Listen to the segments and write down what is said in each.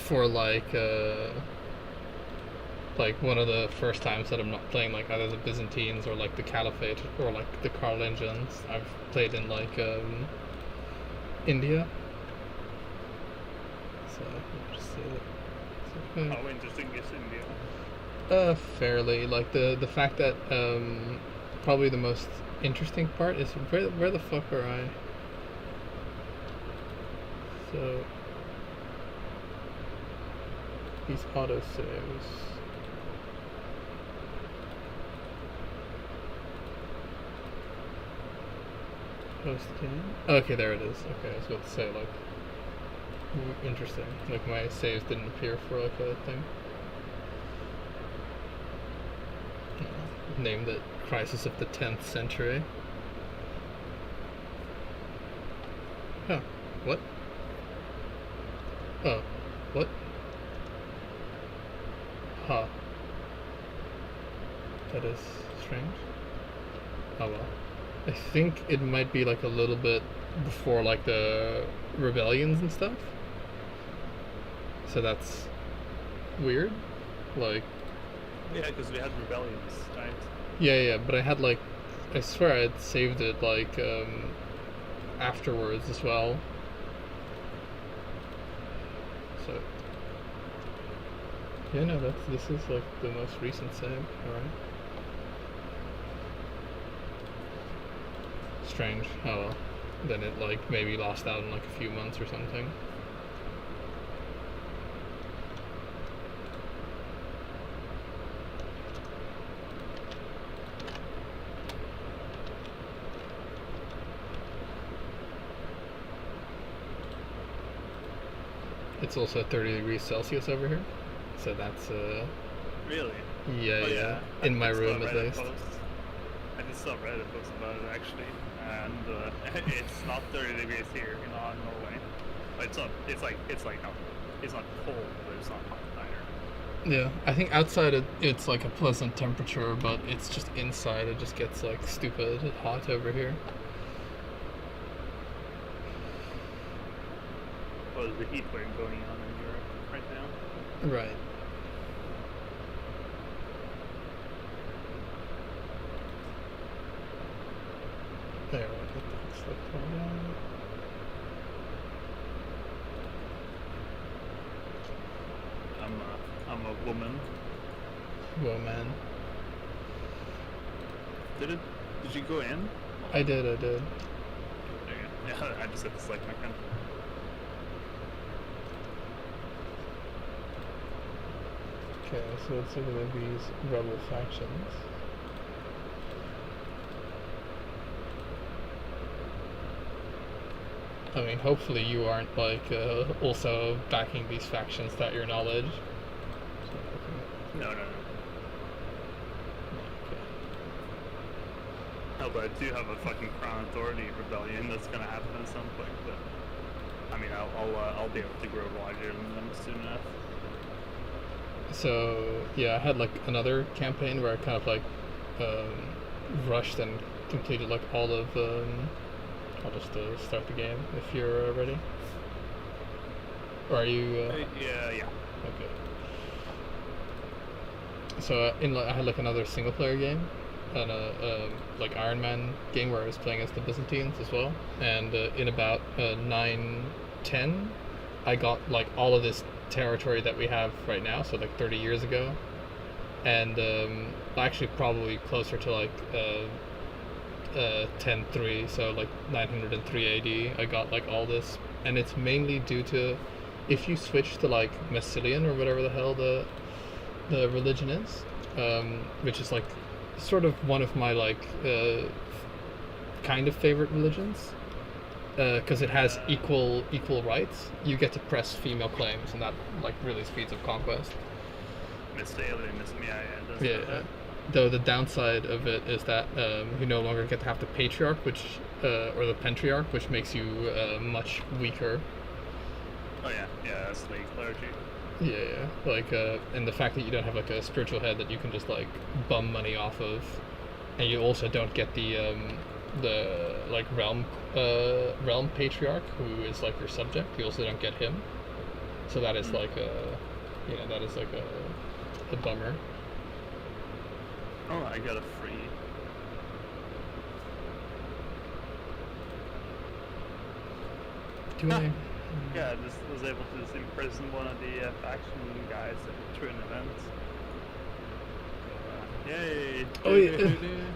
for like one of the first times that I'm not playing like either the Byzantines or like the Caliphate or like the Carolingians. I've played in like India. So just How interesting is India? fairly like the fact that probably the most interesting part is where the fuck are I? So these auto saves. Post game. Okay, there it is. Okay, I was about to say like interesting. Like my saves didn't appear for like a thing. Named it Crisis of the 10th Century. Huh. What? Oh. What? Huh. That is strange. Oh well. I think it might be like a little bit before like the rebellions and stuff. So that's weird. Like, Yeah, because we had rebellions, right? yeah, but I had like, I swear I had saved it like afterwards as well. So, yeah, no, this is like the most recent save. All right. Strange. Oh well. Then it like maybe lost out in like a few months or something. It's also 30 degrees Celsius over here, so that's Really? yeah, Oh, yeah. I In my just room saw a at Reddit least. post. I just saw a Reddit post about it actually, and it's not 30 degrees here in Norway. It's not. It's like no, it's not cold, but it's not hot either. Yeah, I think outside it's like a pleasant temperature, but it's just inside it just gets like stupid hot over here. Well, there's a heat wave going on in Europe right now. Right. There, I think that's the problem. I'm a woman. Whoa, man. Did you go in? I did. Yeah, I just hit the select icon. Okay, so let's look at these rebel factions. I mean, hopefully you aren't like also backing these factions without your knowledge. No. No, but I do have a fucking Crown Authority rebellion that's gonna happen at some point. But I mean, I'll be able to grow larger than them soon enough. So yeah, I had like another campaign where I kind of like rushed and completed like all of. I'll just start the game if you're ready. Or are you? Yeah. Okay. So I had like another single player game, and a like Iron Man game where I was playing as the Byzantines as well. And in about 9-10, I got like all of this territory that we have right now. So like 30 years ago, and actually probably closer to like 10-3, so like 903 AD. I got like all this, and it's mainly due to if you switch to like Massilian or whatever the hell the religion is, which is like sort of one of my like kind of favorite religions, because it has equal rights. You get to press female claims, and that like really speeds up conquest. Yeah. Though the downside of it is that you no longer get to have the patriarch, which or the patriarch, which makes you much weaker. Oh yeah, that's the clergy. Yeah, like and the fact that you don't have like a spiritual head that you can just like bum money off of, and you also don't get the like realm patriarch who is like your subject. You also don't get him. So that is like that is like a bummer. Oh, I got a free. Do I? Yeah, I just was able to just imprison one of the faction guys through an event. Yay! Oh yeah,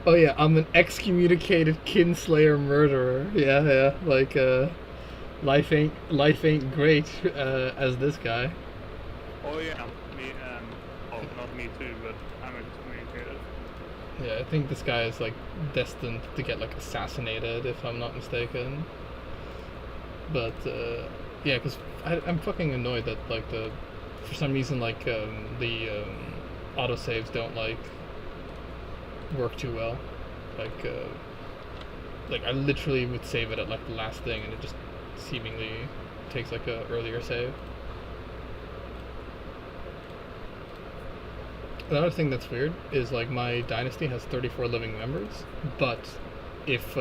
oh yeah. I'm an excommunicated kinslayer murderer. Yeah. Like life ain't great as this guy. Oh yeah, me. Oh, not me too, but I'm excommunicated. Yeah, I think this guy is like destined to get like assassinated, if I'm not mistaken. But yeah, because I'm fucking annoyed that like for some reason like the autosaves don't like work too well. Like I literally would save it at like the last thing, and it just seemingly takes like a earlier save. Another thing that's weird is like my dynasty has 34 living members, but if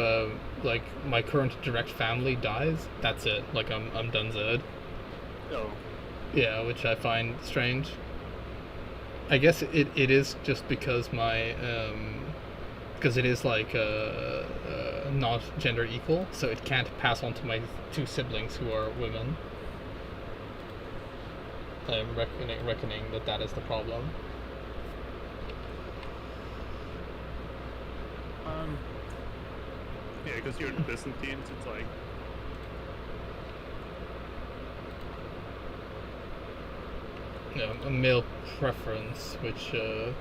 like my current direct family dies, that's it. Like I'm done zed. Oh. Yeah, which I find strange. I guess it is just because my because it is like not gender equal, so it can't pass on to my two siblings who are women. I'm reckoning that is the problem. Yeah, because you're the Byzantines, it's like. Yeah, a male preference, which I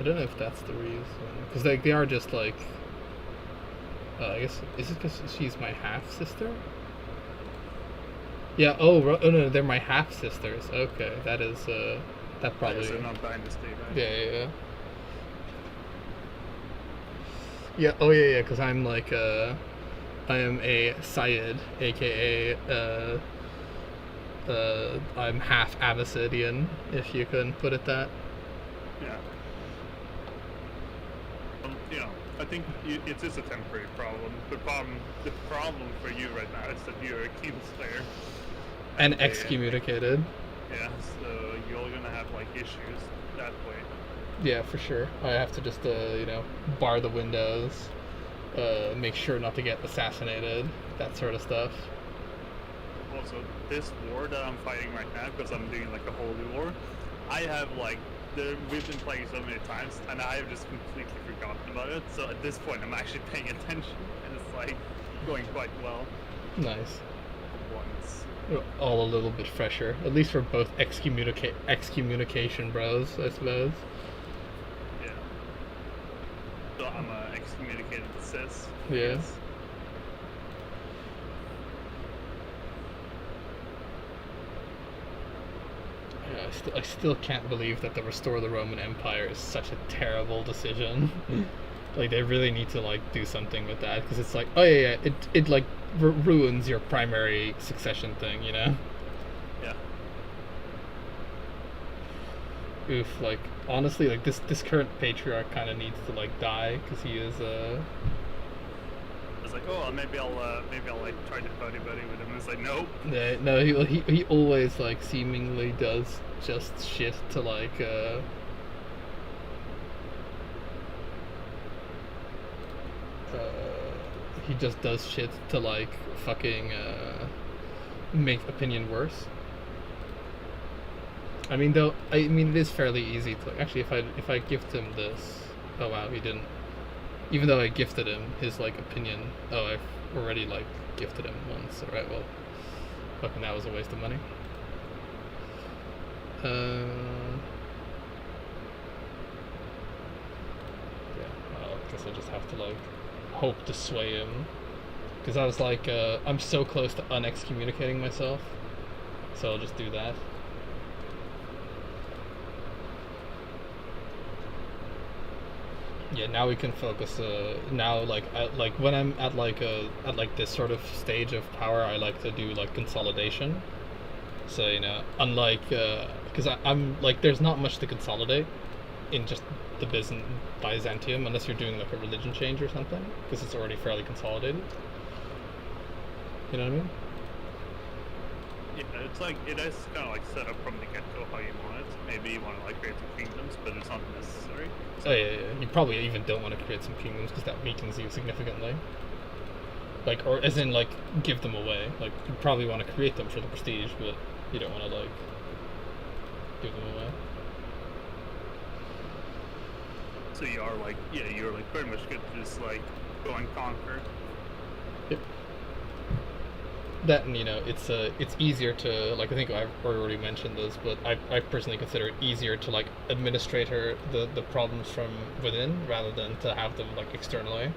don't know if that's the reason, because they are just like. I guess is it because she's my half sister? Yeah. Oh no, they're my half sisters. Okay, that is that probably. Yeah, so not dynasty, right? Yeah. Yeah. Oh yeah. Because I'm like I am a Syed, aka I'm half Abyssinian, if you can put it that. Yeah. I think it's just a temporary problem. The problem for you right now is that you're a Kingslayer. And excommunicated. Yeah, so you're gonna have like issues that way. Yeah, for sure. I have to just bar the windows, make sure not to get assassinated, that sort of stuff. Also, this war that I'm fighting right now, because I'm doing like a holy war, I have like we've been playing so many times, and I have just completely forgotten about it. So at this point, I'm actually paying attention, and it's like going quite well. Nice. Once. All a little bit fresher, at least for both excommunication bros, I suppose. Yeah. So I'm a excommunicated cis. Yeah. Yes. I still can't believe that the Restore the Roman Empire is such a terrible decision. Like they really need to like do something with that, because it's like, oh yeah, it like ruins your primary succession thing, you know? Yeah. Oof, like honestly, like this current patriarch kind of needs to like die, because he is It's like, oh, maybe I'll like try to buddy with him. It's like, nope. Yeah, no, he always like seemingly does just shit to like he just does shit to like fucking make opinion worse. I mean, though, it is fairly easy to actually if I gift him this. Oh wow, he didn't. Even though I gifted him his like opinion. Oh, I've already like gifted him once. Alright, well, fucking that was a waste of money. Yeah, well, I guess I just have to like hope to sway him, because I was like, I'm so close to unexcommunicating myself, so I'll just do that. Yeah, now we can focus. Now, like when I'm at like this sort of stage of power, I like to do like consolidation. So unlike because I'm like, there's not much to consolidate in just the Byzantium, unless you're doing like a religion change or something, because it's already fairly consolidated. You know what I mean? Yeah, it's like it is kind of like set up from the get-go how you want it. Maybe you want to like create some kingdoms, but it's not necessary. Oh yeah. You probably even don't want to create some kingdoms because that weakens you significantly. Like, or as in like give them away. Like you probably want to create them for the prestige, but you don't want to like give them away. So you are like, yeah, you're like pretty much good to just like go and conquer. Yep. That, and it's easier to, like, I think I've already mentioned this, but I personally consider it easier to like administrator the problems from within rather than to have them like externally,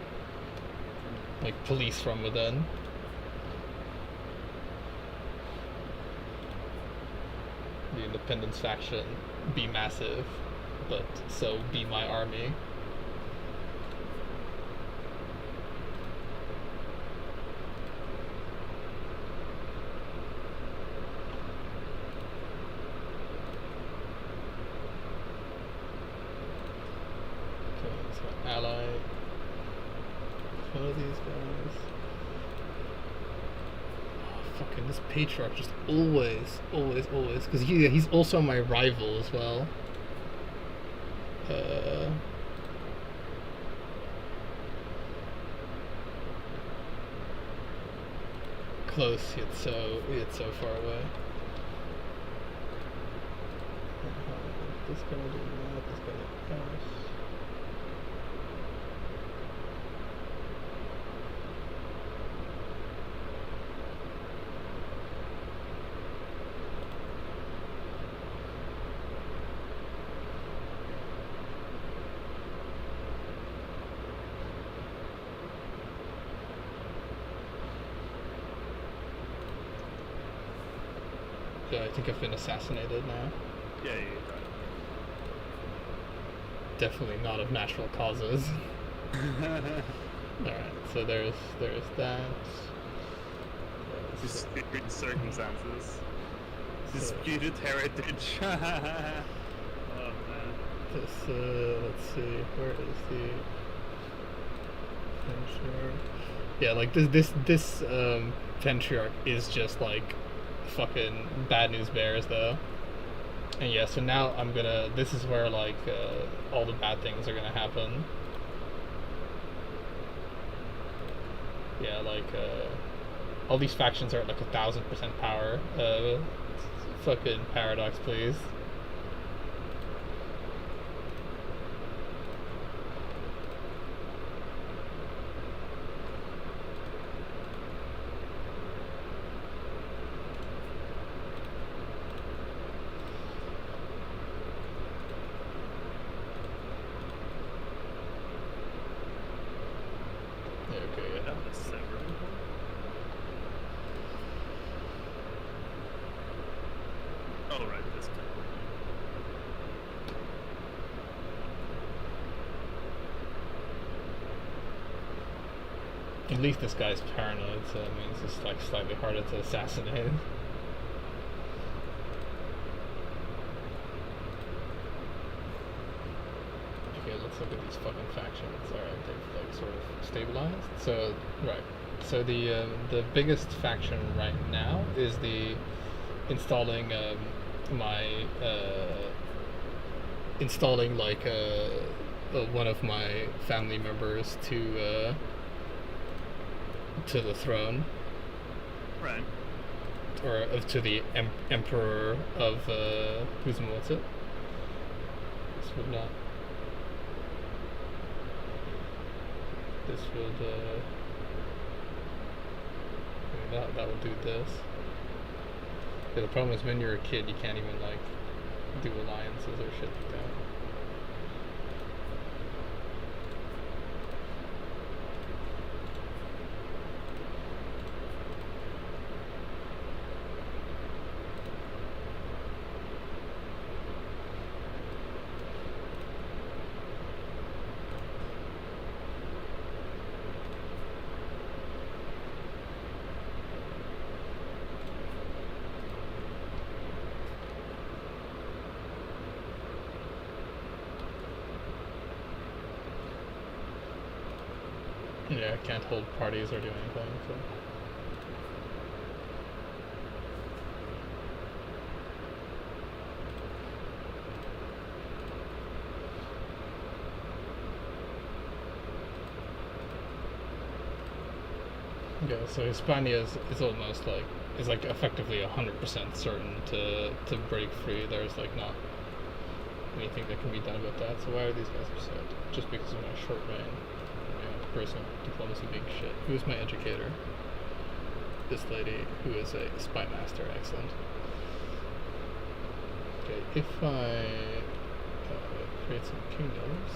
like police from within. The independence faction be massive, but so be my army. Ally. One of these guys. Oh, fucking this patriarch just always. Because he's also my rival as well. Close. It's so far away. This gonna do that. This gonna pass. Yeah, I think I've been assassinated now. Yeah, you got Definitely not of natural causes. it. Alright, so there's that. Disputed circumstances. Disputed heritage. Oh man. This, let's see, where is the patriarch? Yeah, like this patriarch is just like fucking bad news bears though. And yeah, so now this is where like all the bad things are gonna happen. Yeah, like all these factions are at like 1,000% power. Fucking paradox, please. At least this guy's paranoid, so it means it's like slightly harder to assassinate. Okay, let's look at these fucking factions. Alright, they've like sort of stabilized. So right. So the biggest faction right now is the installing installing like one of my family members to the throne, right? Or to the emperor of what's it? This would not. This would. I mean, that would do this. Yeah, the problem is when you're a kid, you can't even like do alliances or shit like that. Yeah, I can't hold parties or do anything, so. Yeah, so Hispania is almost like is like effectively 100% certain to break free. There's like not anything that can be done about that. So why are these guys upset? Just because of my short reign, my personal diplomacy being shit. Who's my educator? This lady who is a spy master. Excellent. Okay, if I create some kingdoms,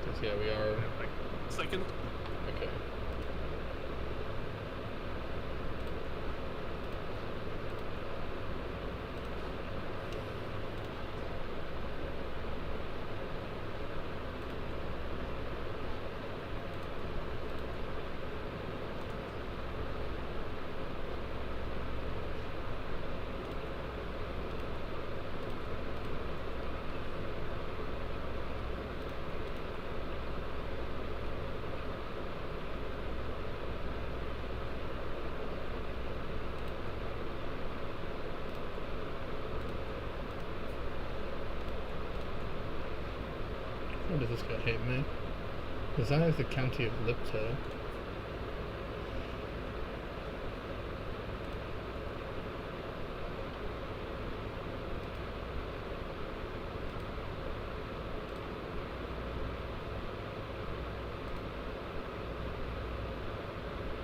because yeah, we are. Like, second. Okay. Why does this guy hate me? Because I have the county of Lipto.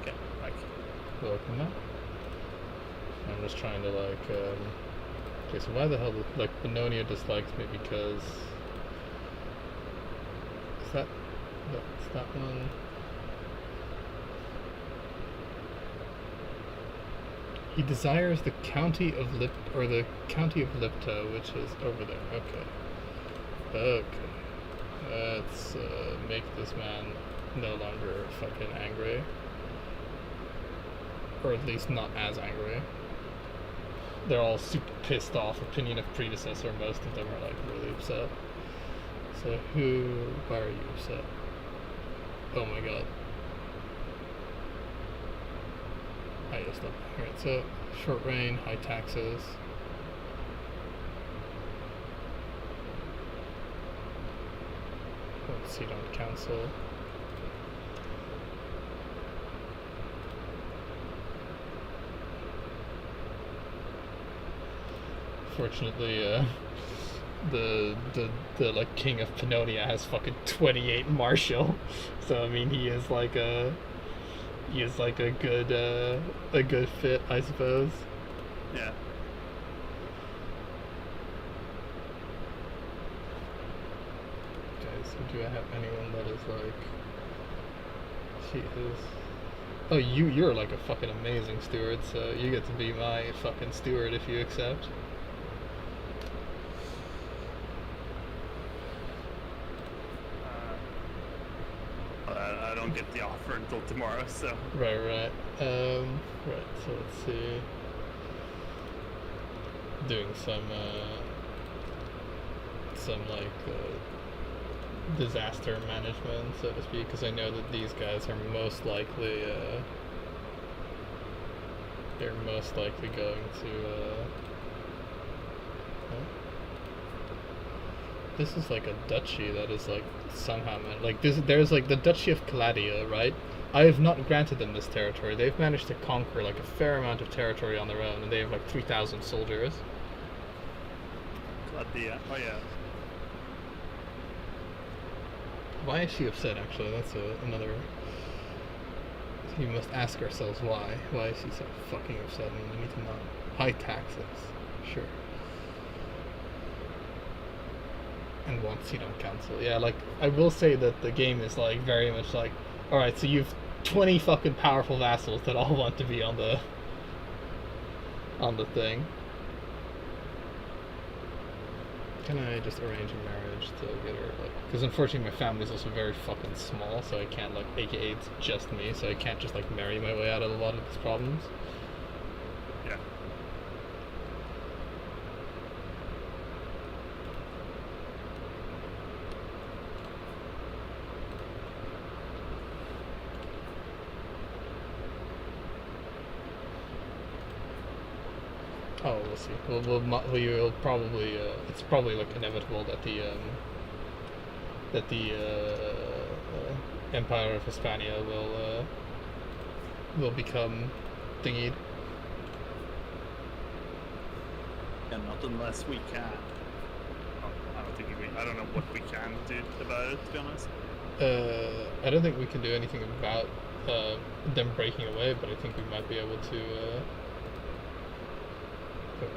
Okay, like. Welcome back. I'm just trying to like, okay, so why the hell, like, Bennonia dislikes me because, that's that one. He desires the county of the county of Lipto, which is over there. Okay. Okay. Let's make this man no longer fucking angry. Or at least not as angry. They're all super pissed off. Opinion of predecessor. Most of them are like really upset. So why are you upset? Oh my god. I just love it. Alright, so short reign, high taxes. One seat on council. Fortunately, the like king of Pannonia has fucking 28 martial, so I mean he is like a good fit, I suppose. Yeah. Okay, so do I have anyone that is like? She is. Oh, you're like a fucking amazing steward, so you get to be my fucking steward if you accept. I don't get the offer until tomorrow, so. Right. Right. So let's see. Doing some like disaster management, so to speak, because I know that these guys are most likely they're most likely going to. This is like a duchy that is like somehow like this. There's like the Duchy of Caladia, right? I have not granted them this territory. They've managed to conquer like a fair amount of territory on their own, and they have like 3,000 soldiers. Caladia. Oh yeah. Why is she upset? Actually, that's another. We must ask ourselves why. Why is she so fucking upset? And we need to know. High taxes, sure. And one seat on council. Yeah, like I will say that the game is like very much like, all right, so you've 20 fucking powerful vassals that all want to be on the thing. Can I just arrange a marriage to get her, like, because unfortunately my family is also very fucking small, so I can't, like, aka it's just me, so I can't just, like, marry my way out of a lot of these problems. Yeah. Oh, we'll see. We'll probably, it's probably, like, inevitable that the Empire of Hispania will become thingied. And not unless we can. I don't think I don't know what we can do about it, to be honest. I don't think we can do anything about them breaking away, but I think we might be able to.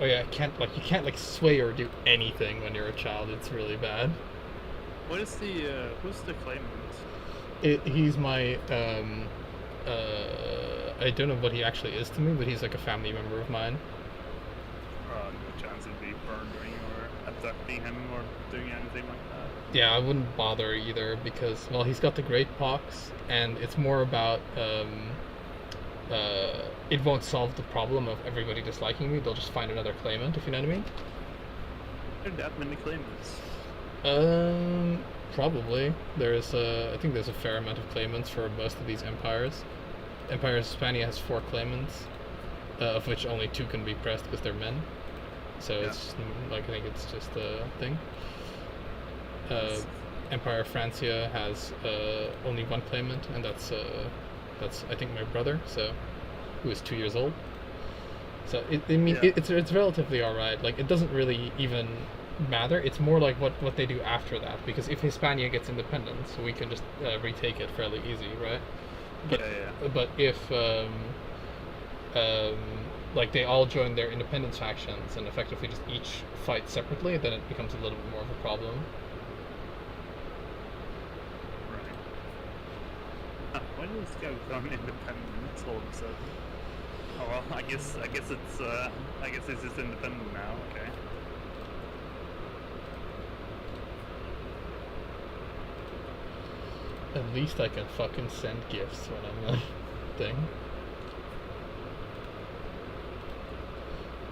Oh yeah, you can't like sway or do anything when you're a child. It's really bad. What is the who's the claimant? He's my I don't know what he actually is to me, but he's like a family member of mine. No chance of be murdering or abducting him or doing anything like that. Yeah, I wouldn't bother either because, well, he's got the Great Pox, and it's more about it won't solve the problem of everybody disliking me. They'll just find another claimant, if you know what I mean. Are there that many claimants? Probably. I think there's a fair amount of claimants for most of these empires. Empire of Hispania has 4 claimants, of which only 2 can be pressed because they're men. So yeah. It's like, I think it's just a thing. Empire of Francia has only 1 claimant, and that's I think my brother, so who is 2 years old. So it's relatively alright. Like, it doesn't really even matter. It's more like what they do after that, because if Hispania gets independence, we can just retake it fairly easy, right? But but if like they all join their independence factions and effectively just each fight separately, then it becomes a little bit more of a problem. When does this guy become independent all of a sudden? Oh well, I guess it's just independent now. Okay. At least I can fucking send gifts when I'm a thing.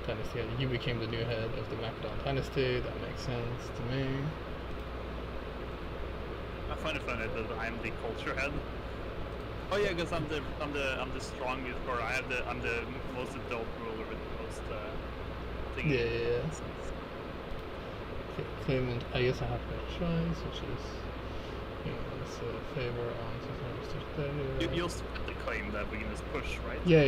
Dynasty, you became the new head of the Macedon dynasty. That makes sense to me. I find it funny that I'm the culture head. Oh yeah, because I'm the strongest, or I'm the most adult ruler with the most thing. Yeah. Okay, claimant. I guess I have no choice, which is favor on. You'll still get the claim that we can just push, right? Yeah.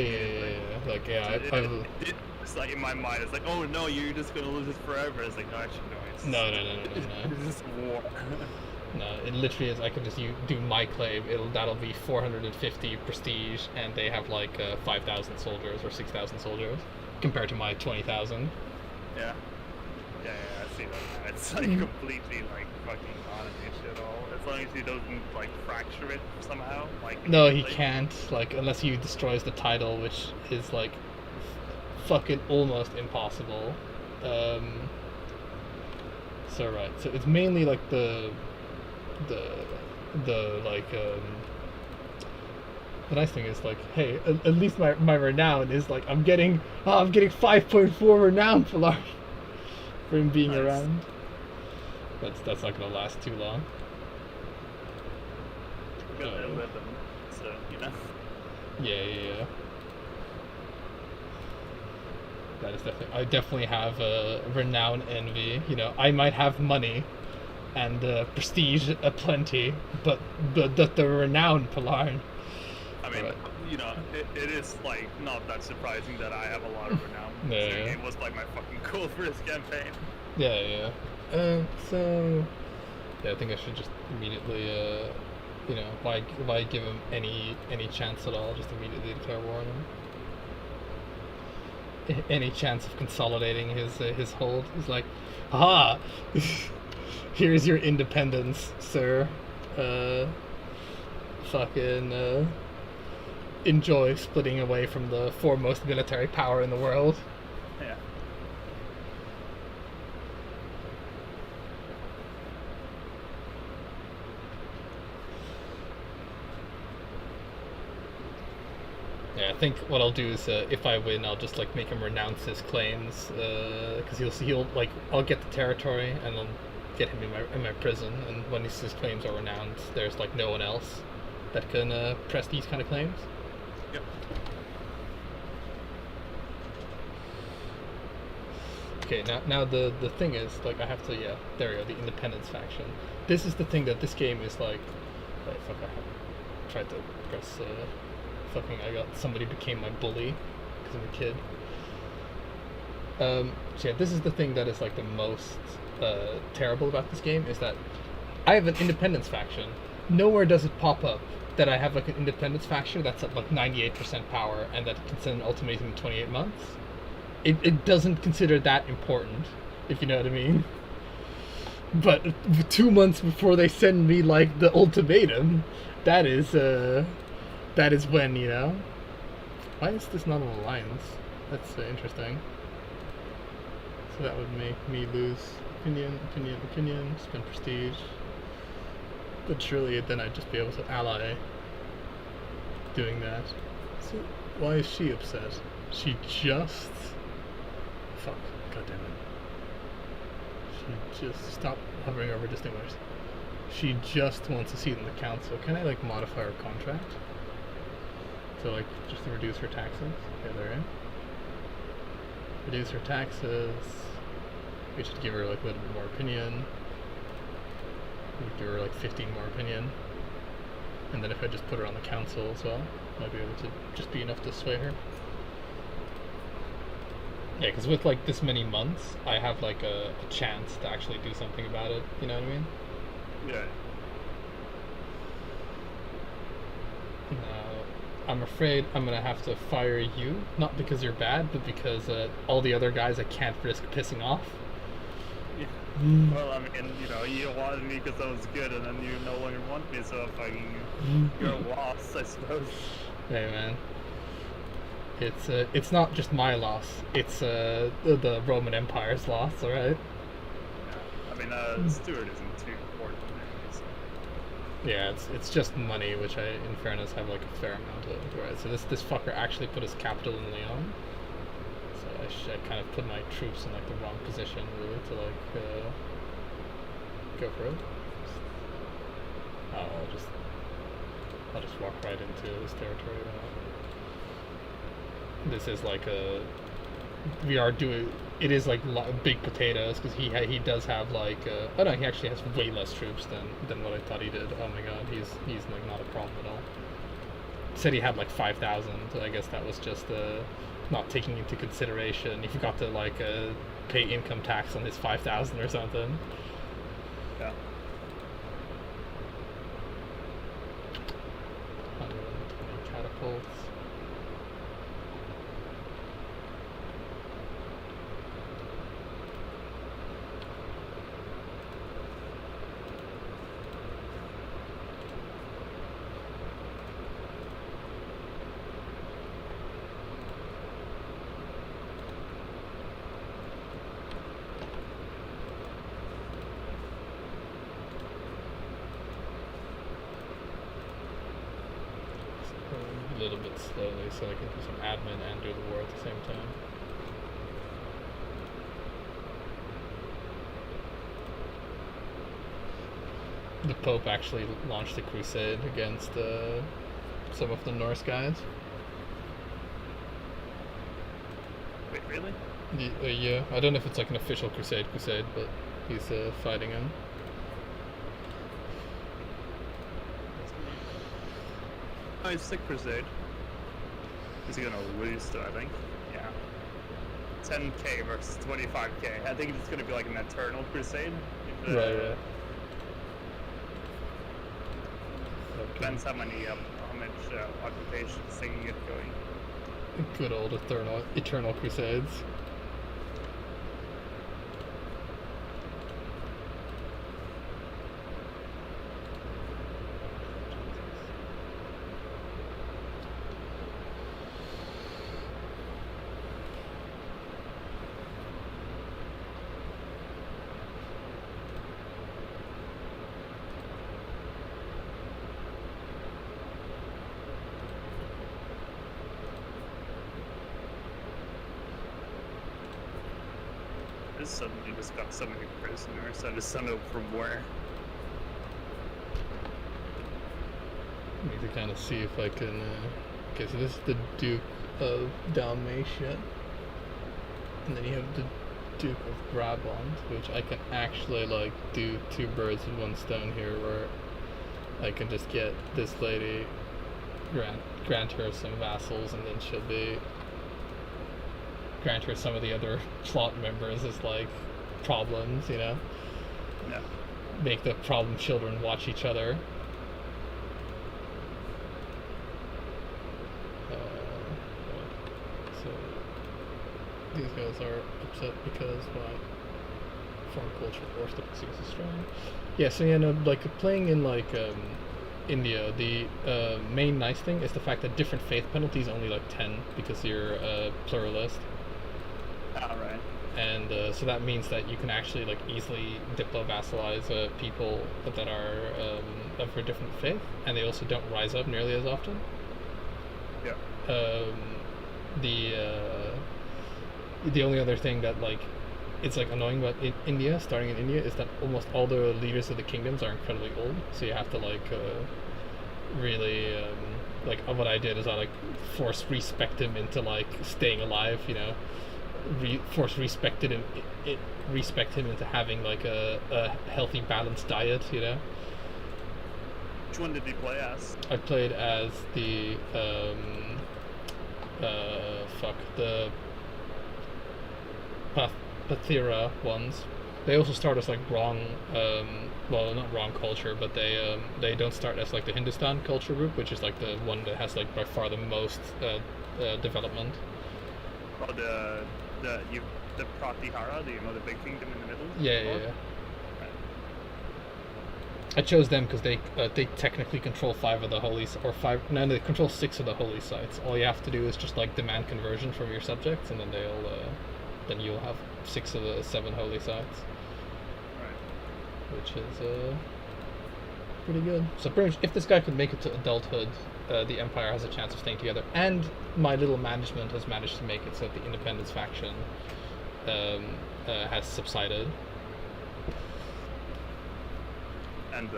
Like it's like in my mind, it's like, oh no, you're just gonna lose this forever. It's like, no, actually no. No. It's just war. No, it literally is. I can just do my claim. That'll be 450 prestige, and they have like 5,000 soldiers or 6,000 soldiers, compared to my 20,000. Yeah, I see that. It's like completely like fucking non-an issue at all. As long as he doesn't like fracture it somehow. Like no, he can't. Like unless he destroys the title, which is like fucking almost impossible. So right. So it's mainly like the like the nice thing is like, hey, at least my renown is like I'm getting 5.4 renown for him being around. That's not gonna last too long. We got 11, so you know. Yeah. That is I definitely have a renown envy. You know, I might have money and prestige aplenty, but the renown Polarn. I mean, you know, it is like not that surprising that I have a lot of renown. Yeah. It was like my fucking goal for this campaign. Yeah. So yeah, I think I should just immediately, you know, why give him any chance at all? Just immediately declare war on him. Any chance of consolidating his hold? He's like, haha. Here's your independence, sir. Fucking enjoy splitting away from the foremost military power in the world. Yeah. Yeah, I think what I'll do is, if I win, I'll just like make him renounce his claims, because he'll like I'll get the territory and I'll get him in my prison, and when his claims are renounced, there's like no one else that can press these kind of claims. Yep. Okay, now the thing is, like, I have to, there we go, the independence faction. This is the thing that this game is like, wait, fuck, I have tried to press fucking. I got somebody became my bully because I'm a kid. So yeah, this is the thing that is like the most terrible about this game is that I have an independence faction. Nowhere does it pop up that I have like an independence faction that's at like 98% power and that can send an ultimatum in 28 months. It doesn't consider that important, if you know what I mean. But 2 months before they send me like the ultimatum, that is when, you know. Why is this not an alliance? That's interesting. So that would make me lose opinion, spend prestige. But surely then I'd just be able to ally doing that. So why is she upset? She just... Fuck. God damn it. She just... Stop hovering over distinguished. She just wants a seat in the council. Can I like modify her contract? So like just to reduce her taxes? Okay, they're in. Reduce her taxes. We should give her like a little bit more opinion. We'd give her like 15 more opinion. And then if I just put her on the council as well, might be able to just be enough to sway her. Yeah, because with like this many months, I have like a chance to actually do something about it. You know what I mean? Yeah. Now, I'm afraid I'm gonna have to fire you, not because you're bad, but because all the other guys I can't risk pissing off. Yeah. Well, I mean, you know, you wanted me because I was good, and then you no longer want me, so fucking, you're a loss, I suppose. Hey, man. It's not just my loss. It's the Roman Empire's loss, all right? Yeah. I mean, Stuart isn't too important anyway, so. Yeah, it's just money, which I, in fairness, have like a fair amount of. Right. So this fucker actually put his capital in Lyon. So I kind of put my troops in like the wrong position, really, to like go for it. Oh, I'll just walk right into his territory. This is like we are doing. It is like big potatoes because he does have like. Oh no, he actually has way less troops than what I thought he did. Oh my god, he's like not a problem at all. Said he had like 5,000. I guess that was just not taking into consideration. He forgot to like pay income tax on his 5,000 or something. Yeah. 120 catapults. A little bit slowly so I can do some admin and do the war at the same time. The Pope actually launched a crusade against some of the Norse guys. Wait, really? Yeah, I don't know if it's like an official crusade, but he's fighting him. Oh, it's the Crusade. Is he gonna lose though, I think? Yeah. 10k versus 25k. I think it's gonna be like an eternal crusade. If, Right, yeah. Depends how much occupations they can get going. Good old eternal crusades. Suddenly just got so many prisoners. I just don't know from where. I need to kind of see if I can. Okay, so this is the Duke of Dalmatia, and then you have the Duke of Brabant, which I can actually like do two birds with one stone here, where I can just get this lady, grant her some vassals, and then she'll be grant her some of the other plot members as like problems, you know. Yeah. Make the problem children watch each other. So these guys are upset because my foreign culture orthodoxy is strong. Yeah, so you know, like playing in like India, the main nice thing is the fact that different faith penalties only like 10 because you're a pluralist. Right. And so that means that you can actually like easily diplo-vassalize people that are of a different faith, and they also don't rise up nearly as often. Yeah. The only other thing that like it's like annoying about India, starting in India, is that almost all the leaders of the kingdoms are incredibly old, so you have to like really like what I did is I like force respect him into like staying alive, you know. Respect him into having like a healthy, balanced diet, you know. Which one did he play as? I played as the the Pathira ones. They also start as like wrong, well, not wrong culture, but they don't start as like the Hindustan culture group, which is like the one that has like by far the most development. Oh, the Pratihara, the big kingdom in the middle. Yeah. Right. I chose them because they technically control 5 of the holy, or 5. No, they control 6 of the holy sites. All you have to do is just like demand conversion from your subjects, and then then you'll have 6 of the 7 holy sites. Right. Which is pretty good. So pretty much, if this guy could make it to adulthood, the Empire has a chance of staying together, and my little management has managed to make it so that the Independence faction has subsided. And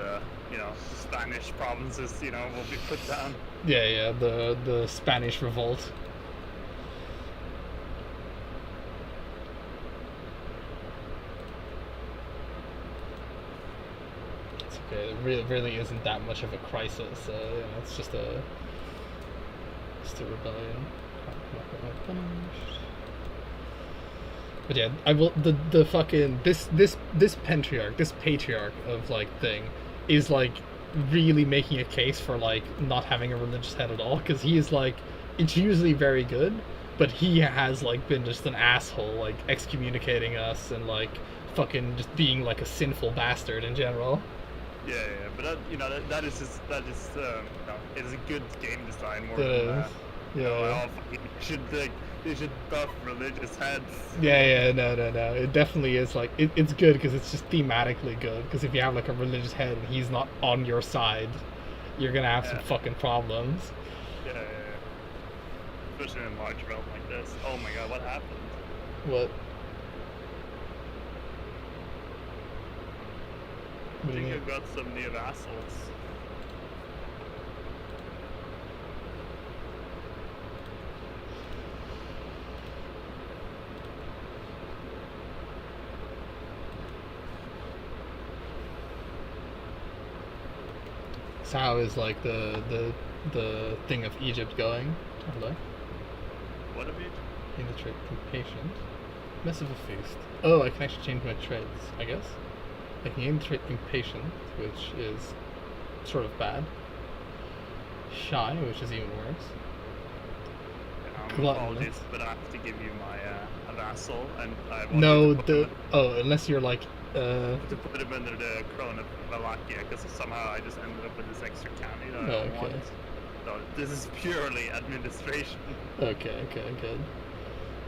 Spanish provinces, will be put down. Yeah, the Spanish revolt. It's okay. It really isn't that much of a crisis. It's just a rebellion. But yeah, I will. The fucking this patriarch of like thing is like really making a case for like not having a religious head at all, because he is like, it's usually very good, but he has like been just an asshole, like excommunicating us and like fucking just being like a sinful bastard in general. Yeah, but that is it is a good game design more It than is. that. Yeah. They should buff religious heads. Yeah, no. It definitely is like it's good because it's just thematically good. Because if you have like a religious head and he's not on your side, you're gonna have some fucking problems. Yeah. Especially in a large realm like this. Oh my god, what happened? What? I think I've got some new vassals. So how is like the thing of Egypt going? Hello? What of Egypt? In the trade, impatient. Mess of a feast. Oh, I can actually change my traits, I guess. I can gain the trait impatient, which is sort of bad. Shy, which is even worse. Apologies, but I have to give you my a vassal, and I want No, to unless you're like to put him under the crown of Wallachia, because somehow I just ended up with this extra county that I don't want. So this is purely administration. Okay, good.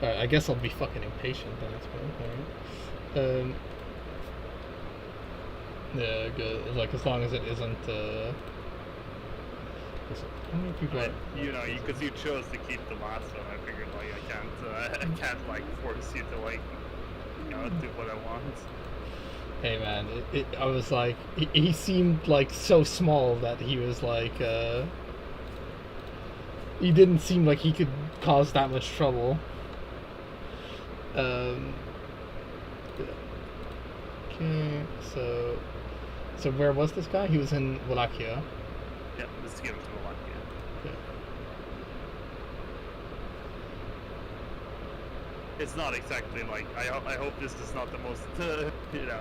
Alright, I guess I'll be fucking impatient then, I suppose. Alright. Yeah, good. Like, as long as it isn't, how many people Because you chose to keep the last one, I figured, like, I can't, like, force you to, like, do what I want. Hey man, I was like, he seemed like so small that he was like, he didn't seem like he could cause that much trouble. Okay, so So where was this guy? He was in Wallachia. Yeah, let's give it to Wallachia. Okay. It's not exactly like I hope this is not the most you know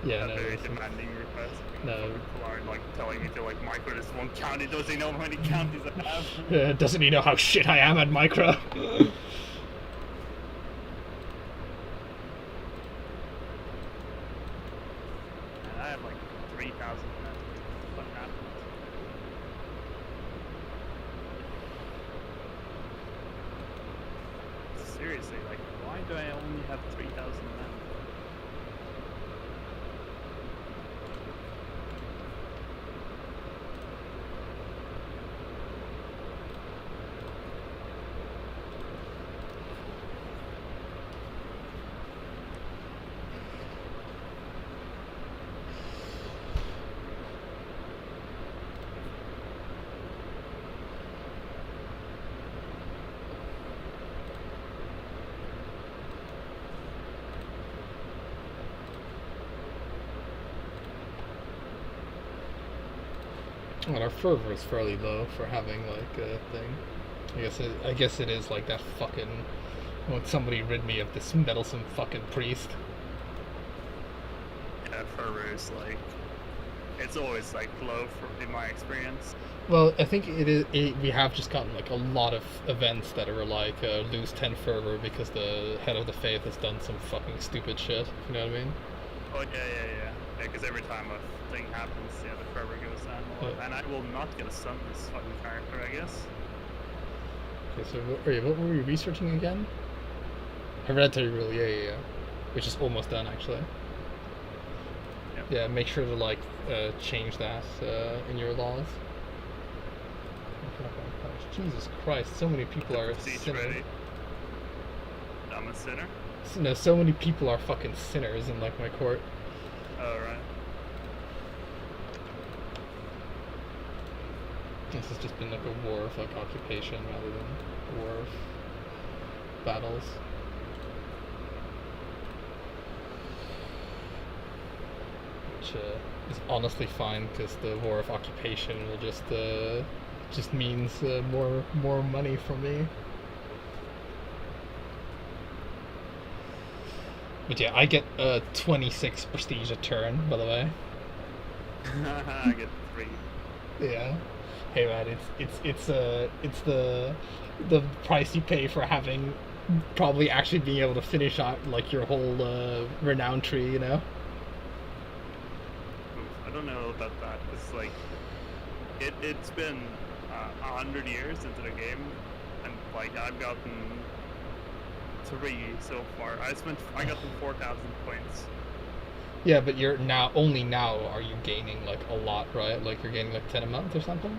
Yeah, no, very it's- demanding request. No. People are like telling me to like micro this one county. Does he know how many counties I have? Doesn't he know how shit I am at micro? And I have like 3,000 men. What happened? Seriously, like, why do I only have 3,000 men? Well, our fervor is fairly low for having like a thing. I guess it is like that fucking. Won't somebody rid me of this meddlesome fucking priest? Yeah, fervor is like, it's always like low in my experience. Well, I think it is. We have just gotten like a lot of events that are like lose 10 fervor because the head of the faith has done some fucking stupid shit. You know what I mean? Oh yeah. Because every time a thing happens, yeah, the fervor goes down a lot. Yeah. And I will not get a son this fucking character, I guess. Okay, so what were we researching again? Hereditary rule, yeah. Which is almost done actually. Yep. Yeah, make sure to like change that in your laws. Jesus Christ, so many people are Siege sinners. ready. I'm a sinner. No, so many people are fucking sinners in like my court. Oh, right. This has just been like a war of like occupation rather than a war of battles. Which is honestly fine because the war of occupation will just means more money for me. But yeah, I get 26 prestige a turn, by the way. I get 3. Yeah. Hey man, it's the price you pay for having probably actually being able to finish out like your whole renown tree, you know? I don't know about that. It's like it's been 100 years into the game, and like I've gotten 3 so far. I got them 4,000 points. Yeah, but you're only now are you gaining like a lot, right? Like you're gaining like 10 a month or something?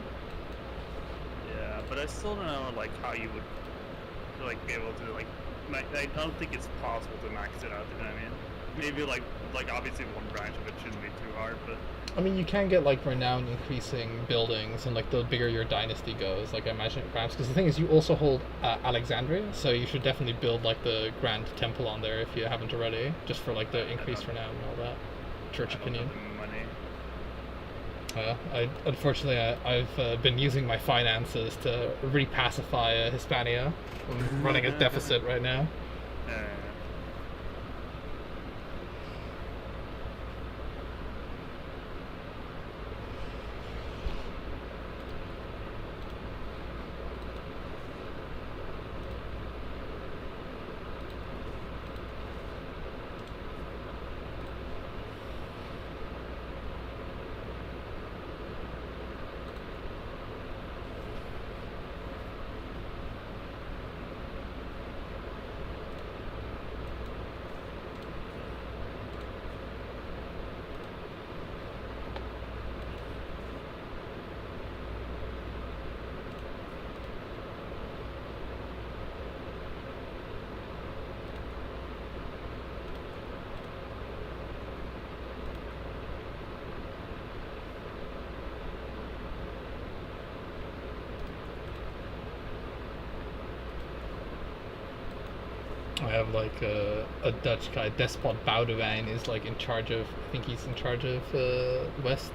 Yeah, but I still don't know like how you would like be able to like. I don't think it's possible to max it out. You know what I mean? Maybe like obviously one branch of it shouldn't be too hard, but I mean, you can get like renown increasing buildings, and like the bigger your dynasty goes, like I imagine it ramps. Because the thing is, you also hold Alexandria, so you should definitely build like the grand temple on there if you haven't already, just for like the increased renown and all that. Church I don't opinion. have the money. Unfortunately, I've been using my finances to repacify Hispania. I'm running a deficit right now. I have like a Dutch guy, Despot Boudewijn, is like in charge of. I think he's in charge of West.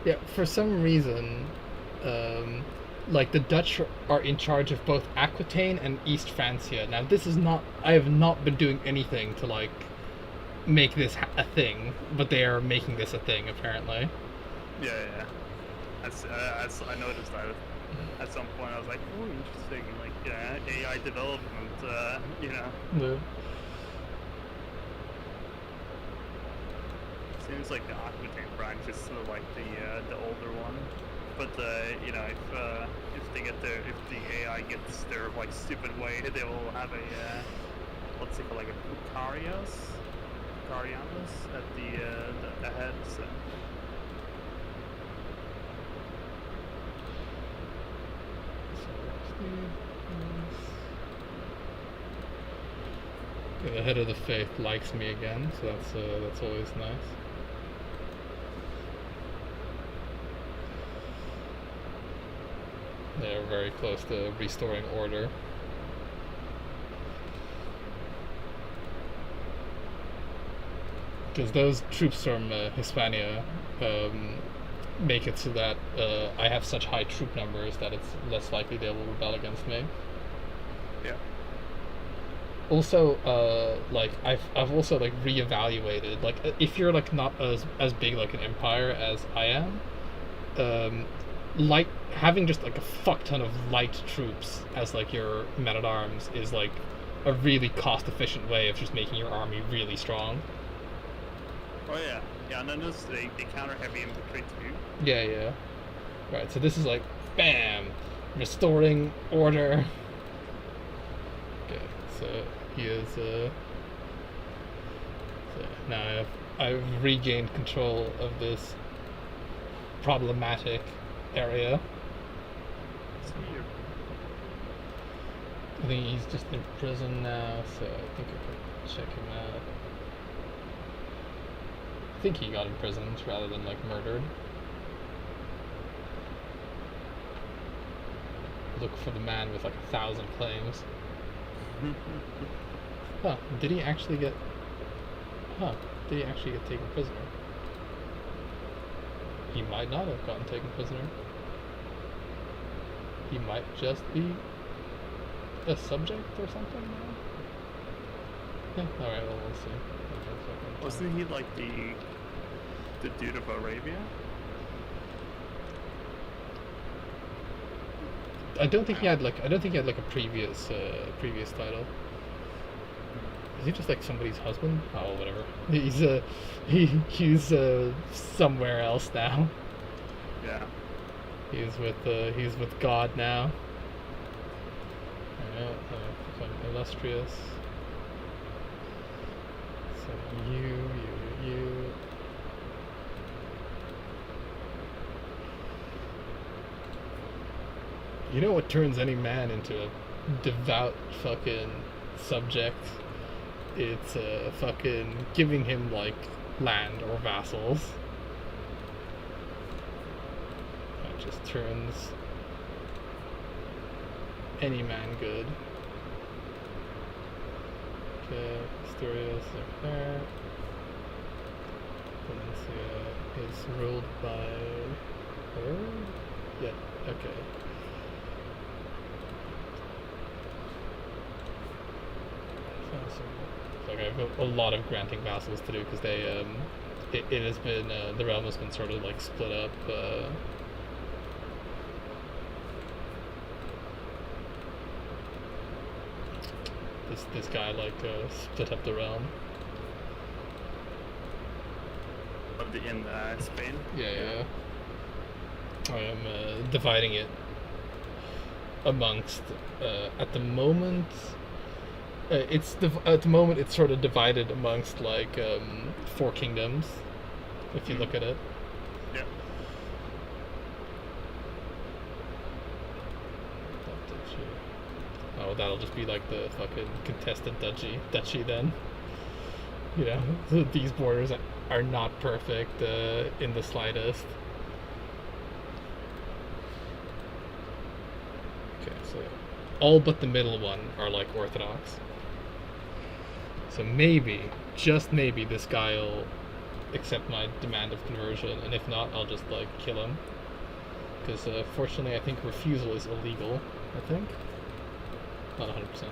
Yeah, for some reason, like the Dutch are in charge of both Aquitaine and East Francia. Now this is not. I have not been doing anything to like make this a thing, but they are making this a thing apparently. Yeah. I noticed that at some point. I was like, oh, interesting. Like, yeah, AI development. Yeah. Seems like the Aquitaine branch is sort of like the older one. But if they get if the AI gets their like stupid way, they will have a what's it called, like a Carianos at the head. So. The head of the faith likes me again, so that's always nice. They're very close to restoring order. Because those troops from Hispania make it so that I have such high troop numbers that it's less likely they will rebel against me. Yeah. Also, like I've also like reevaluated, like if you're like not as big like an empire as I am, like having just like a fuck ton of light troops as like your men at arms is like a really cost efficient way of just making your army really strong. Oh yeah, and then they counter heavy infantry too. Yeah. Right, so this is like, bam, restoring order. Okay, so he is. So now I've regained control of this problematic area. I think he's just in prison now, so I think I can check him out. I think he got imprisoned rather than like murdered. Look for the man with like 1,000 claims. Huh, did he actually get taken prisoner? He might not have gotten taken prisoner. He might just be a subject or something now? Yeah, alright, well, we'll see. Wasn't he like the dude of Arabia? I don't think he had like a previous title. Is he just like somebody's husband? Oh, whatever. He's somewhere else now. Yeah. He's with God now. Yeah, illustrious. So you. You know what turns any man into a devout fucking subject? It's fucking giving him like land or vassals. That just turns any man good. Okay, Asturias like that. Valencia is ruled by her? Yeah, okay. Like I have a lot of granting vassals to do because they it has been the realm has been sort of like split up. This guy like split up the realm. In Spain. Yeah. I am dividing it amongst at the moment. At the moment it's sort of divided amongst like 4 kingdoms, if you look at it. Yeah. Oh, that'll just be like the fucking contested duchy then. You know, these borders are not perfect in the slightest. Okay, so all but the middle one are like Orthodox. So maybe, just maybe, this guy will accept my demand of conversion, and if not, I'll just like kill him. Because fortunately, I think refusal is illegal. I think, not 100%. Just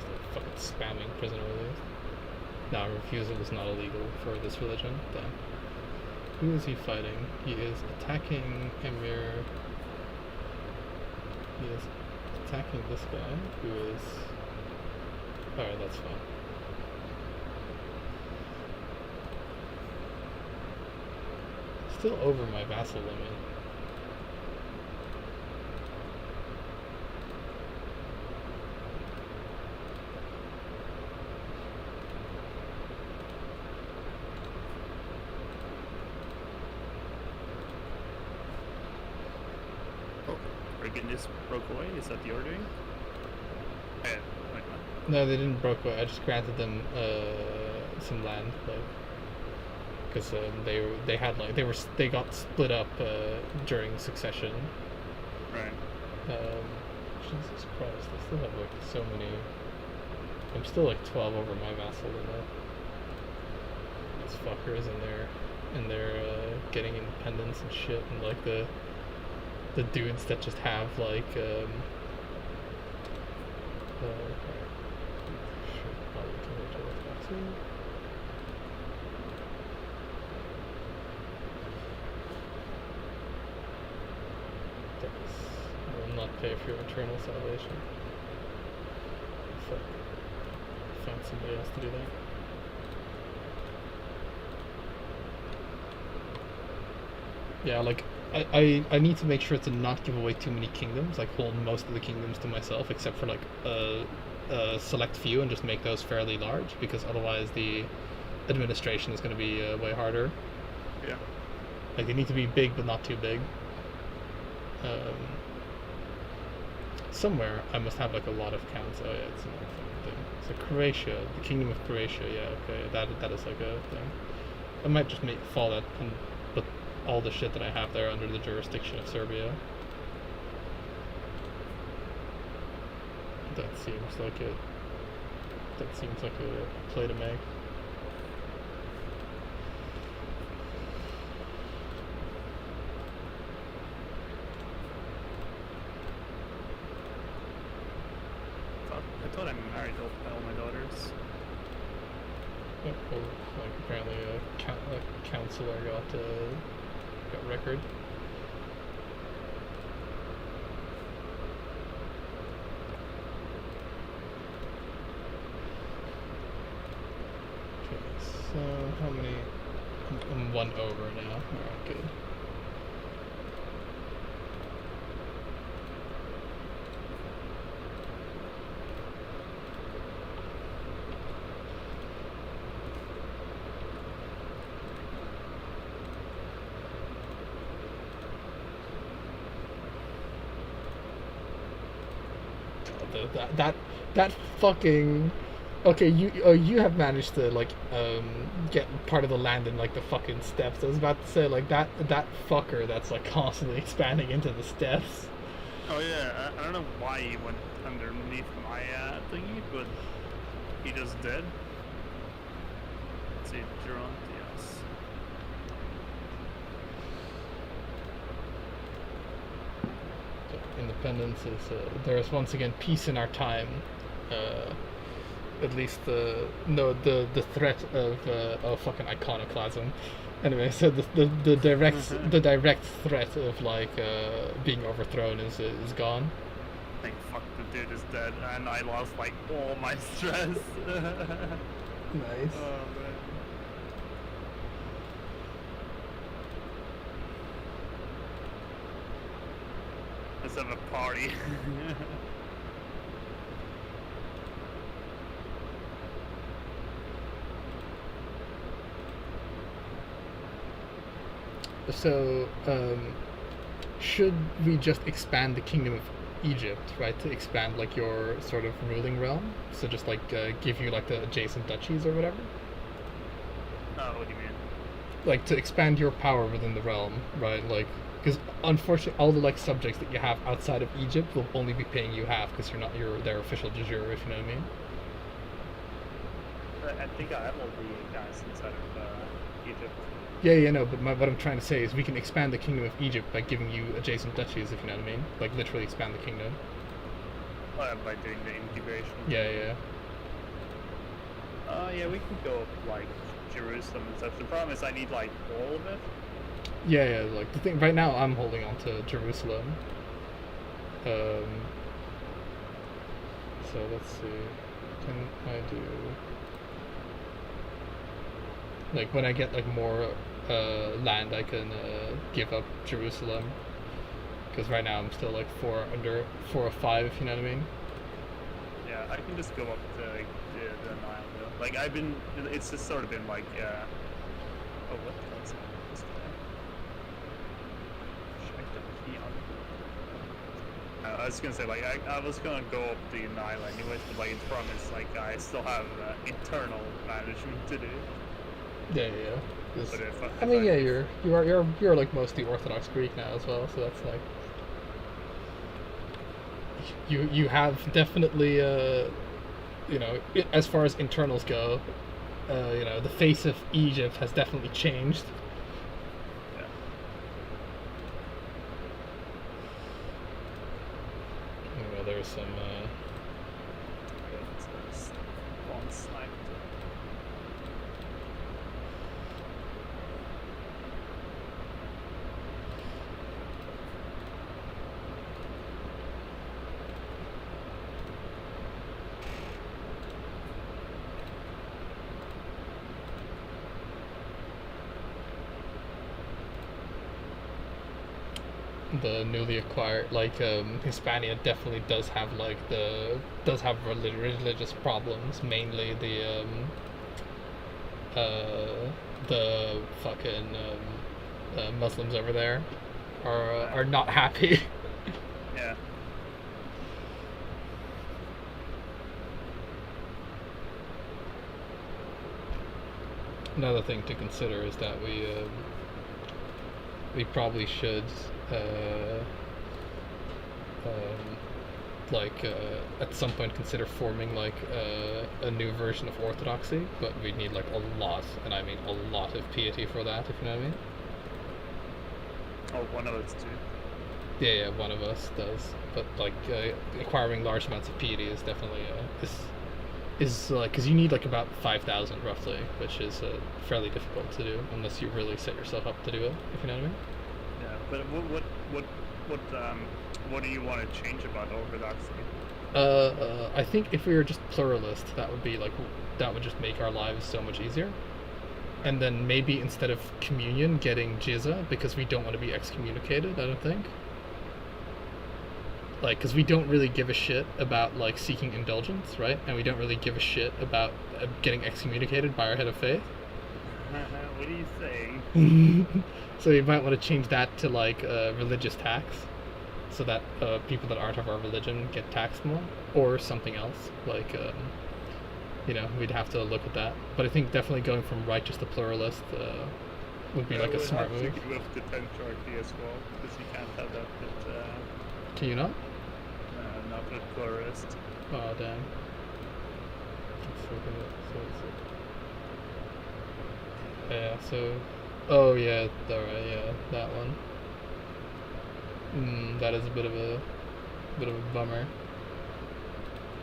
like fucking spamming prisoner release. No, refusal is not illegal for this religion. Damn. Who is he fighting? He is attacking Emir. He is attacking this guy, who is... Alright, that's fine. Still over my vassal limit. This broke away? Is that the ordering? Yeah, like that. No, they didn't broke away. I just granted them some land, like, because they had like they got split up during succession. Right. Jesus Christ, I still have like so many. I'm still like 12 over my vassal limit. These fuckers and they're getting independence and shit, and like the dudes that just have like should probably convert to this vassal. I will not pay for your eternal salvation. Fuck. Find somebody else to do that. Yeah, like I need to make sure to not give away too many kingdoms, like hold most of the kingdoms to myself except for like a select few, and just make those fairly large, because otherwise the administration is going to be way harder. Yeah. Like they need to be big but not too big. Somewhere I must have like a lot of counts. Oh yeah, it's another fucking thing. So Croatia, the Kingdom of Croatia, yeah, okay, that is like a thing. I might just fall that and put all the shit that I have there under the jurisdiction of Serbia. That seems like a play to make. I thought I married all my daughters. Oh, well, like apparently a counselor got record. Okay, so how many? I'm one over now. Alright, good. That fucking okay, you have managed to like get part of the land in like the fucking steppes. I was about to say like that fucker that's like constantly expanding into the steppes. Oh yeah, I don't know why he went underneath my thingy, but he just did. Let's see, Gerontius. Independence is there is once again peace in our time. At least the threat of fucking iconoclasm. Anyway, so the direct threat of like being overthrown is gone. Thank fuck the dude is dead, and I lost like all my stress. Nice. Oh man. Let's have a party. So, should we just expand the Kingdom of Egypt, right? To expand like your sort of ruling realm? So just like give you like the adjacent duchies or whatever? Oh, what do you mean? Like to expand your power within the realm, right? Like Because unfortunately, all the like subjects that you have outside of Egypt will only be paying you half because you're their official de jure, if you know what I mean. I think I have all the guys inside of Egypt. Yeah, no, but what I'm trying to say is we can expand the kingdom of Egypt by giving you adjacent duchies, if you know what I mean. Like literally expand the kingdom. By doing the integration. Yeah. Yeah, we can go up like Jerusalem and stuff. The problem is I need like all of it. Yeah, like the thing right now I'm holding on to Jerusalem. So let's see. Can I do like when I get like more land I can give up Jerusalem, because right now I'm still like 4 or 5, if you know what I mean. Yeah, I can just go up to like, the Nile though. Like it's just sort of been like oh, what was this guy? Check the key on. I was gonna say like I was gonna go up the Nile anyways, but like it's problem is like I still have internal management to do. Yeah. But I mean, yeah, you're like mostly Orthodox Greek now as well, so that's like you have definitely as far as internals go, the face of Egypt has definitely changed. Yeah. There's some. One snipe. The newly acquired, like Hispania definitely does have religious problems, mainly the fucking Muslims over there are not happy. Yeah. Another thing to consider is that we probably should at some point consider forming like a new version of Orthodoxy, but we need like a lot, and I mean a lot of piety for that, if you know what I mean. Oh, one of us do. Yeah, one of us does, but like acquiring large amounts of piety is definitely is like, because you need like about 5,000 roughly, which is fairly difficult to do unless you really set yourself up to do it, if you know what I mean. Yeah, but what do you want to change about Orthodoxy? I think if we were just pluralist, that would just make our lives so much easier. And then maybe instead of communion, getting jizya, because we don't want to be excommunicated, I don't think. Like, because we don't really give a shit about like seeking indulgence, right? And we don't really give a shit about getting excommunicated by our head of faith. What are you saying? So you might want to change that to like religious tax, so that people that aren't of our religion get taxed more, or something else. Like, we'd have to look at that. But I think definitely going from righteous to pluralist would be like a smart move. You have the tentrarchy as well, because you can't have that with. Can you not? Not with pluralist. Oh damn. Yeah. So. Oh yeah. Alright. Yeah. That one. That is a bit of a bummer.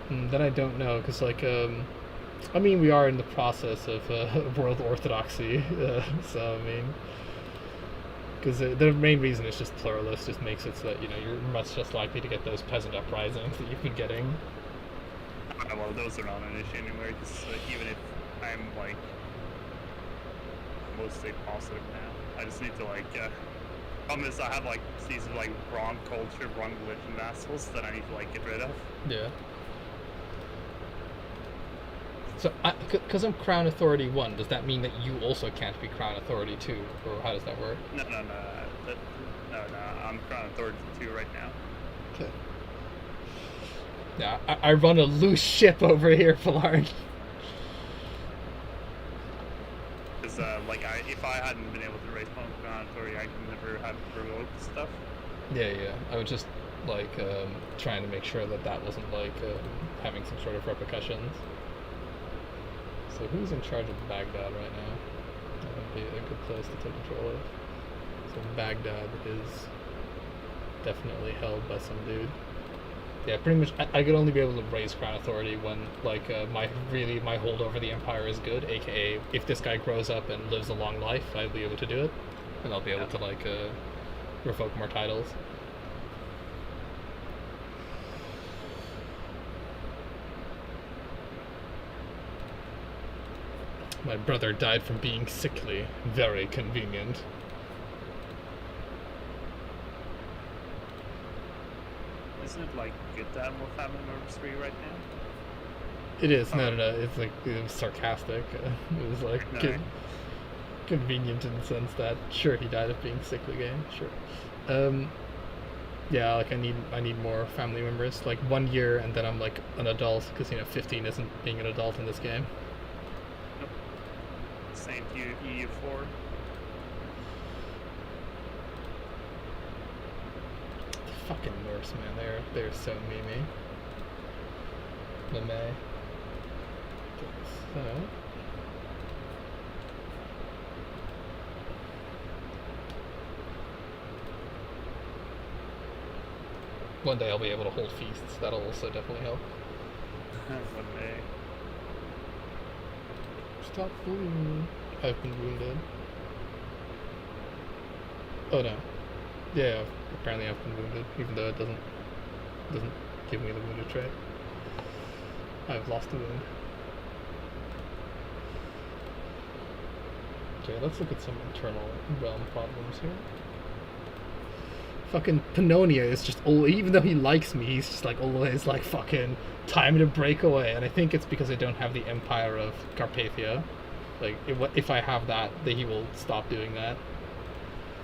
Then I don't know, because like I mean, we are in the process of world orthodoxy, so I mean, because the main reason is just pluralist, just makes it so that you're much less likely to get those peasant uprisings that you've been getting. Well, those are not an issue anymore, because even if I'm like mostly positive now, I just need to like problem is I have like these like wrong culture, wrong religion vassals that I need to like get rid of. Yeah. So, because I'm Crown Authority 1, does that mean that you also can't be Crown Authority 2, or how does that work? No, I'm Crown Authority 2 right now. Okay. Yeah, I run a loose ship over here, Falarn. Because because like if I hadn't been able to raise my own command authority, I could never have provoked stuff. Yeah. I was just like trying to make sure that that wasn't like having some sort of repercussions. So who's in charge of Baghdad right now? That would be a good place to take control of. So Baghdad is definitely held by some dude. Yeah, pretty much. I could only be able to raise crown authority when like my hold over the empire is good. AKA, if this guy grows up and lives a long life, I'll be able to do it, and I'll be able to like revoke more titles. My brother died from being sickly. Very convenient. Isn't it like good to have more family members for you right now? It is. No. It's like it was sarcastic. It was like convenient in the sense that sure he died of being sickly. Game. Sure. Yeah, like I need more family members. Like 1 year and then I'm like an adult because 15 isn't being an adult in this game. Same to you, EU4. Fucking Norse, man, they're so memey. Meme. So one day I'll be able to hold feasts. That'll also definitely help. One day. Stop bullying me. I've been wounded. Oh no. Yeah, apparently I've been wounded, even though it doesn't give me the wounded trait. I've lost a wound. Okay, let's look at some internal realm problems here. Fucking Pannonia is just even though he likes me, he's just like always like fucking time to break away, and I think it's because I don't have the Empire of Carpathia. Like if I have that, then he will stop doing that.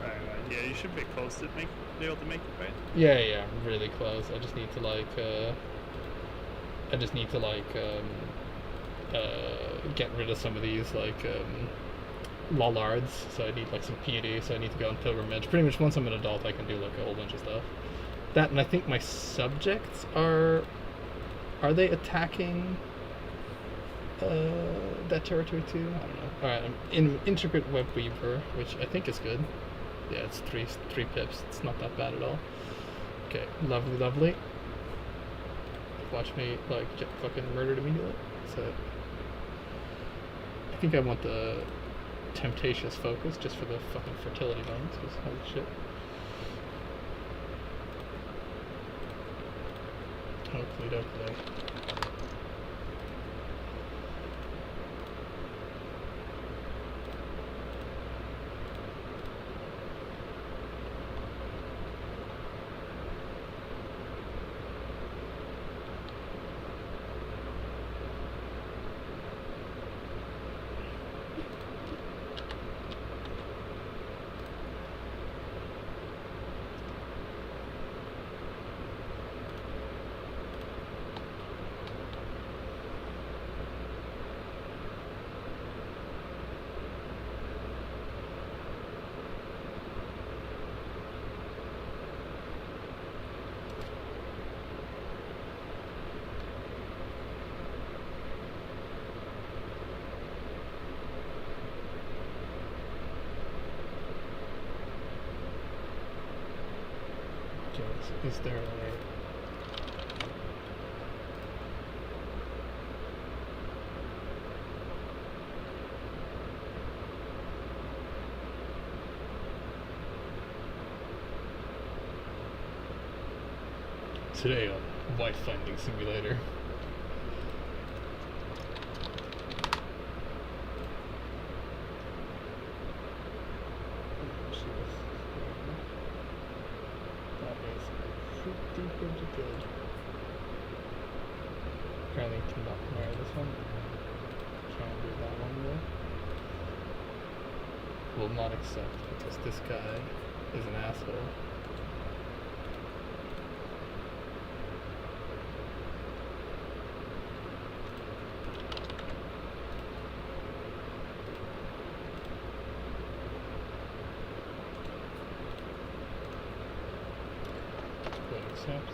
Right. Yeah, you should be close to be able to make it, right? Yeah, really close. I just need to get rid of some of these lollards. So I need like some piety. So I need to go on pilgrimage. Pretty much once I'm an adult, I can do like a whole bunch of stuff. That, and I think my subjects are they attacking that territory too? I don't know. All right, I'm in Intricate Web Weaver, which I think is good. Yeah, it's three pips. It's not that bad at all. Okay, lovely. Watch me like get fucking murdered immediately. So I think I want the Temptatious Focus just for the fucking fertility bones. Cause holy shit. Hopefully. Is there today on Wife Finding Simulator? Apparently cannot marry this one. Try and do that one though. Will not accept because this guy is an asshole. steps.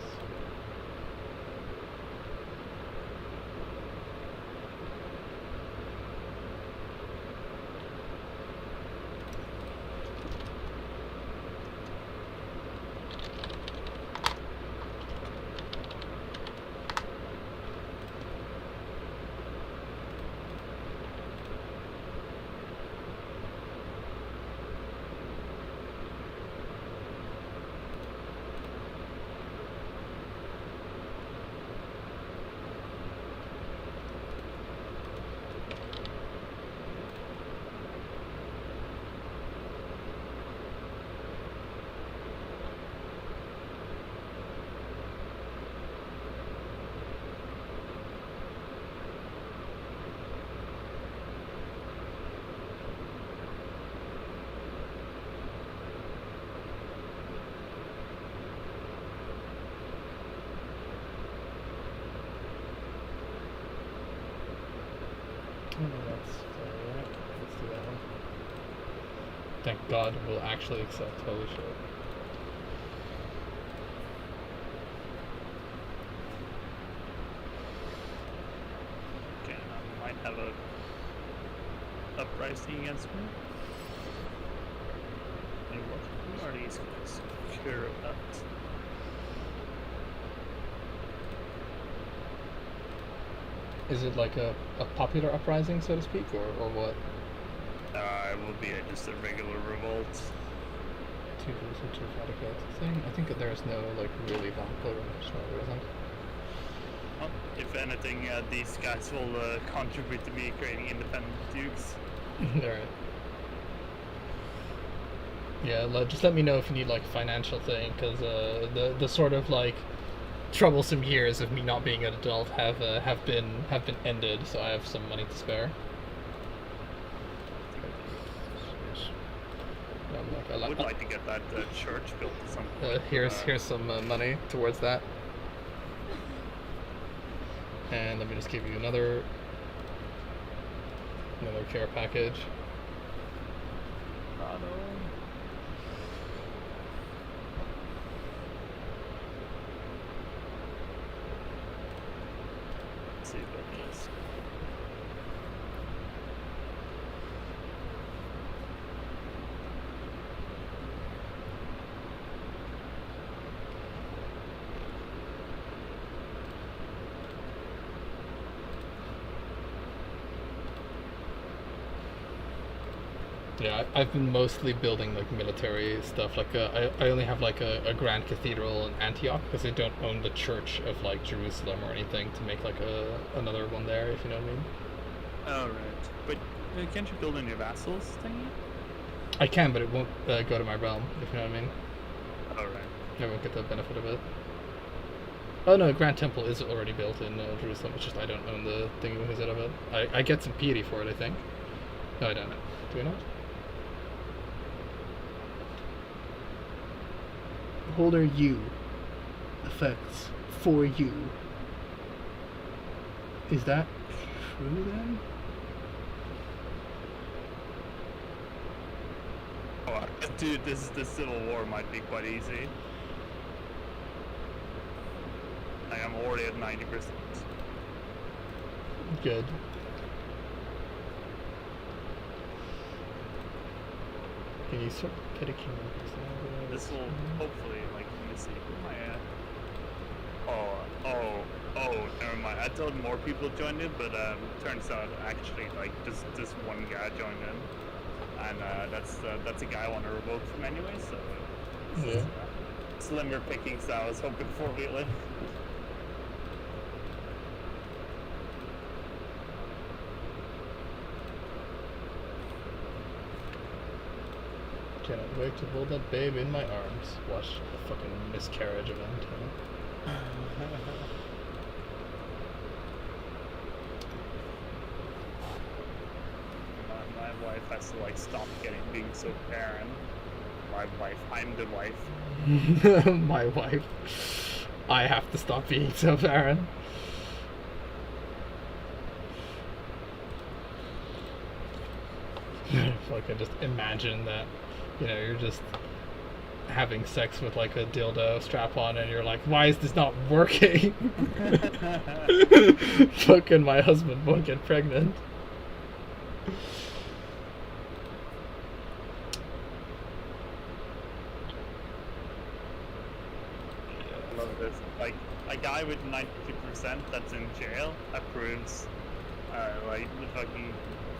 That's right. Let's do that one. Thank God we'll actually accept. Holy shit. Okay, I might have a uprising against me. And what are these guys secure about? Is it like a popular uprising, so to speak, or what? It will be just a regular revolt. Two groups or two radicals thing? I think that there's no like really long revolution, there isn't. Well, if anything, these guys will contribute to me creating independent dukes. Alright. Yeah, just let me know if you need like a financial thing, because the sort of like troublesome years of me not being an adult have been ended, so I have some money to spare. I would like to get that church built at some point. Here's some money towards that. And let me just give you another care package. Let's see what this. Yeah, I've been mostly building like military stuff. Like I only have like a grand cathedral in Antioch because I don't own the church of like Jerusalem or anything to make like another one there, if you know what I mean. Oh right, but can't you build any vassals thingy? I can, but it won't go to my realm, if you know what I mean. Oh right. I won't get the benefit of it. Oh no, Grand Temple is already built in Jerusalem. It's just I don't own the thingy of it. I get some piety for it, I think. No, I don't know. Do we not? Holder U. Effects for you. Is that true then? Oh, dude, this Civil War might be quite easy. Like, I'm already at 90%. Good. Can you start petty kingdom? This will hopefully, like, let me see. Who am I at? Oh, never mind. I thought more people joined it, but turns out actually, like, just one guy joined in. And that's a guy I want to revoke from anyway, so this is slimmer pickings that I was hoping for, really. Cannot wait to hold that babe in my arms. Watch the fucking miscarriage event. Huh? My wife has to like stop being so barren. My wife, I'm the wife. My wife. I have to stop being so barren. If I can just imagine that, you're just having sex with like a dildo strap on, and you're like, why is this not working? Fucking my husband won't get pregnant. I love this. Like a guy with 92% that's in jail approves, like the fucking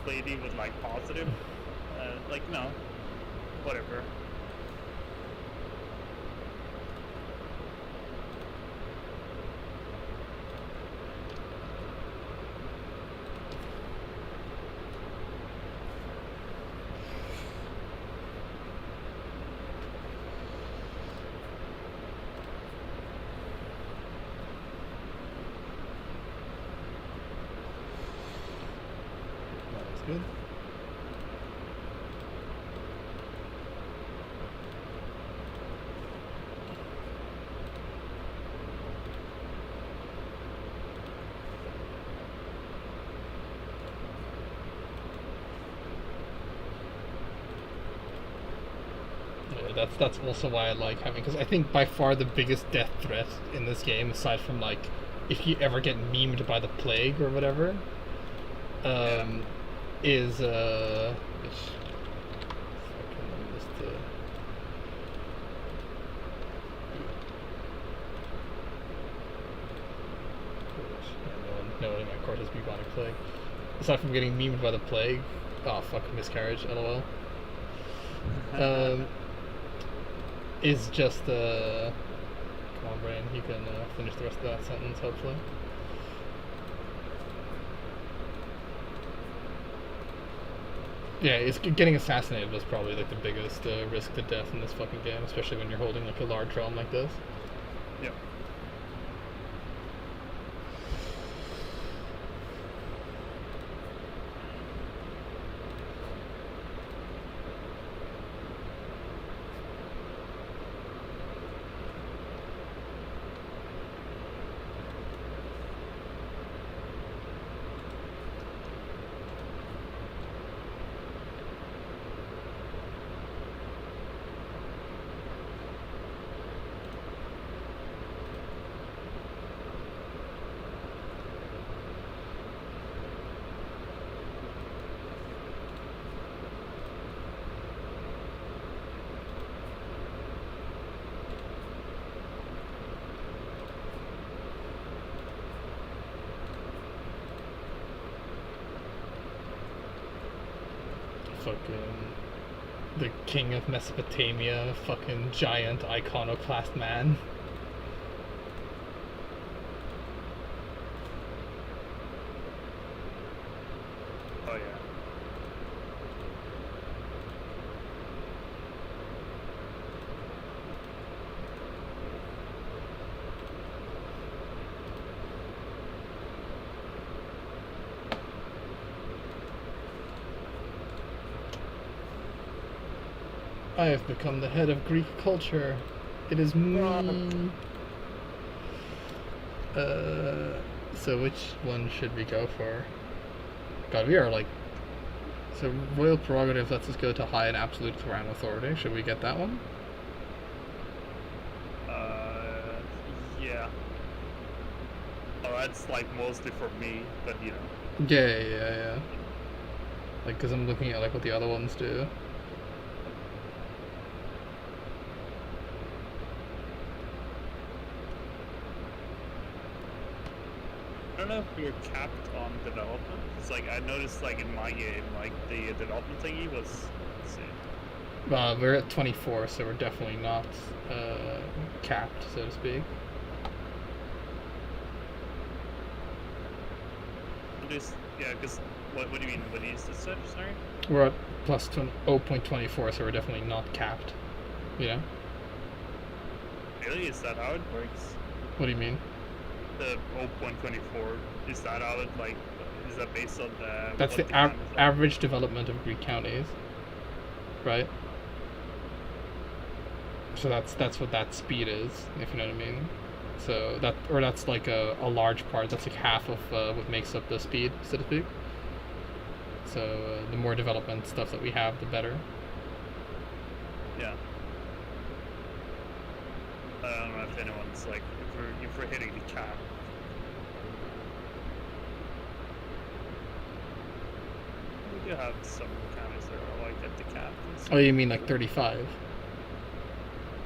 lady with like positive, like no, whatever. That's good. That's also why I like having, because I think by far the biggest death threat in this game, aside from like if you ever get memed by the plague or whatever, is which fucking just no one in my court has bubonic plague. Aside from getting memed by the plague, oh fuck, miscarriage, lol. Is just come on, Brain, you can finish the rest of that sentence, hopefully. Yeah, it's getting assassinated was probably like the biggest risk to death in this fucking game, especially when you're holding like a large realm like this. Yep. Fucking the king of Mesopotamia, fucking giant iconoclast man. Oh yeah. I have become the head of Greek culture. It is me. So which one should we go for? God, we are like... So royal prerogative lets us go to high and absolute crown authority. Should we get that one? Yeah. Oh, that's like mostly for me, but you know. Yeah. Like, because I'm looking at like what the other ones do. I don't know if we were capped on development. It's like I noticed, like in my game, like the development thingy was. Let's see. We're at 24, so we're definitely not capped, so to speak. Yeah, because what do you mean? What is this such? Sorry. We're at plus 0.24, so we're definitely not capped. You know? Really? Is that how it works? What do you mean? The 0.24, is that how it, like, is that based on the... That's the average development of Greek counties, right? So that's what that speed is, if you know what I mean. So that's like a large part. That's like half of what makes up the speed, so to speak. So the more development stuff that we have, the better. Yeah. I don't know if anyone's like if we're hitting the cap. We do have some counties that are like at the cap. Oh, you mean like 35?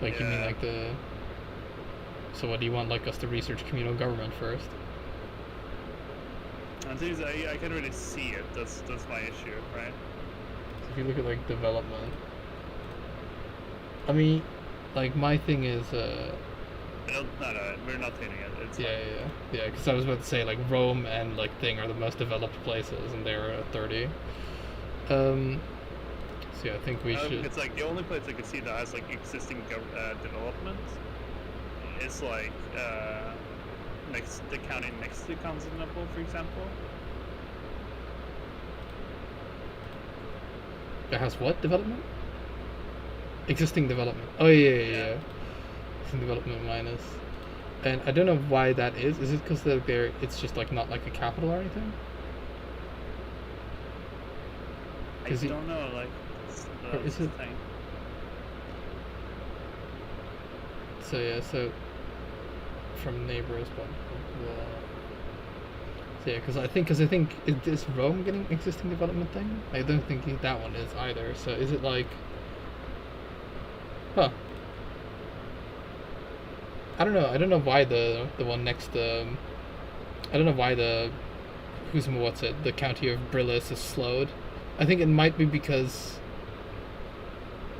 Like you mean Yeah. like the? So what do you want, like us to research communal government first? And things I can't really see it. That's my issue, right? So if you look at like development, I mean, like my thing is, No, we're not hitting it. It's yeah, like, yeah. Because I was about to say like Rome and like Thing are the most developed places, and they're at 30. So yeah, I think we should. It's like the only place I could see that has like existing development is like the county next to Constantinople, for example. It has what development? Existing development. Oh yeah. Existing development minus. And I don't know why that is. Is it because they're it's just like not like a capital or anything? I Is it- don't know, like Or is it- thing. So yeah, so from neighbors, but so yeah, because I think is Rome getting existing development thing? I don't think that one is either. So is it like, huh? I don't know. I don't know why the one next I don't know why the the county of Brillis is slowed. I think it might be because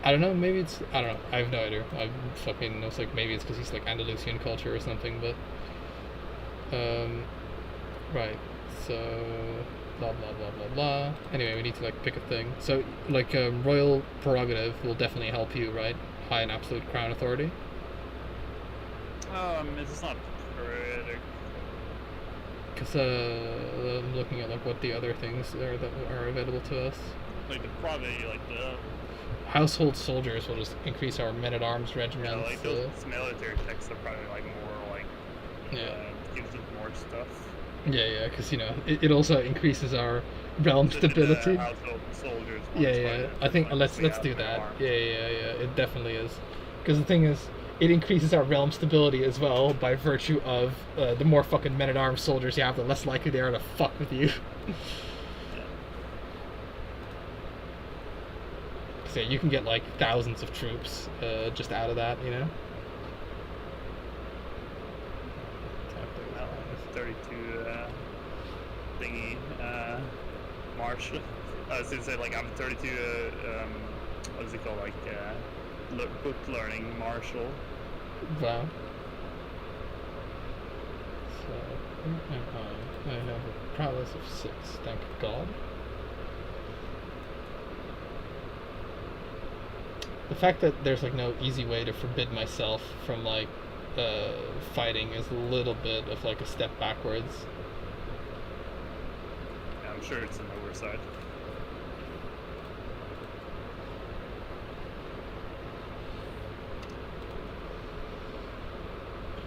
I don't know. Maybe it's I don't know. I have no idea. I fucking it's like maybe it's because he's like Andalusian culture or something. But right. So blah blah blah blah blah. Anyway, we need to like pick a thing. So like royal prerogative will definitely help you, right? High and absolute crown authority. It's just not pretty. Because I'm looking at like what the other things are that are available to us. Like the probably like the Household soldiers will just increase our men-at-arms yeah, regiments. like those military texts are probably like more like gives it more stuff. Yeah, because you know it also increases our realm stability. Household soldiers. Yeah. I think let's do that. Yeah. It definitely is. Because the thing is, it increases our realm stability as well by virtue of the more fucking men-at-arms soldiers you have, the less likely they are to fuck with you. So you can get like thousands of troops just out of that, you know. 32 thingy marshal. I was gonna say like I'm 32. What is it called? Like book learning marshal. Wow. So I have a prowess of 6. Thank God. The fact that there's like no easy way to forbid myself from like fighting is a little bit of like a step backwards. Yeah, I'm sure it's an oversight.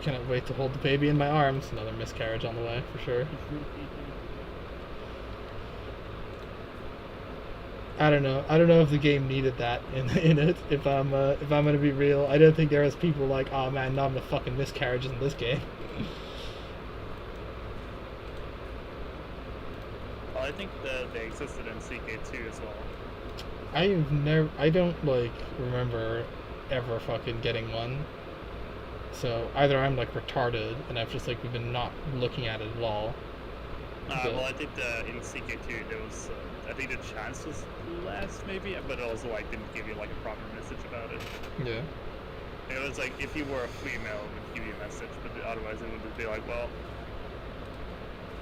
Cannot wait to hold the baby in my arms. Another miscarriage on the way for sure. I don't know. I don't know if the game needed that in it. If I'm gonna be real, I don't think there was people like, oh man, not the fucking miscarriages in this game. Well, I think they existed in CK2 as well. I don't like remember ever fucking getting one. So either I'm like retarded and I've just like been not looking at it at all. Well, I think in CK2 there was, I think the chance was less maybe, but it also like didn't give you like a proper message about it. Yeah. It was like if you were a female, it would give you a message, but otherwise it would just be like, well,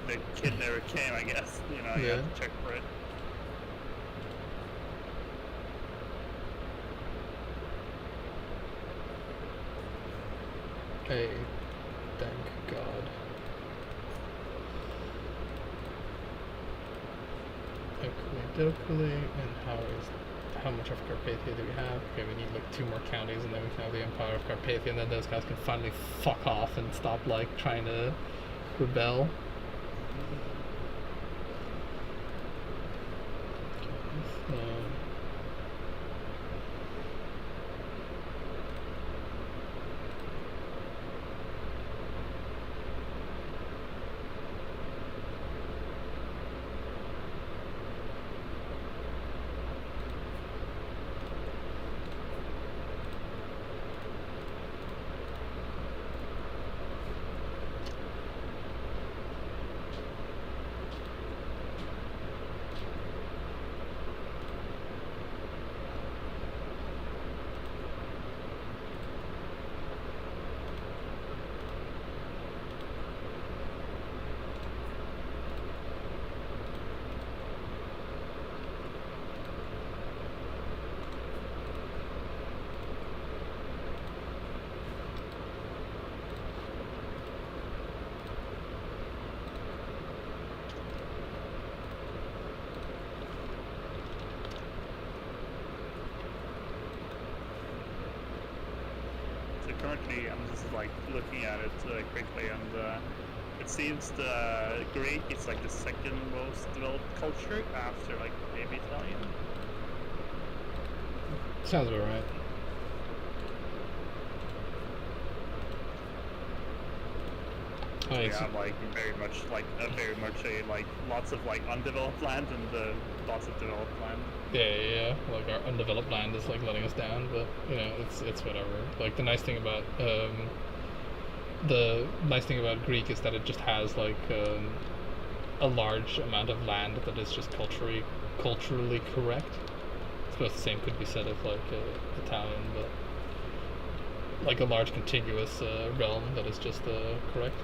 the kid never came, I guess. You know, you have to check for it. Hey, thank God. Dokuli, and how much of Carpathia do we have? Okay, we need like 2 more counties, and then we can have the Empire of Carpathia, and then those guys can finally fuck off and stop like trying to rebel. currently I'm just like looking at it quickly, and it seems the Greek is like the second most developed culture after like maybe Italian. Sounds about right. Oh, We have like very much like lots of like undeveloped land and lots of developed land. yeah. Like our undeveloped land is like letting us down, but you know, it's whatever. Like the nice thing about Greek is that it just has like a large amount of land that is just culturally correct. I suppose the same could be said of like Italian, but like a large contiguous realm that is just correct.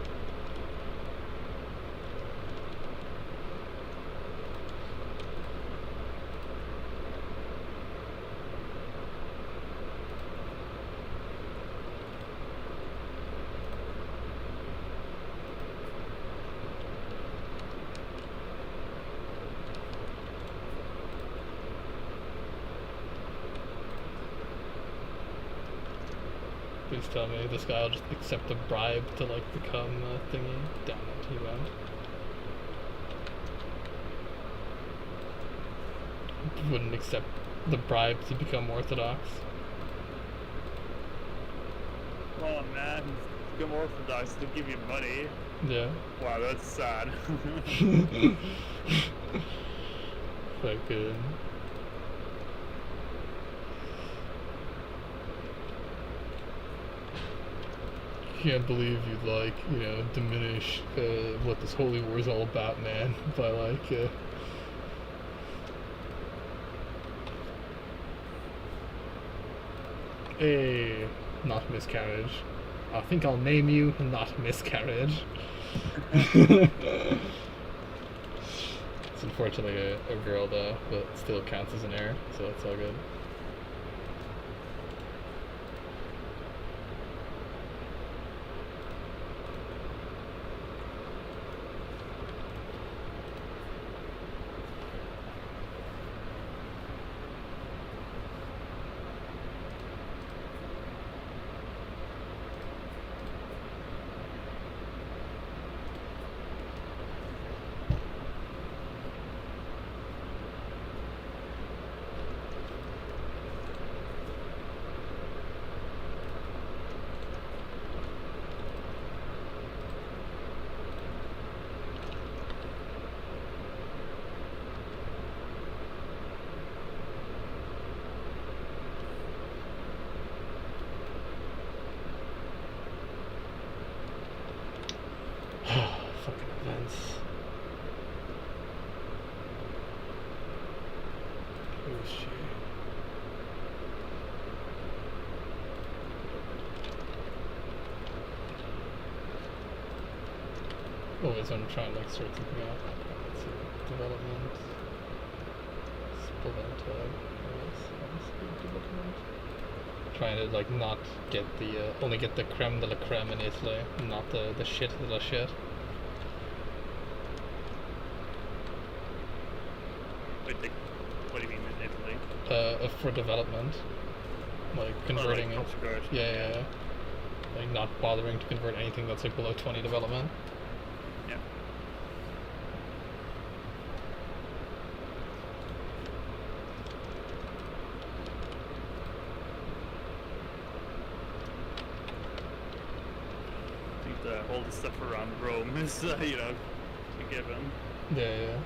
Please tell me this guy will just accept a bribe to like become a thingy. Damn it, he won't. Wouldn't accept the bribe to become Orthodox. Oh man, become Orthodox to give you money. Yeah. Wow, that's sad. Fucking. Can't believe you'd like, you know, diminish what this holy war is all about, man, by like a not miscarriage. I think I'll name you not miscarriage. It's unfortunately a girl though, but still counts as an heir, so it's all good. Fucking events. Oh shit. Always want to try and like sort something out. Let's see. Development. Spolenta. Development. Trying to like not get the only get the creme de la creme in Italy, not the shit de la shit. Wait, what do you mean in Italy? For development, like converting it. Yeah. Like not bothering to convert anything that's like below 20 development. Yeah. I think all the stuff around Rome is, a given. Yeah.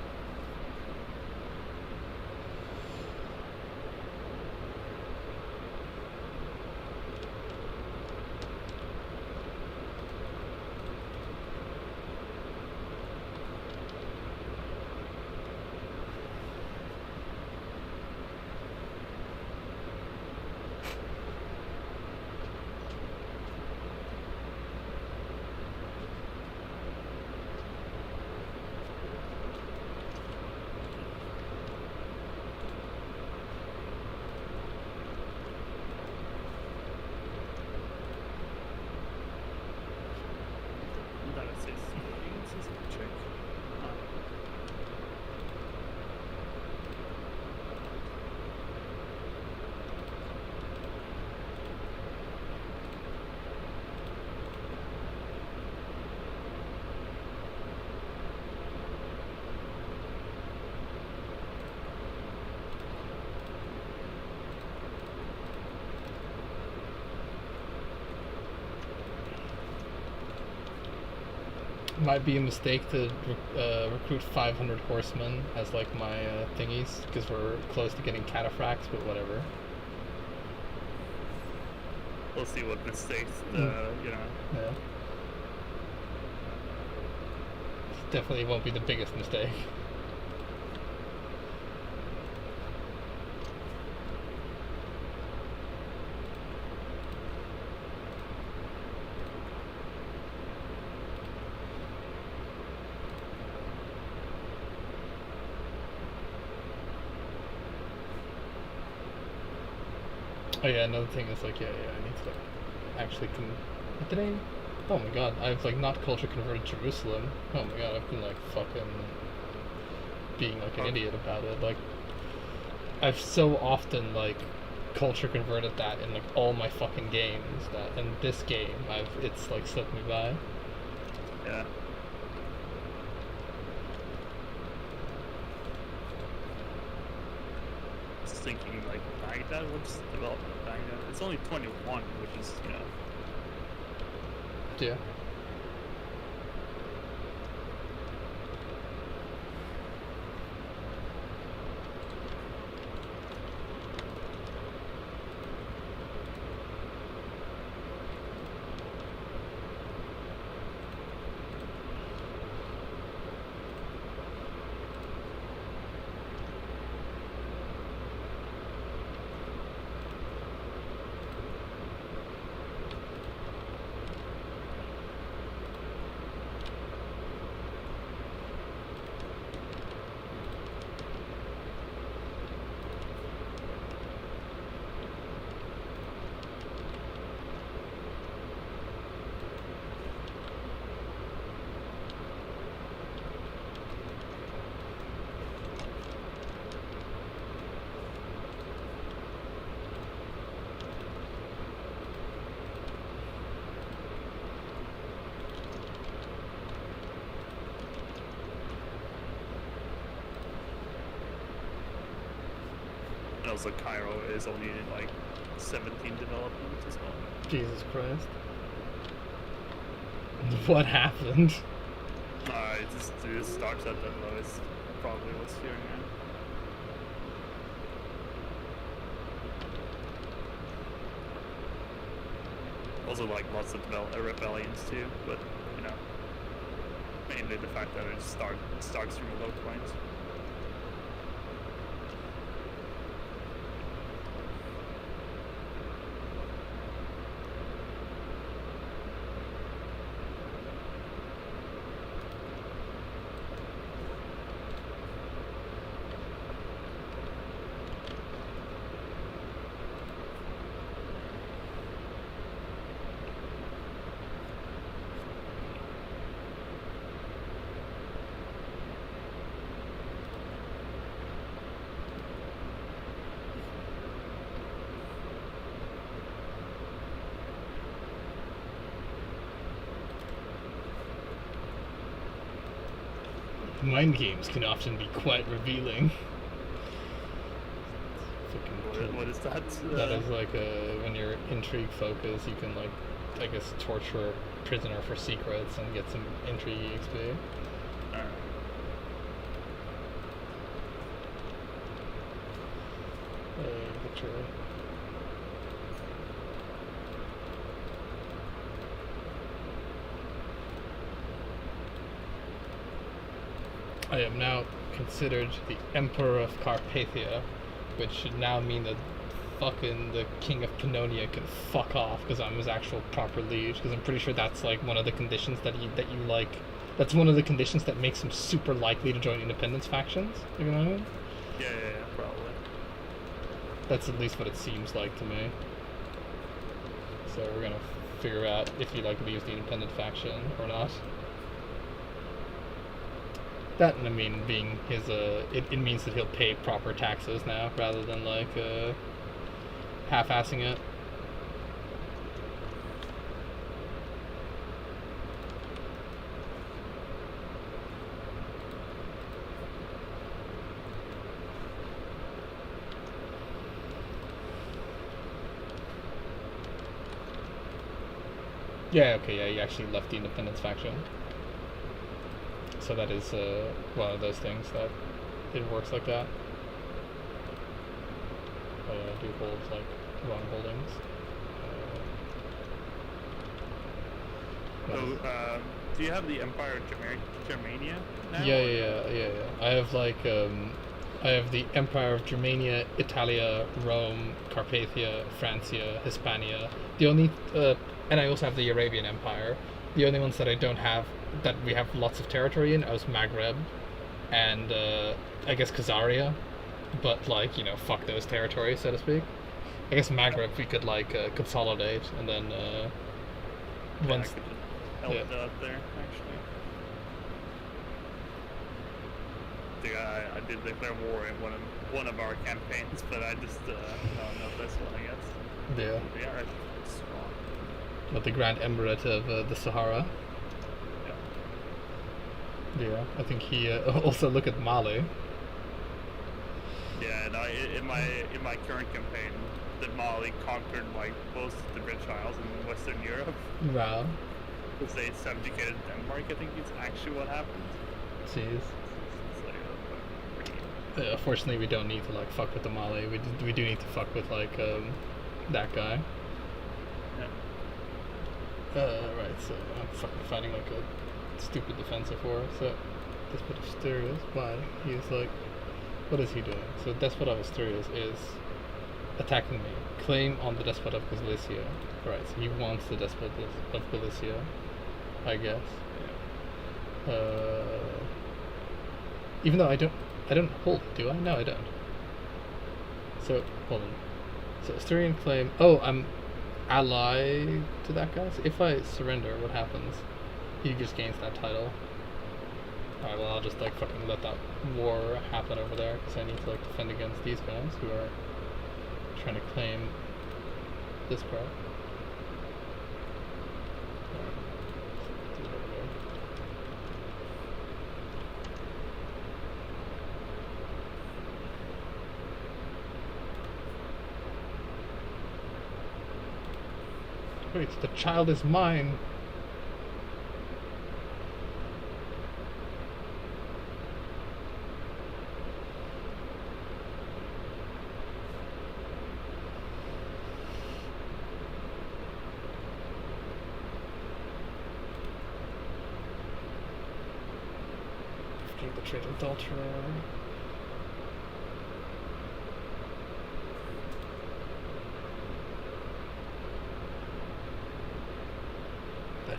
might be a mistake to recruit 500 horsemen as like my thingies because we're close to getting cataphracts, but whatever. We'll see what mistakes, you know. Yeah. Definitely won't be the biggest mistake. Oh yeah, another thing is like, I need to like actually what did I? Oh my god, I've like not culture converted Jerusalem. Oh my god, I've been like fucking being like an idiot about it. Like, I've so often like culture converted that in like all my fucking games that in this game it's like slipped me by. Yeah. Just thinking like Baghdad, what's the development of Baghdad? It's only 21, which is, you know. Yeah. And also Cairo is only in like 17 development as well. Jesus Christ. What happened? It just starts at the lowest, probably what's here, yeah. Also, like, lots of rebellions too, but, you know, mainly the fact that it starts from a low point. Mind games can often be quite revealing. What is that? That is like when you're intrigue focused, you can like, I guess, torture a prisoner for secrets and get some intrigue XP. Alright. Victory. I am now considered the Emperor of Carpathia, which should now mean that fucking the King of Pannonia can fuck off because I'm his actual proper liege. Because I'm pretty sure that's like one of the conditions that you like. That's one of the conditions that makes him super likely to join independence factions. You know what I mean? Yeah, probably. That's at least what it seems like to me. So we're gonna figure out if he like leaves the independent faction or not. That, I mean, being his, it means that he'll pay proper taxes now, rather than, like, half-assing it. Yeah, okay, yeah, he actually left the independence faction. So that is one of those things that it works like that. I do hold like wrong holdings. So, do you have the Empire of Germania now? Yeah. I have the Empire of Germania, Italia, Rome, Carpathia, Francia, Hispania. The only and I also have the Arabian Empire. The only ones that I don't have, that we have lots of territory in, is Maghreb, and I guess Khazaria, but like, you know, fuck those territories, so to speak. I guess Maghreb we could like consolidate, and then once. I could help it out there, actually. I did declare war in one of our campaigns, but I just not this one, I guess. Yeah. They are strong. But the Grand Emirate of the Sahara. Yeah, I think he also look at Mali. Yeah, and in my current campaign, the Mali conquered like most of the British Isles in Western Europe. Wow. Because they subjugated Denmark, I think is actually what happened. Jeez. So, fortunately, we don't need to like fuck with the Mali. We do need to fuck with like that guy. yeah. Right. So I'm fucking fighting like a stupid defensive war. So Despot of Asturias, why? He's like, what is he doing? So Despot of Asturias is attacking me. Claim on the Despot of Galicia. Right. So he wants the Despot of Galicia, I guess. Even though I don't hold it, do I? No, I don't. So, hold on. So, Asturian claim... Oh, I'm allied to that guy? So if I surrender, what happens? He just gains that title. Alright, well, I'll just, like, fucking let that war happen over there, because I need to, like, defend against these guys who are trying to claim this part. Wait, the child is mine. The trade adulterer.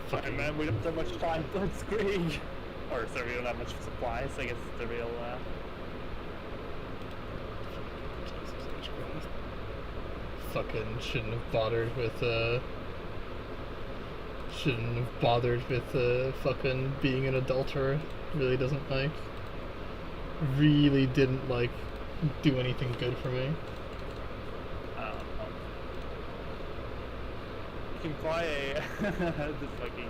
Fucking man, we don't have much time. Let's Krieg. Or sorry, we don't have much supplies. I guess it's the real. Fucking shouldn't have bothered with fucking being an adulterer. Really didn't like do anything good for me. You can buy a the fucking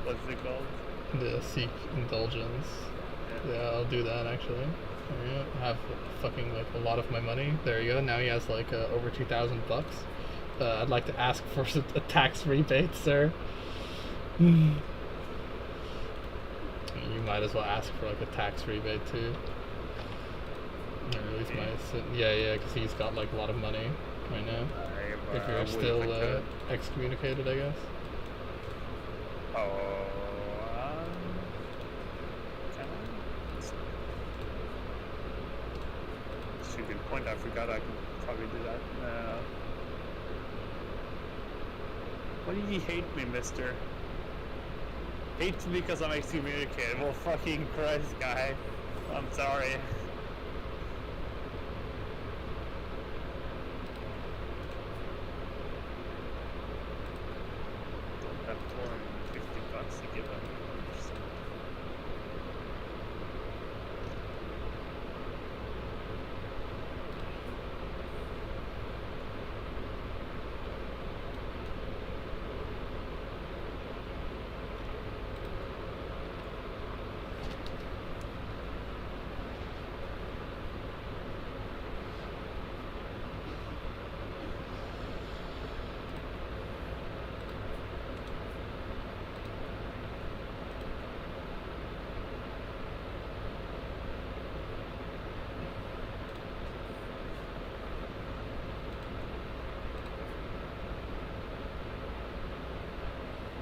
what's it called? The Seek Indulgence. Yeah, I'll do that actually. There you go. I have fucking like a lot of my money. There you go. Now he has like over $2,000. I'd like to ask for a tax rebate, sir. You might as well ask for like a tax rebate too. Or at least yeah, because he's got like a lot of money right now. If you're still excommunicated, I guess. That's a good point. I forgot I could probably do that. Why do you hate me, mister? Hate me because I'm excommunicated. Well, fucking Christ, guy. I'm sorry. $450 to give them.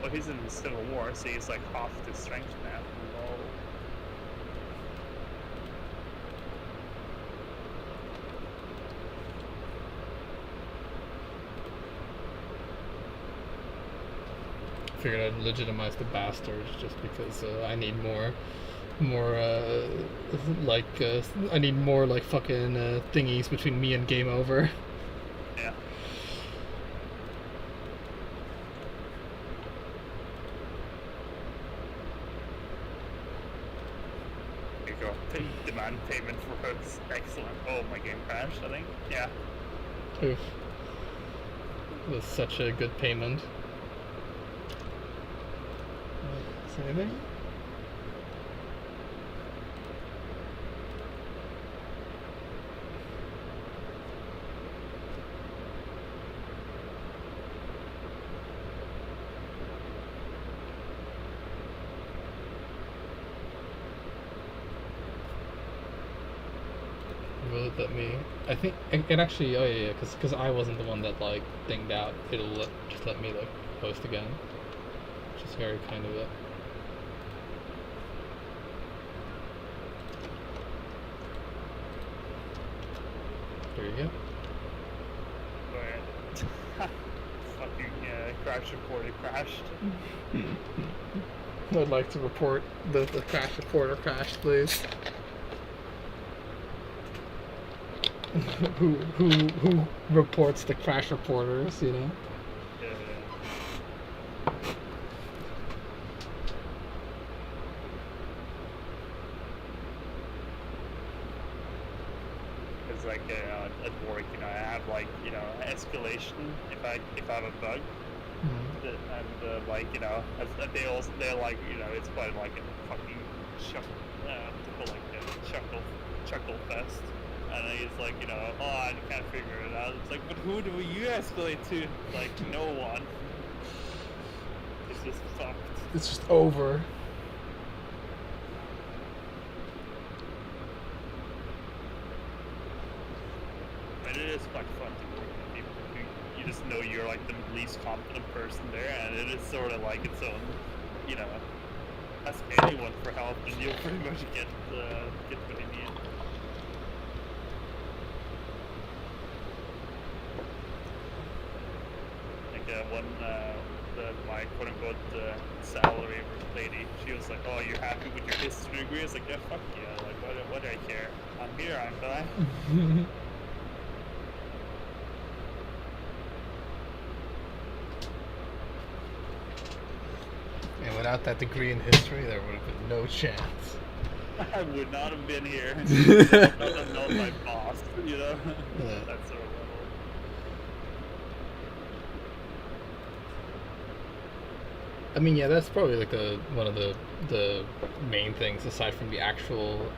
Oh, he's in the Civil War, so he's like half the strength now. Lol. Figured I'd legitimize the bastards just because I need more, I need more like fucking thingies between me and game over. Yeah. Here you go. Demand payment for hooks. Excellent. Oh, my game crashed, I think. Yeah. Oof. It was such a good payment. Say anything? Will it let me? I think it actually. Oh yeah, because I wasn't the one that like dinged out. It'll just let me like post again, which is very kind of it. There you go. But fucking crash reported crashed. I'd like to report the crash reporter crashed, please. who reports the crash reporters, you know? Yeah. It's like at work, you know, I have like, you know, escalation if I have a bug, and like, you know, they're like, you know, it's quite like a fucking chuckle fest. And he's like, you know, oh, I can't figure it out. It's like, but who do you escalate to? Like, no one. It's just fucked. It's just over. But it is quite fun to work with people who you just know you're like the least competent person there, and it is sort of like its own, you know, ask anyone for help, and you'll pretty much get put in the end. My quote-unquote salary lady, she was like, "Oh, you're happy with your history degree?" I was like, "Yeah, fuck yeah! Like, what do I care? I'm here, aren't I?" And without that degree in history, there would have been no chance. I would not have been here. I would not have known my boss, you know. Yeah. That sort of level. I mean, yeah, that's probably like one of the main things aside from the actual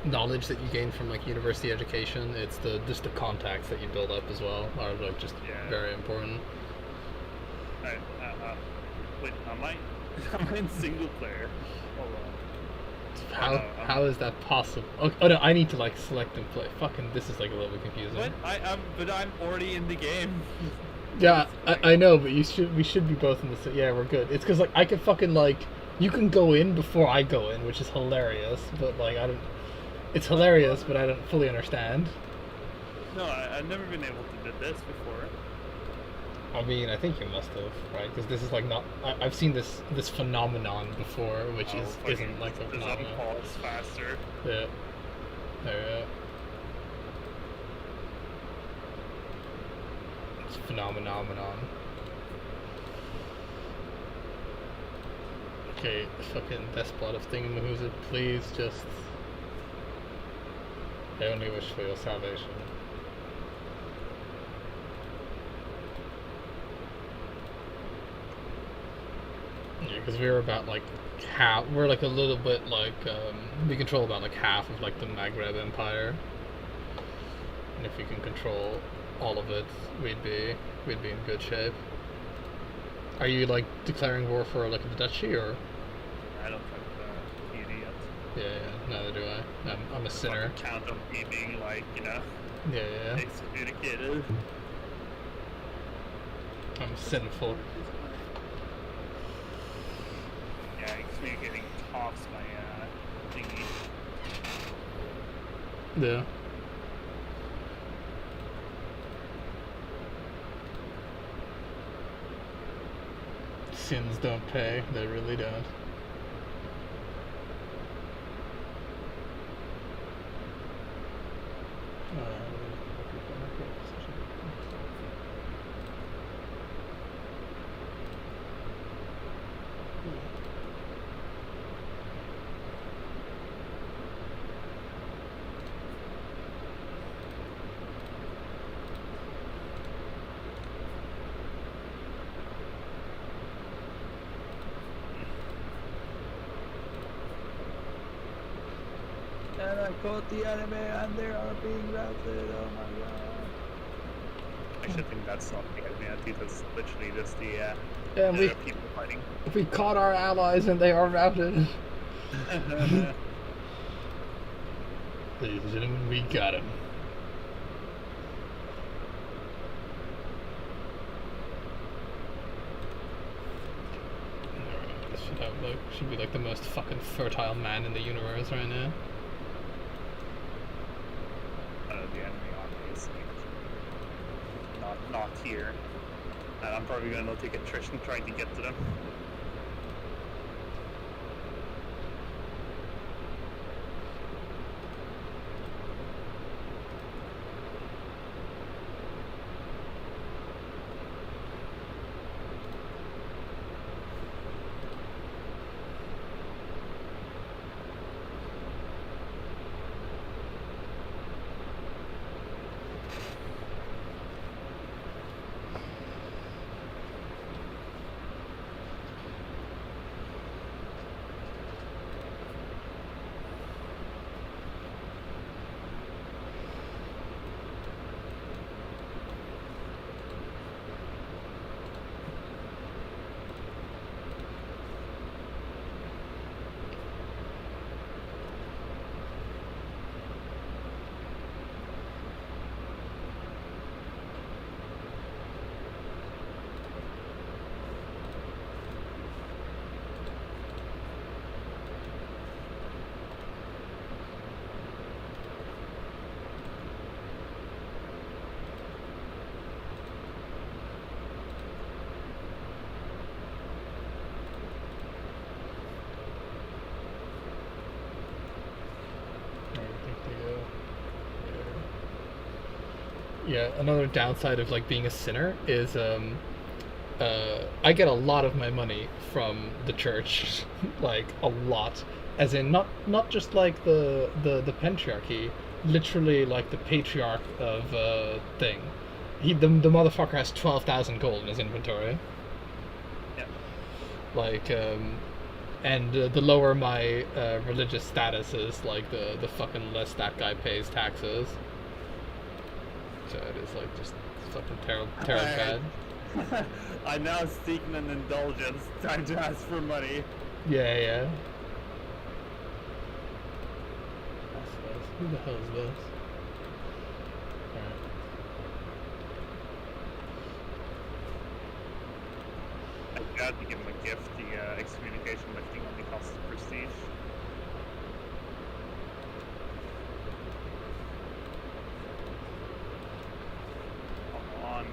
knowledge that you gain from like university education. It's just the contacts that you build up as well are like just very important. Wait, am I in single player? Hold on. How is that possible? Oh no, I need to like select and play. Fucking, this is like a little bit confusing. What? But I'm already in the game. Yeah, I know, but we should be both in the same. Yeah, we're good. It's because like I can fucking like you can go in before I go in, which is hilarious. But like I don't. It's hilarious, but I don't fully understand. No, I've never been able to do this before. I mean, I think you must have, right? Because this is like not. I've seen this phenomenon before, which isn't like a phenomenon. Pause faster. Yeah. There you go. It's phenomenon. Okay, fucking despot of Thingamahooza, please just. I only wish for your salvation. Yeah, because we're about like half. We're like a little bit like we control about like half of like the Maghreb Empire, and if we can control all of it, we'd be in good shape. Are you like declaring war for like the duchy or? I don't think PD yet. Yeah, neither do I. I'm a sinner. Count on me being like, you know, Yeah. excommunicated. I'm sinful. excommunicating Cops my thingy. Yeah. Sins don't pay. They really don't. And I caught the enemy and they are being routed. Oh my god. Actually, I think that's not the enemy. I think that's literally just the Yeah, people fighting. we caught our allies and they are routed. Ladies and gentlemen, we got him. This should be like the most fucking fertile man in the universe right now. The enemy army is not here, and I'm probably gonna take attrition trying to get to them. Yeah, another downside of like being a sinner is I get a lot of my money from the church, like a lot, as in not just like the patriarchy, literally like the patriarch of thing. The motherfucker has 12,000 gold in his inventory. Yeah. Like and the lower my religious status is, like the fucking less that guy pays taxes. So it is like just fucking terrible bad. I'm now seeking an indulgence. Time to ask for money. Yeah. Who the hell is this? Alright. I got to give him a gift. The excommunication lifting only costs prestige. Come on.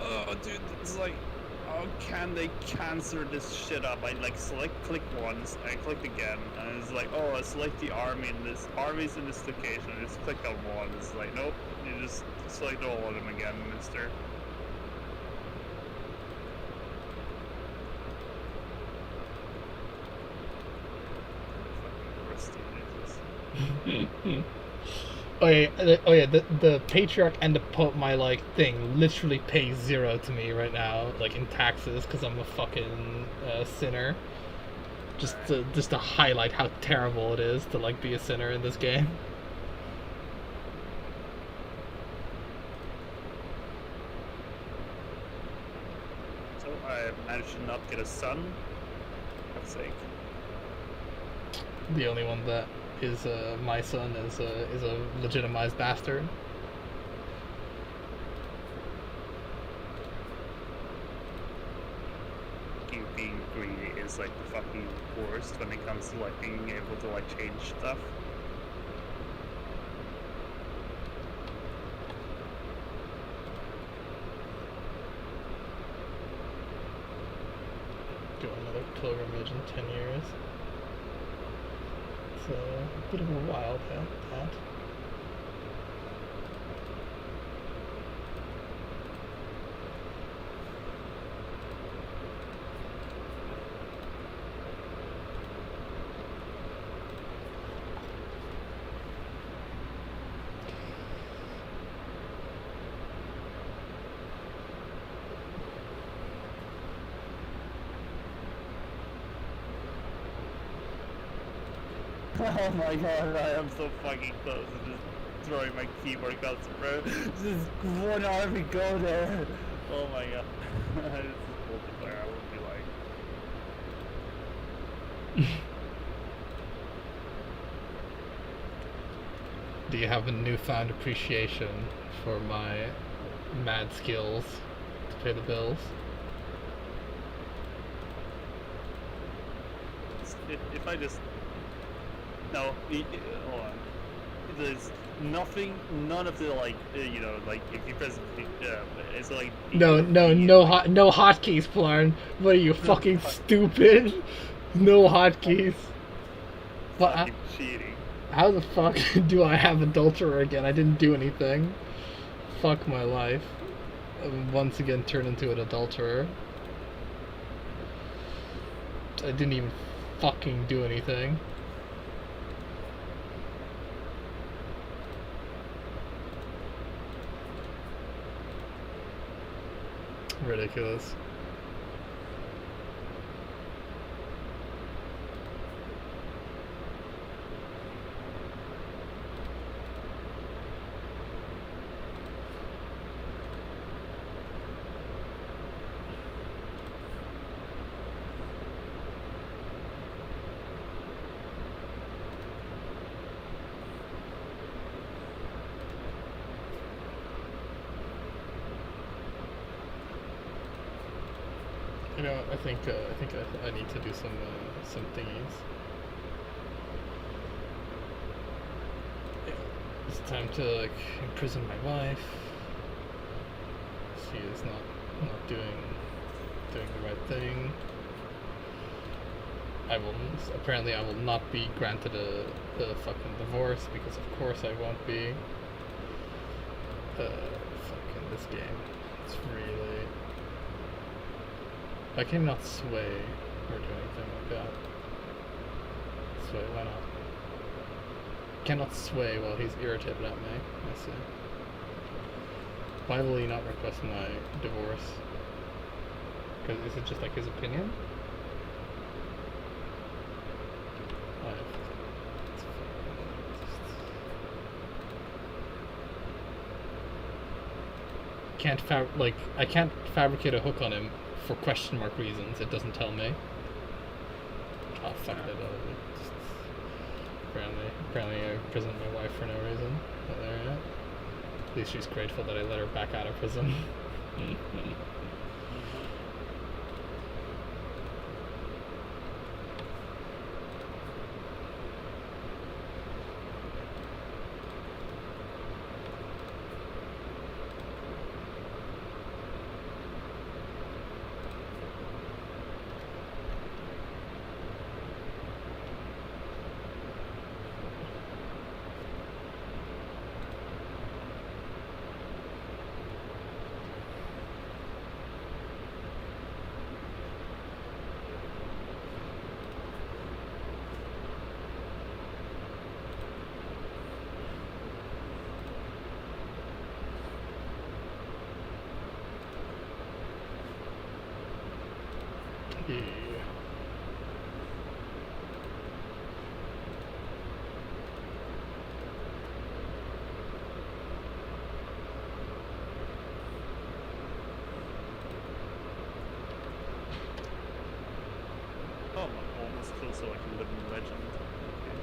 Oh, dude, it's like, how can they cancel this shit up? I like click once, I click again, and it's like, oh, I select the army in this armies in this location. I just click on one. It's like, nope, you just select all of them again, mister. Oh yeah, the patriarch and the pope, my like thing, literally pay 0 to me right now, like in taxes, because I'm a fucking sinner. Just to highlight how terrible it is to like be a sinner in this game. So I managed to not get a son. fuck's sake. The only one that is my son is a legitimized bastard. You being greedy is like the fucking worst when it comes to like being able to like change stuff. Do another pilgrimage in 10 years. It's a bit of a wild hat. Oh my god, I am so fucking close to just throwing my keyboard cuts, bro. Just one army go there. Oh my god. This is multiplayer, I would be like. Do you have a newfound appreciation for my mad skills to pay the bills? If I just. No, hold on. There's nothing, none of the like, you know, like if you press, it's like. No hotkeys, Plarn. What are you, fucking stupid? No hotkeys. Fucking cheating. How the fuck do I have adulterer again? I didn't do anything. Fuck my life. Once again turned into an adulterer. I didn't even fucking do anything. Ridiculous. You know, I think I need to do some thingies. Yeah, it's time to like imprison my wife. She is not doing the right thing. Apparently I will not be granted a fucking divorce because of course I won't be. Fucking this game. It's really. I cannot sway or do anything like that. Sway, why not? Cannot sway while he's irritated at me, I see. Why will he not request my divorce? Because is it just like his opinion? I can't fabricate a hook on him for question mark reasons. It doesn't tell me. Oh fuck it. Apparently I imprisoned my wife for no reason. But there, yeah. At least she's grateful that I let her back out of prison. So like a living legend. Okay.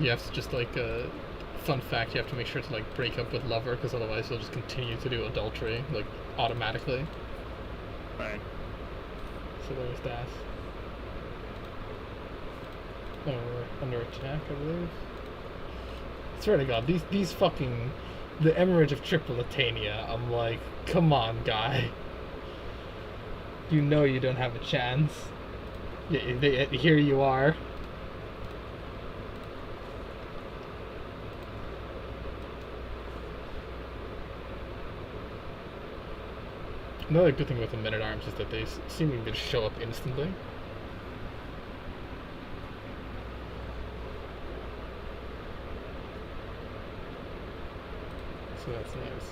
You have to just like fun fact, you have to make sure to like break up with lover, because otherwise you'll just continue to do adultery like automatically. Right. So there's that. Oh, we're under attack, I believe. Swear to God, these fucking the Emirate of Tripolitania. I'm like, come on, guy. You know you don't have a chance. Yeah, here you are. Another good thing with the men-at-arms is that they seemingly just show up instantly. So that's nice.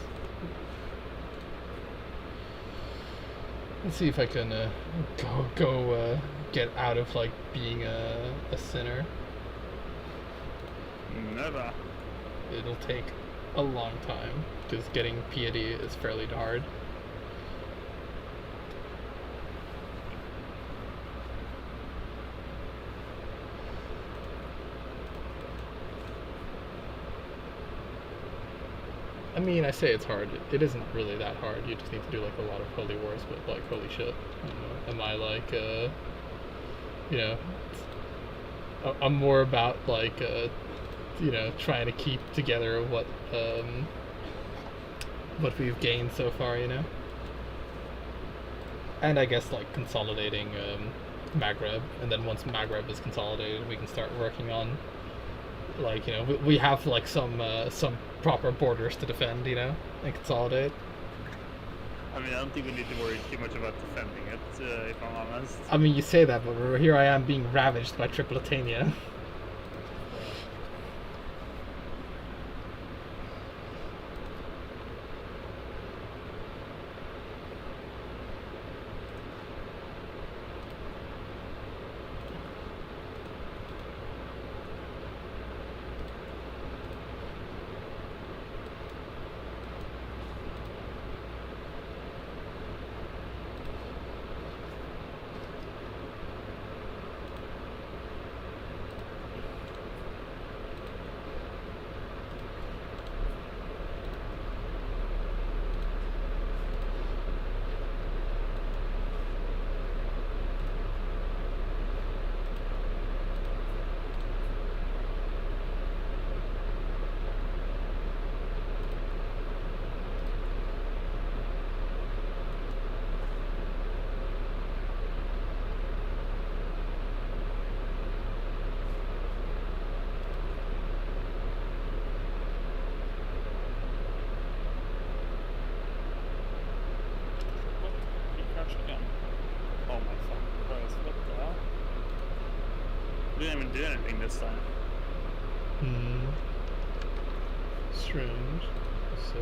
Let's see if I can go get out of like being a sinner. Never. It'll take a long time because getting piety is fairly hard. I mean, I say it's hard. It isn't really that hard. You just need to do like a lot of holy wars, but like, holy shit. Am I like, you know, I'm more about like, you know, trying to keep together what we've gained so far, you know? And I guess like consolidating Maghreb, and then once Maghreb is consolidated, we can start working on like, you know, we have like some proper borders to defend, you know, and consolidate. I mean, I don't think we need to worry too much about defending it, if I'm honest. I mean, you say that, but here I am being ravaged by Tripolitania. We didn't even do anything this time. Strange. So,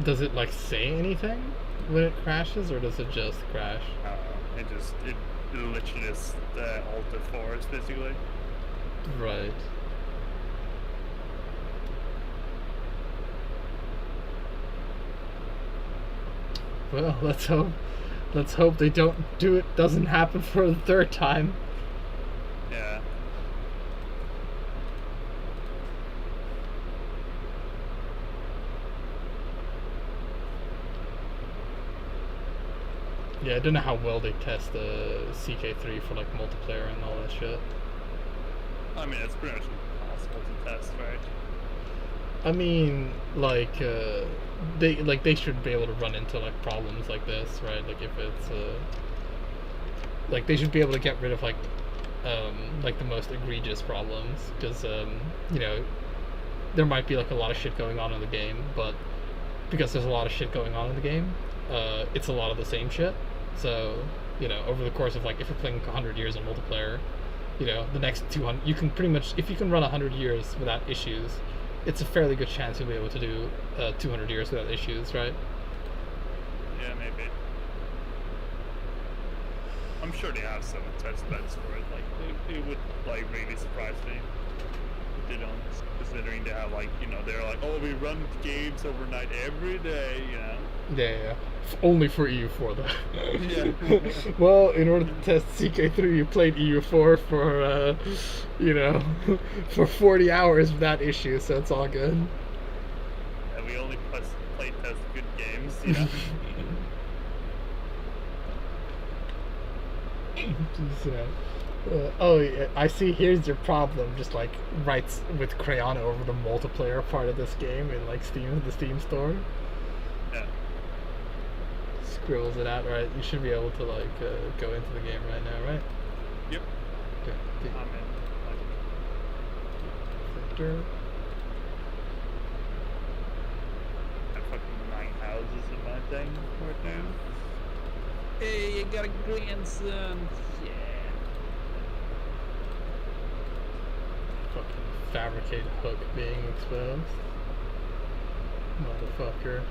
does it like say anything when it crashes, or does it just crash? It literally just altered forest basically. Right. Well, let's hope they don't do it. Doesn't happen for the third time. Yeah. Yeah, I don't know how well they test the CK3 for like multiplayer and all that shit. I mean, it's pretty much impossible to test, right? I mean, they should be able to run into like problems like this, right? Like if it's like they should be able to get rid of like the most egregious problems, because you know, there might be like a lot of shit going on in the game, but because there's a lot of shit going on in the game. It's a lot of the same shit. So, over the course of like, if you're playing 100 years in multiplayer, the next 200, you can pretty much, if you can run 100 years without issues, it's a fairly good chance you'll be able to do 200 years without issues, right? Yeah, maybe. I'm sure they have some test beds for it. Like, it would like really surprise me if they don't, considering they have like, they're like, oh, we run games overnight every day, Yeah. Only for EU4 though. Yeah. Well, in order to test CK3, you played EU4 for, for 40 hours without issues, so it's all good. And we only play test good games, I see. Here's your problem. Just like writes with crayon over the multiplayer part of this game in like the Steam store. Yeah. Scribbles it out, right? You should be able to like go into the game right now, right? Yep. Okay. I'm in. Sector. I have fucking 9 houses in my thing right now. Hey, you got a grandson. Yeah. Fucking fabricated hook being exposed. Motherfucker.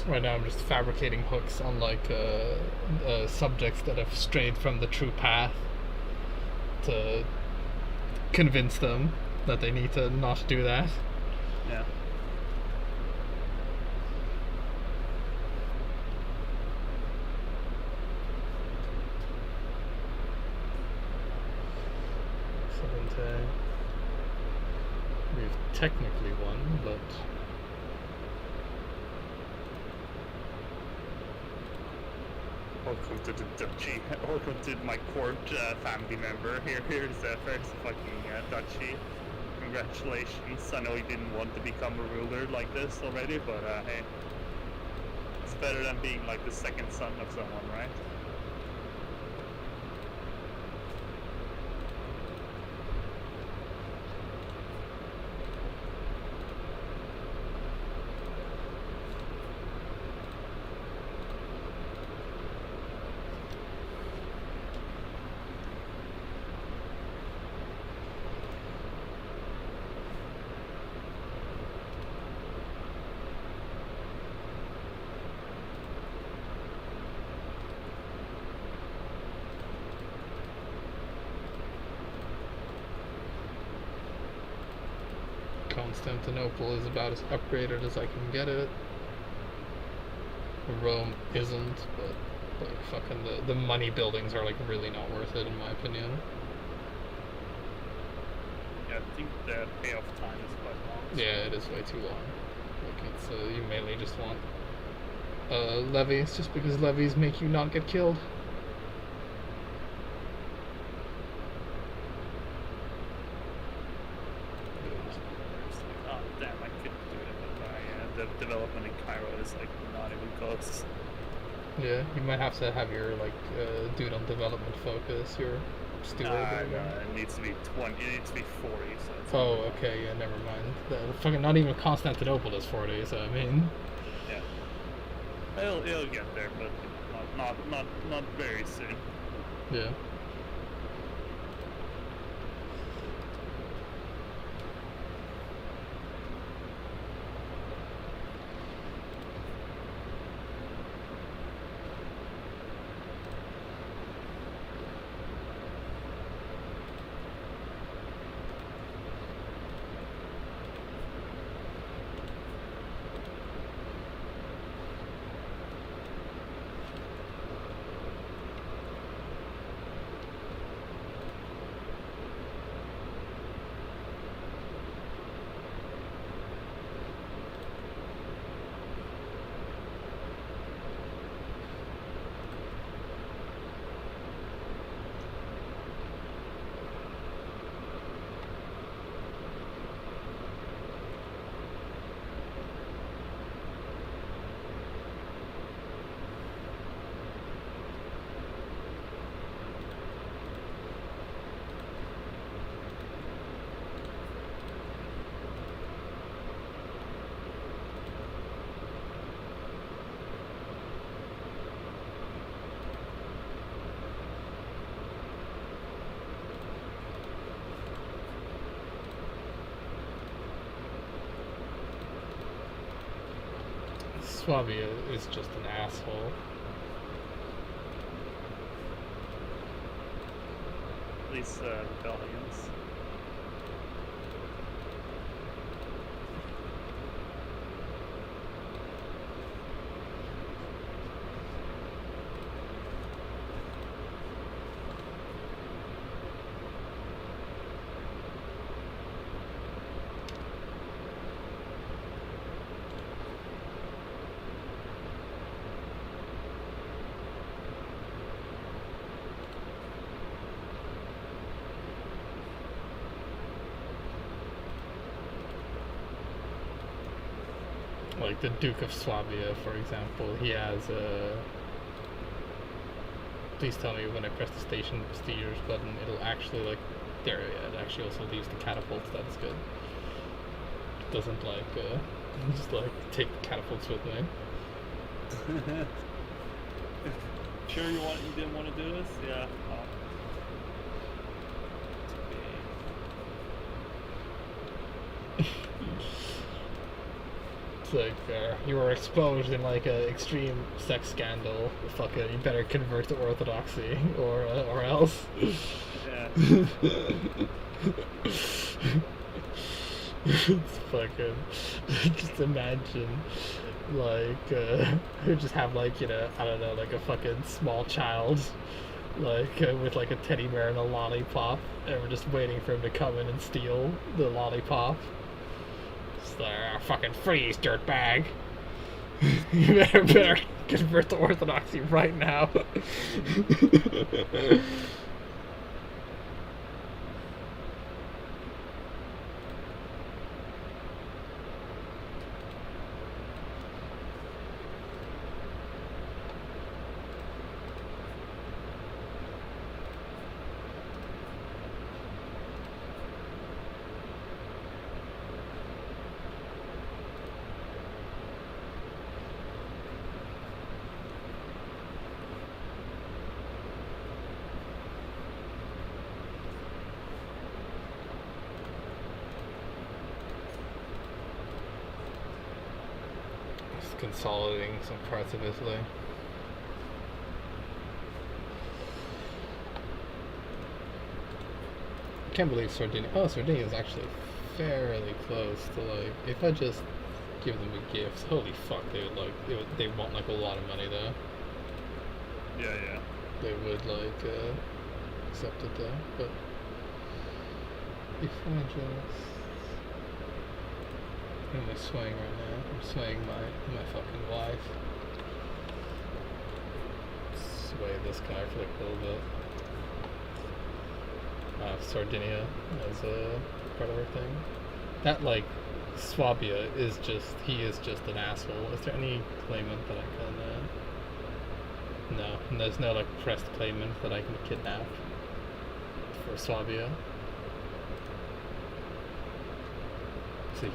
Right now I'm just fabricating hooks on like subjects that have strayed from the true path to convince them that they need to not do that. Yeah. Excellent. We've technically won, but Welcome to the duchy. Welcome to my court family member. Here's the first fucking duchy. Congratulations. I know you didn't want to become a ruler like this already, but hey. It's better than being like the second son of someone, right? Constantinople is about as upgraded as I can get it. Rome isn't, but like fucking the money buildings are like really not worth it in my opinion. Yeah, I think the payoff time is quite long. Yeah, it is way too long. Like it's you mainly just want levies, just because levies make you not get killed. Oh damn, I couldn't do it, but the development in Cairo is like not even close. Yeah, you might have to have your like dude on development focus, your steward. No, it needs to be 20. It needs to be 40. So it's Oh, okay, yeah, never mind. The fucking not even Constantinople is 40, so I mean. Yeah. It'll get there, but not very soon. Yeah. Swabia is just an asshole. These rebellions. Like the Duke of Swabia, for example, he has a. Please tell me when I press the station procedures button, it'll actually like. There, yeah, it actually also leaves the catapults. That's good. It doesn't like just like take the catapults with me. Sure, you didn't want to do this? Yeah. Oh. Like you were exposed in like an extreme sex scandal. Fuck it, you better convert to Orthodoxy or else. Yeah. It's fucking. Just imagine, like, you just have like I don't know, like a fucking small child, like with like a teddy bear and a lollipop, and we're just waiting for him to come in and steal the lollipop. Fucking freeze, dirtbag. You better convert to Orthodoxy right now. Consolidating some parts of Italy. I can't believe Sardinia. Oh, Sardinia is actually fairly close to like. If I just give them a gift, holy fuck, they would like. They want like a lot of money though. Yeah, yeah. They would like accept it though, but if I just. Who am I swaying right now? I'm swaying my fucking wife. Sway this guy for like a little bit. Sardinia as a part of our thing. That like Swabia is just he is just an asshole. Is there any claimant that I can no. And there's no like pressed claimant that I can kidnap for Swabia.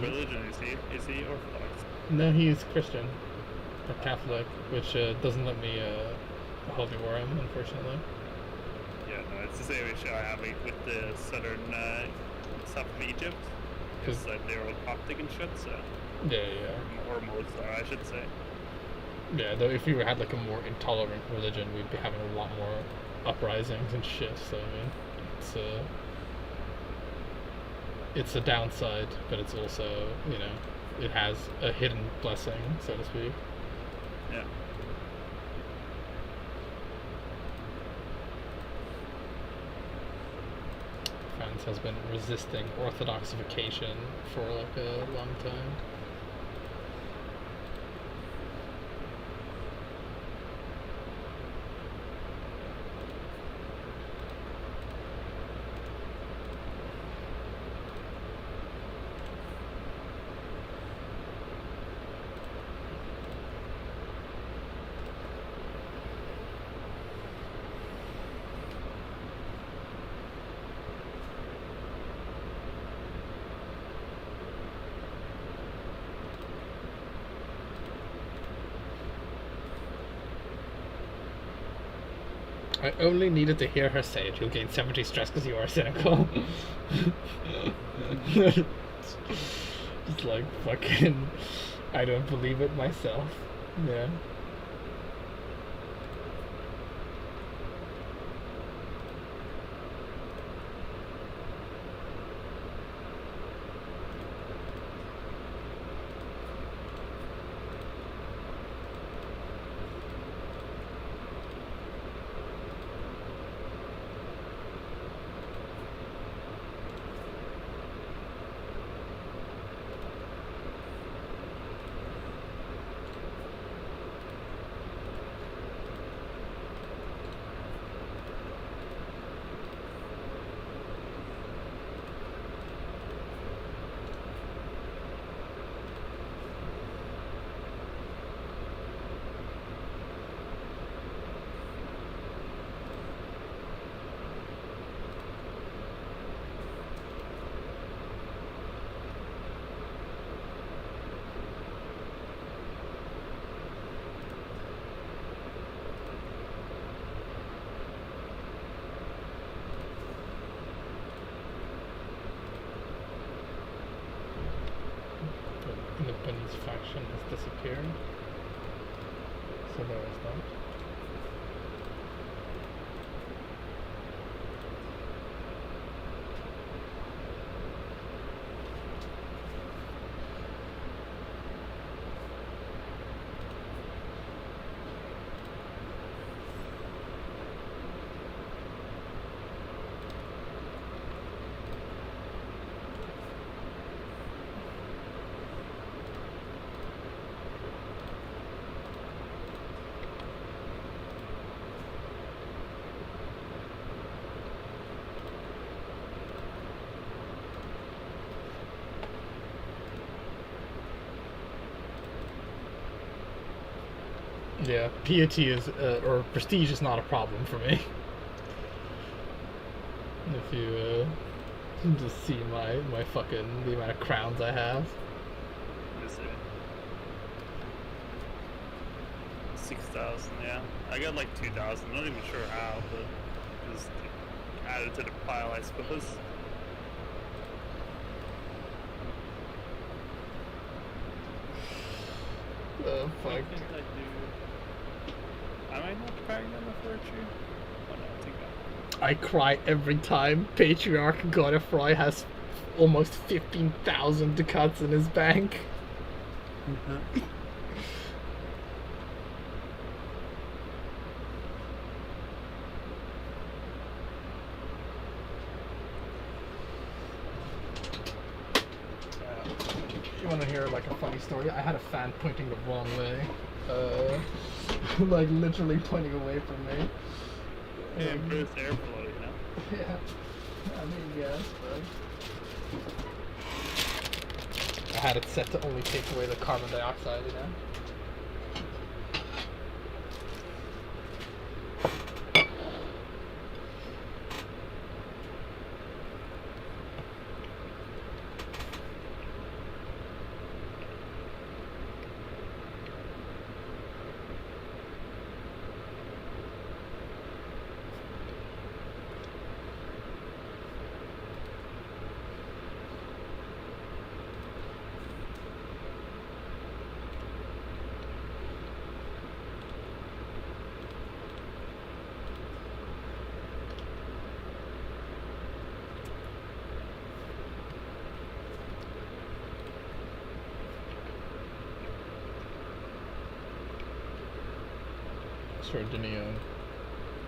Religion, is he Orthodox? No, he's Christian or Catholic, which doesn't let me holy war him, unfortunately. Yeah, no, it's the same issue I have with the southern stuff of Egypt, because they're all Coptic and shit. So yeah. Or most are, I should say. Yeah, though if we had like a more intolerant religion, we'd be having a lot more uprisings and shit. So I mean, it's a downside, but it's also, it has a hidden blessing, so to speak. Yeah. France has been resisting orthodoxification for like a long time. I only needed to hear her say it. You'll gain 70 stress because you are cynical. Just It's like fucking. I don't believe it myself. Yeah. Independence faction has disappeared. So there is that. Yeah, piety is, or prestige is not a problem for me. If you just see my fucking, the amount of crowns I have. Let me see. 6,000, yeah. I got like 2,000. Not even sure how, but just added to the pile, I suppose. Oh, I fuck. think I do. Am I not paying them a virtue? Oh no, I think I cry every time Patriarch Godfrey has almost 15,000 ducats in his bank. You want to hear like a funny story? I had a fan pointing the wrong way, like literally pointing away from me. yeah, Bruce airflow, you know? Yeah, I mean, yes, but I had it set to only take away the carbon dioxide, you know? Sardinia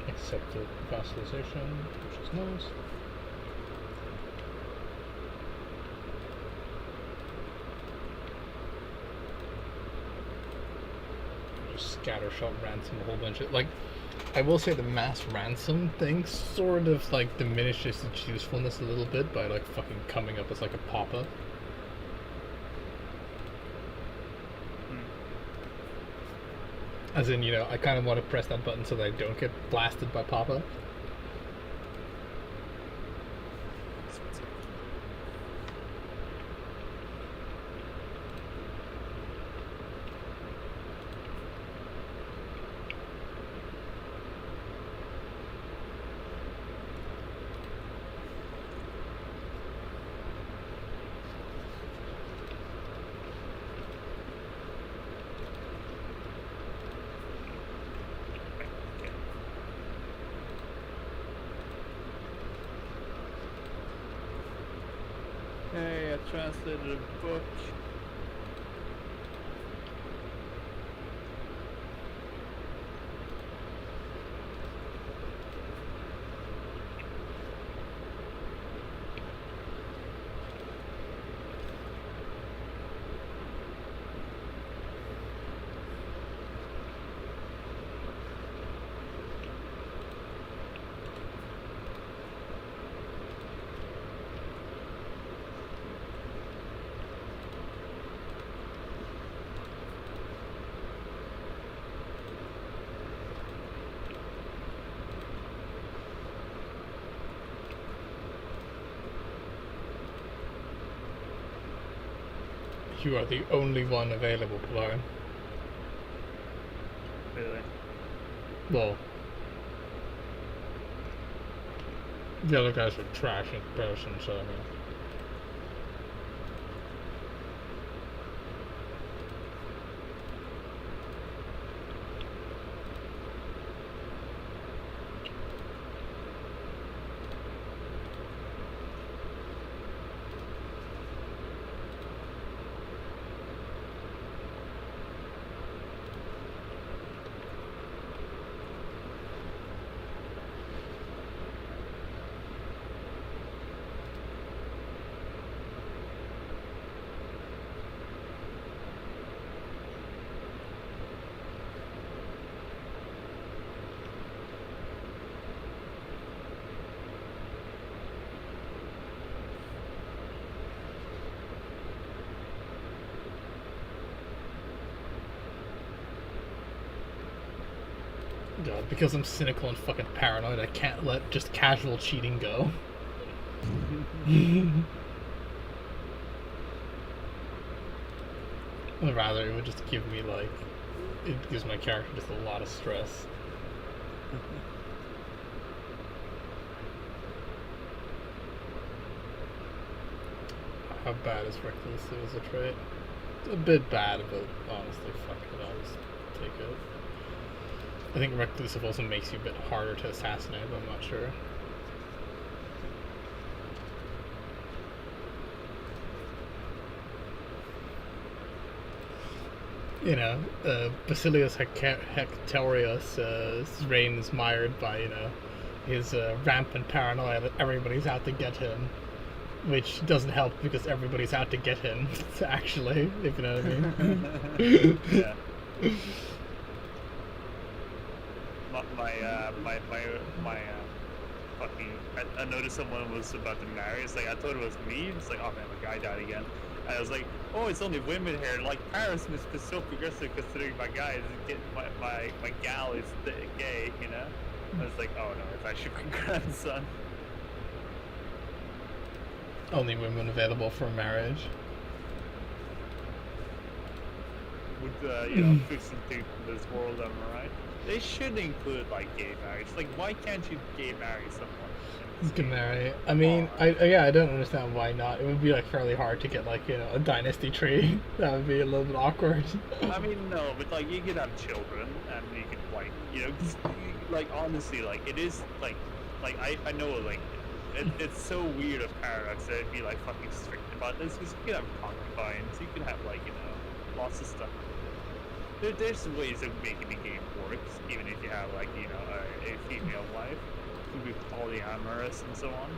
accepted vassalization, which is nice. Just scattershot ransom a whole bunch of, like, I will say the mass ransom thing sort of like diminishes its usefulness a little bit by like fucking coming up as like a pop-up. As in, you know, I kind of want to press that button so that I don't get blasted by pop-up. translated a book. You are the only one available, Lauren. Really? Well, the other guys are trash in comparison, so I mean. God, because I'm cynical and fucking paranoid, I can't let just casual cheating go. Rather, it would just give me, like, it gives my character just a lot of stress. How bad is reckless as a trait? It's a bit bad, but honestly, fuck it, I'll just take it. I think reclusive also makes you a bit harder to assassinate, but I'm not sure. You know, Basilius Hectorius' reign is mired by, you know, his rampant paranoia that everybody's out to get him, which doesn't help because everybody's out to get him, actually, if you know what I mean. Yeah. My fucking. I noticed someone was about to marry. It's like I thought it was me. It's like, oh man, my guy died again. And I was like, oh, it's only women here. Like Paris must be so progressive considering my guy is getting my gal is gay. You know. I was like, oh no, it's actually my grandson. Only women available for marriage. Would you know, put some things in this world, am I right? They should include like gay marriage. Like, why can't you gay marry someone? You can marry. I mean, I don't understand why not. It would be like fairly hard to get like, you know, a dynasty tree. That would be a little bit awkward. I mean, no, but like you could have children, and you could like, you know, like honestly, like it is like I know like it's so weird of paradox that it'd be like fucking strict about this because you could have concubines, you could have like, you know, lots of stuff. There's ways of making the game work, even if you have like, you know, a female wife. Could be polyamorous and so on.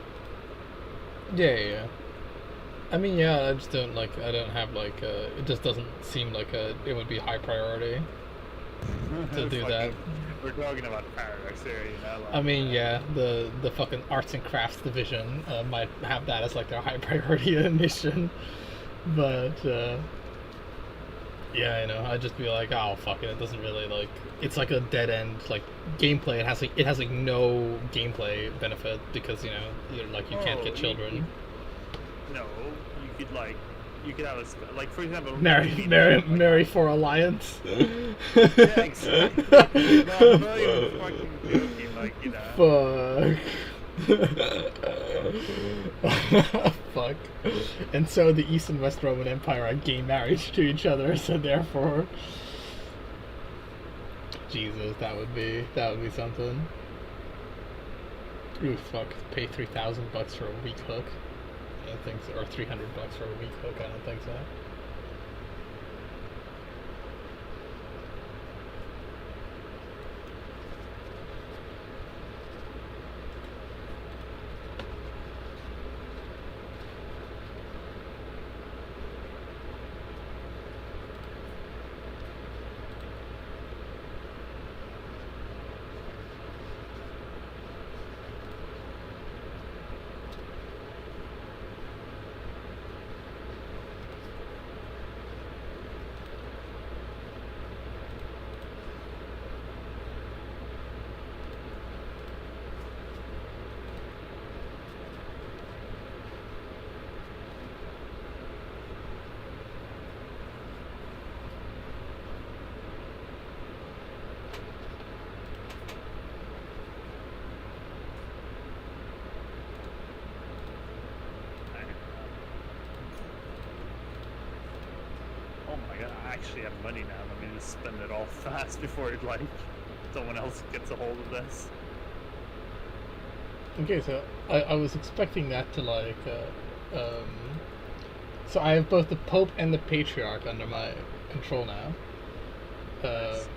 Yeah. I mean, yeah, I just don't like. I don't have like. It just doesn't seem like it would be high priority to do that. We're talking about paradox here, you know. Like, I mean, yeah, the fucking arts and crafts division might have that as like their high priority mission, but. Yeah, I know. I'd just be like, oh fuck it. It doesn't really like. It's like a dead end like gameplay. It has like no gameplay benefit because, you know, you're like you can't get children. No, you could have a like, for example, marry for alliance. Yeah, exactly. No, I'm not even fucking joking. Like, you know. Fuck. Fuck. And so the East and West Roman Empire are gay marriage to each other, so therefore, Jesus, that would be something. Ooh, fuck. Pay $3,000 for a weak hook. don't think so. Or $300 for a week hook. I don't think so. Oh my god, I actually have money now. Let me just spend it all fast before it, like, someone else gets a hold of this. Okay, so I was expecting that to like, so I have both the Pope and the Patriarch under my control now. Nice.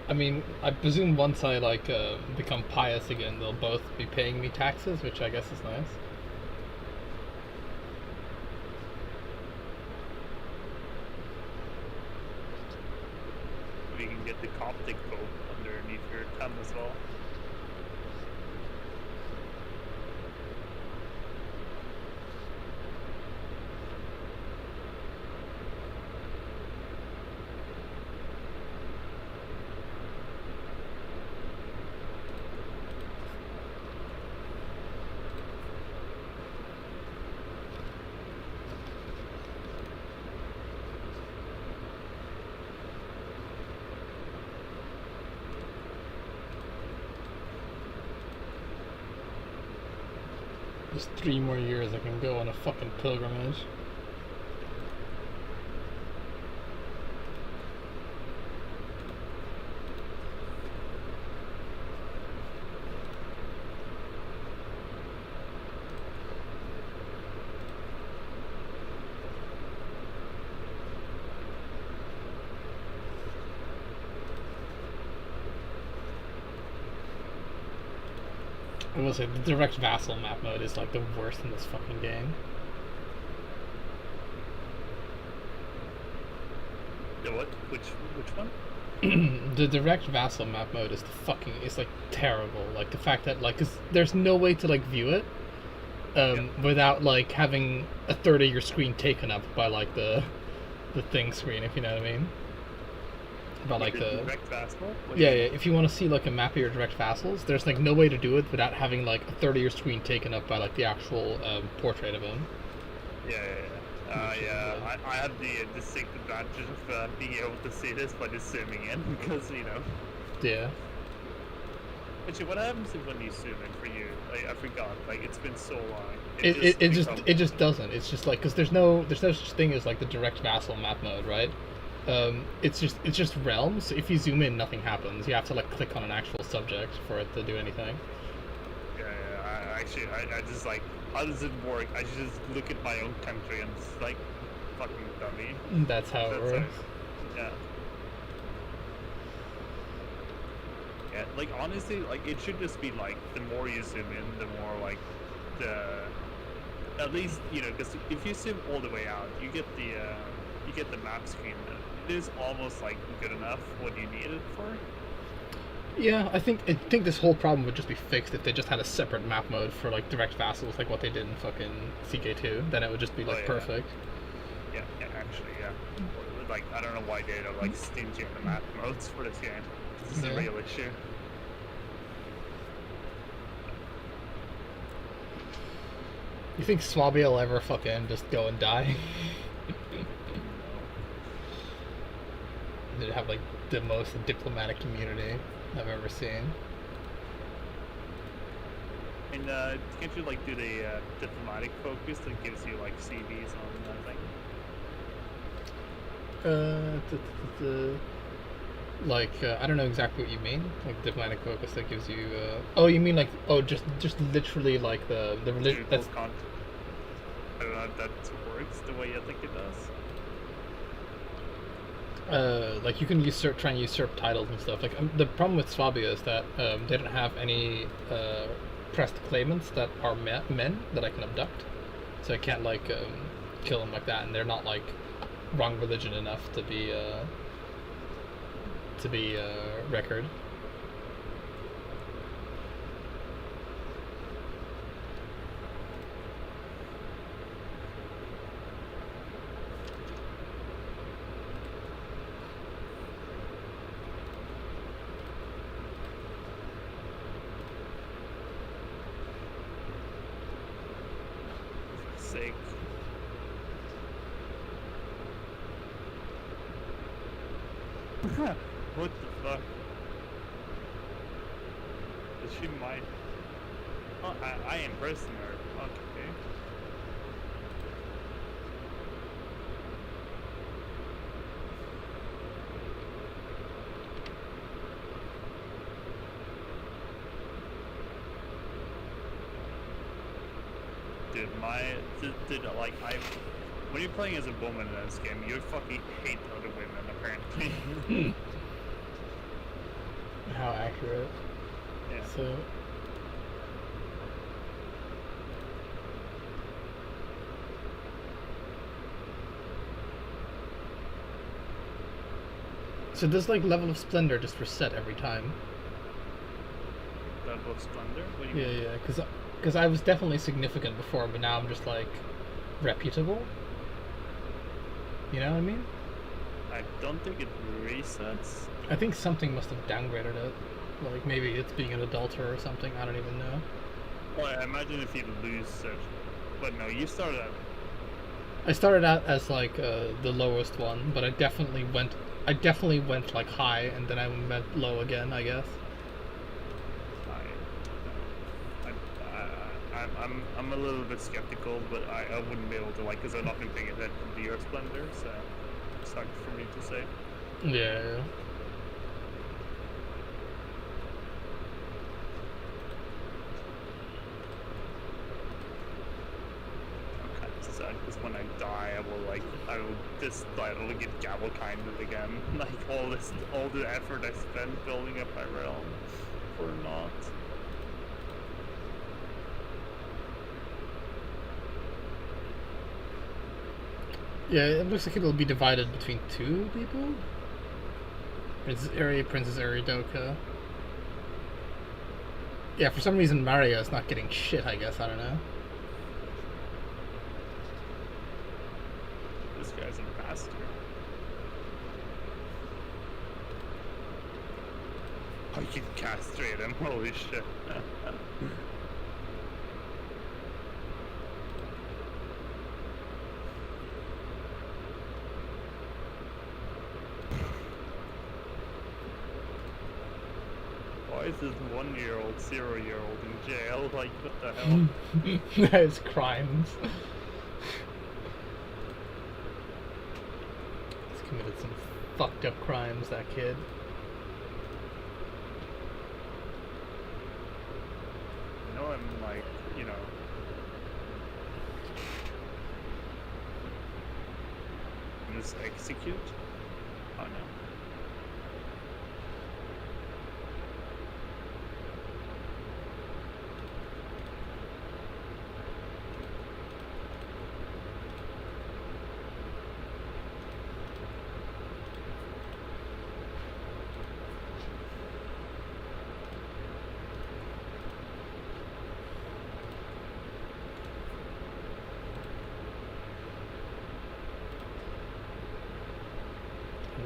I mean, I presume once I like become pious again, they'll both be paying me taxes, which I guess is nice. You can get the Coptic Pope underneath your thumb as well. Just 3 more years, I can go on a fucking pilgrimage. I will say, the direct vassal map mode is like the worst in this fucking game. The what? Which one? The direct vassal map mode is it's like terrible. Like the fact that like, 'cause there's no way to like view it without like having a third of your screen taken up by like the thing screen, if you know what I mean. About like the direct vassal? yeah, if you want to see like a map of your direct vassals, there's like no way to do it without having like a third of your screen taken up by like the actual portrait of him. Yeah. I have the distinct advantage of being able to see this by just zooming in because, you know. Yeah. Actually, what happens when you zoom in for you? I forgot. Like, it's been so long. It just doesn't. It's just like, because there's no such thing as like the direct vassal map mode, right? It's just realms. So if you zoom in, nothing happens. You have to like click on an actual subject for it to do anything. Yeah. I just like, how does it work? I just look at my own country and it's like, fucking dummy. That's how it works. Yeah. Yeah, like honestly, like it should just be like the more you zoom in, the more like at least, you know, because if you zoom all the way out, you get the map screen. It is almost like good enough what you need it for. Yeah, I think this whole problem would just be fixed if they just had a separate map mode for like direct vassals, like what they did in fucking CK2. Then it would just be like perfect. Yeah, actually, yeah. Like I don't know why they're like stingy on the map modes for this game. This is a real issue. You think Swabia will ever fucking just go and die? They'd have like the most diplomatic community I've ever seen. And can't you like do the diplomatic focus that gives you like CVs on I don't know exactly what you mean. Like diplomatic focus that gives you. Oh, you mean like just literally like the religion. That's I don't know if that works the way you think it does. Like you can try and usurp titles and stuff. Like the problem with Swabia is that they don't have any pressed claimants that are men that I can abduct, so I can't like kill them like that, and they're not like wrong religion enough to be record. Sake. What the fuck? Is she my... Oh, I am prisoner. Okay. Dude, like, when you're playing as a woman in this game, you fucking hate other women, apparently. How accurate. Yeah. So does like level of splendor just reset every time? Level of splendor? What do you mean? Yeah, because I was definitely significant before, but now I'm just like reputable. You know what I mean? I don't think it resets. I think something must have downgraded it. Like maybe it's being an adulterer or something. I don't even know. Well, I imagine if you lose it. But no, you started out. I started out as like the lowest one, but I definitely went like high, and then I went low again, I guess. I'm a little bit skeptical, but I wouldn't be able to, like, because I've not been paying attention to your splendor, so it's hard for me to say. Yeah. I'm kind of sad because when I die, I will get gavel kinded again. Like all the effort I spent building up my realm for naught. Yeah, it looks like it'll be divided between two people. Princess Aridoka. Yeah, for some reason Mario's not getting shit, I guess, I don't know. This guy's a bastard. Oh, you can castrate him, holy shit. Why is this 1-year-old, 0-year-old in jail? Like, what the hell? Those crimes. He's committed some fucked up crimes, that kid. You know, I'm like, you know. Just execute? Oh no.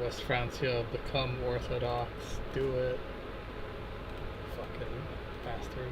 West Francia, become Orthodox, do it. Fucking bastard.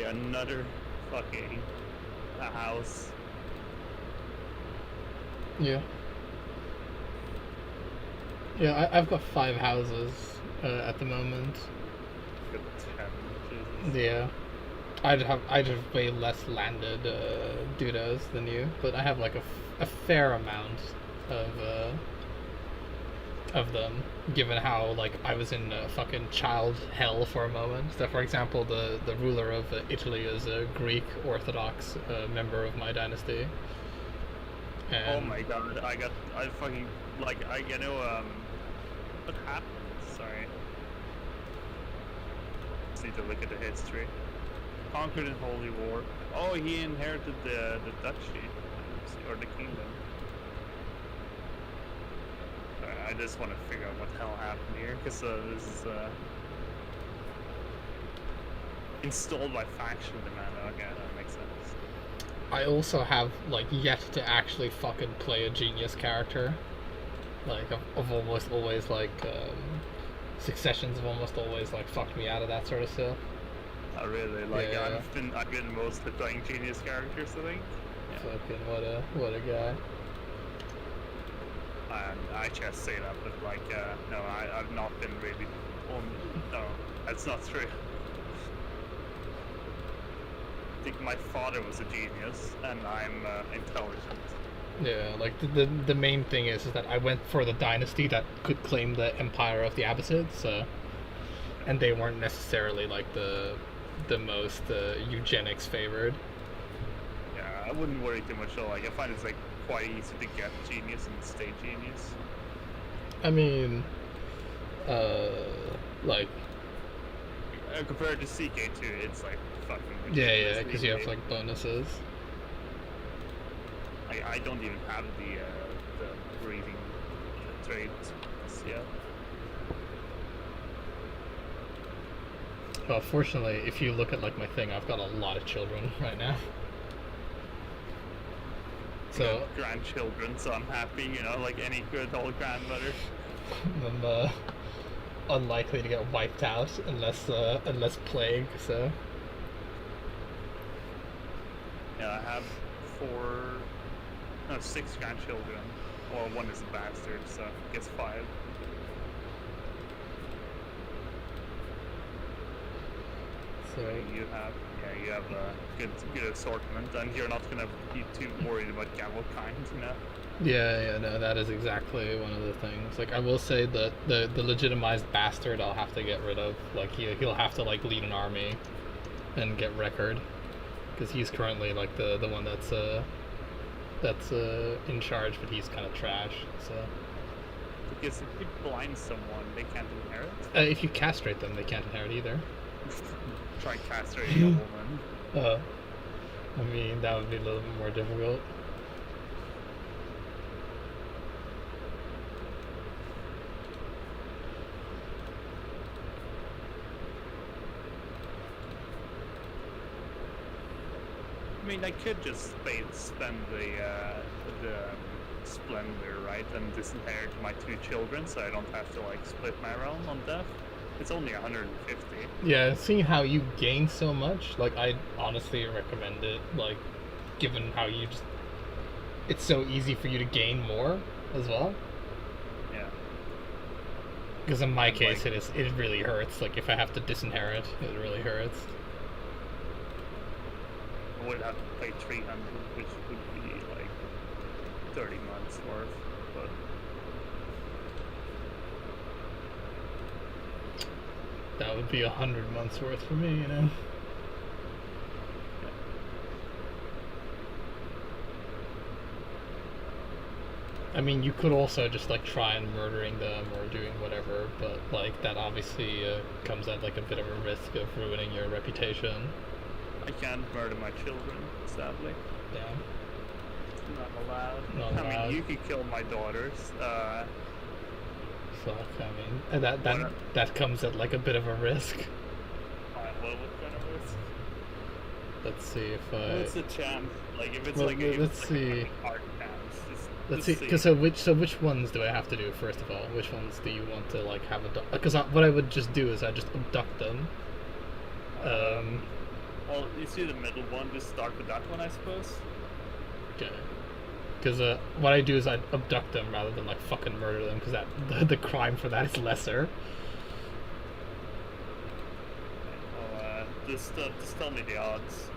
Okay, another fucking a house. Yeah. Yeah, I've got 5 houses at the moment. Got 10. Jesus. Yeah. I'd have way less landed doodles than you, but I have like a fair amount of them, given how like I was in fucking child hell for a moment. So, for example, the ruler of Italy is a Greek Orthodox member of my dynasty. Oh And my god, I fucking, like, you know, what happened? Sorry. Just need to look at the history. Conquered in Holy War. Oh, he inherited the duchy, or the kingdom. I just want to figure out what the hell happened here, because this is installed by faction demand. Okay, that makes sense. I also have like yet to actually fucking play a genius character. Like I've almost always like successions have almost always like fucked me out of that sort of stuff. I really like. Yeah. I've been mostly playing genius characters, I think. Yeah. Fucking what a guy. And I just say that, but like, no, I've not been really on. No, that's not true. I think my father was a genius, and I'm intelligent. Yeah, like the main thing is that I went for the dynasty that could claim the empire of the Abbasids, so, and they weren't necessarily like the most eugenics favored. Yeah, I wouldn't worry too much though. Like, I find it's like quite easy to get genius and stay genius. I mean, like Compared to CK2, it's like fucking yeah, ridiculous. because you have like bonuses. I don't even have the breeding traits yet. Well, fortunately, if you look at like my thing, I've got a lot of children right now. So Grandchildren, so I'm happy, you know, like any good old grandmother. I'm unlikely to get wiped out unless plague. So Yeah, I have 6 grandchildren. Well, one is a bastard, so I guess 5. so You have a good assortment, and you're not gonna be too worried about gavel kind, you know. yeah, no, that is exactly one of the things. Like I will say that the legitimized bastard I'll have to get rid of. Like he'll have to like lead an army and get record, because he's currently like the one that's in charge, but he's kind of trash. So Because if you blind someone, they can't inherit. if you castrate them, they can't inherit either. Try castrating a woman. I mean, that would be a little bit more difficult. I mean, I could just spend the splendor, right, and disinherit my 2 children, so I don't have to like split my realm on death. It's only 150. Yeah, seeing how you gain so much, like I honestly recommend it. Like, given how you just, it's so easy for you to gain more as well. Yeah. Because in my And, case, like- it really hurts. Like if I have to disinherit, it really hurts. I would have to pay 300, which would be like 30 months worth, but That would be 100 months worth for me, you know. I mean, you could also just like try and murdering them or doing whatever, but like that obviously comes at like a bit of a risk of ruining your reputation. I can't murder my children, sadly. Yeah. Not allowed. Not I allowed. mean, you could kill my daughters. Fuck. I mean, that comes at like a bit of a risk. What kind of risk? Let's see if I. What's the chance? Like, if it's Well, like let's a see. hard chance. Let's just see. Cause so which ones do I have to do first of all? Which ones do you want to like have abduct? Because what I would just do is I just abduct them. Well, you see the middle one. Just start with that one, I suppose. Okay. Because what I do is I abduct them rather than like fucking murder them, because the crime for that is lesser. Well, just tell me the odds.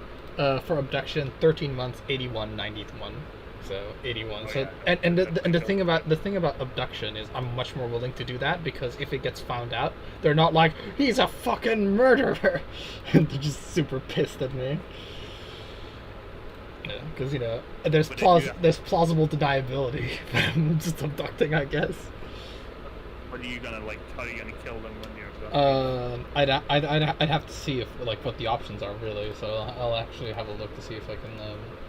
For abduction, 13 months, 81, 91. So 81. Oh, so yeah, and the thing definitely. about abduction is I'm much more willing to do that, because if it gets found out, they're not like, he's a fucking murderer, and they're just super pissed at me. Yeah, because there's But if you- there's plausible deniability. I'm just abducting, I guess. What are you gonna like? How are you gonna kill them when you're done? I'd have to see if like what the options are really. So I'll actually have a look to see if I can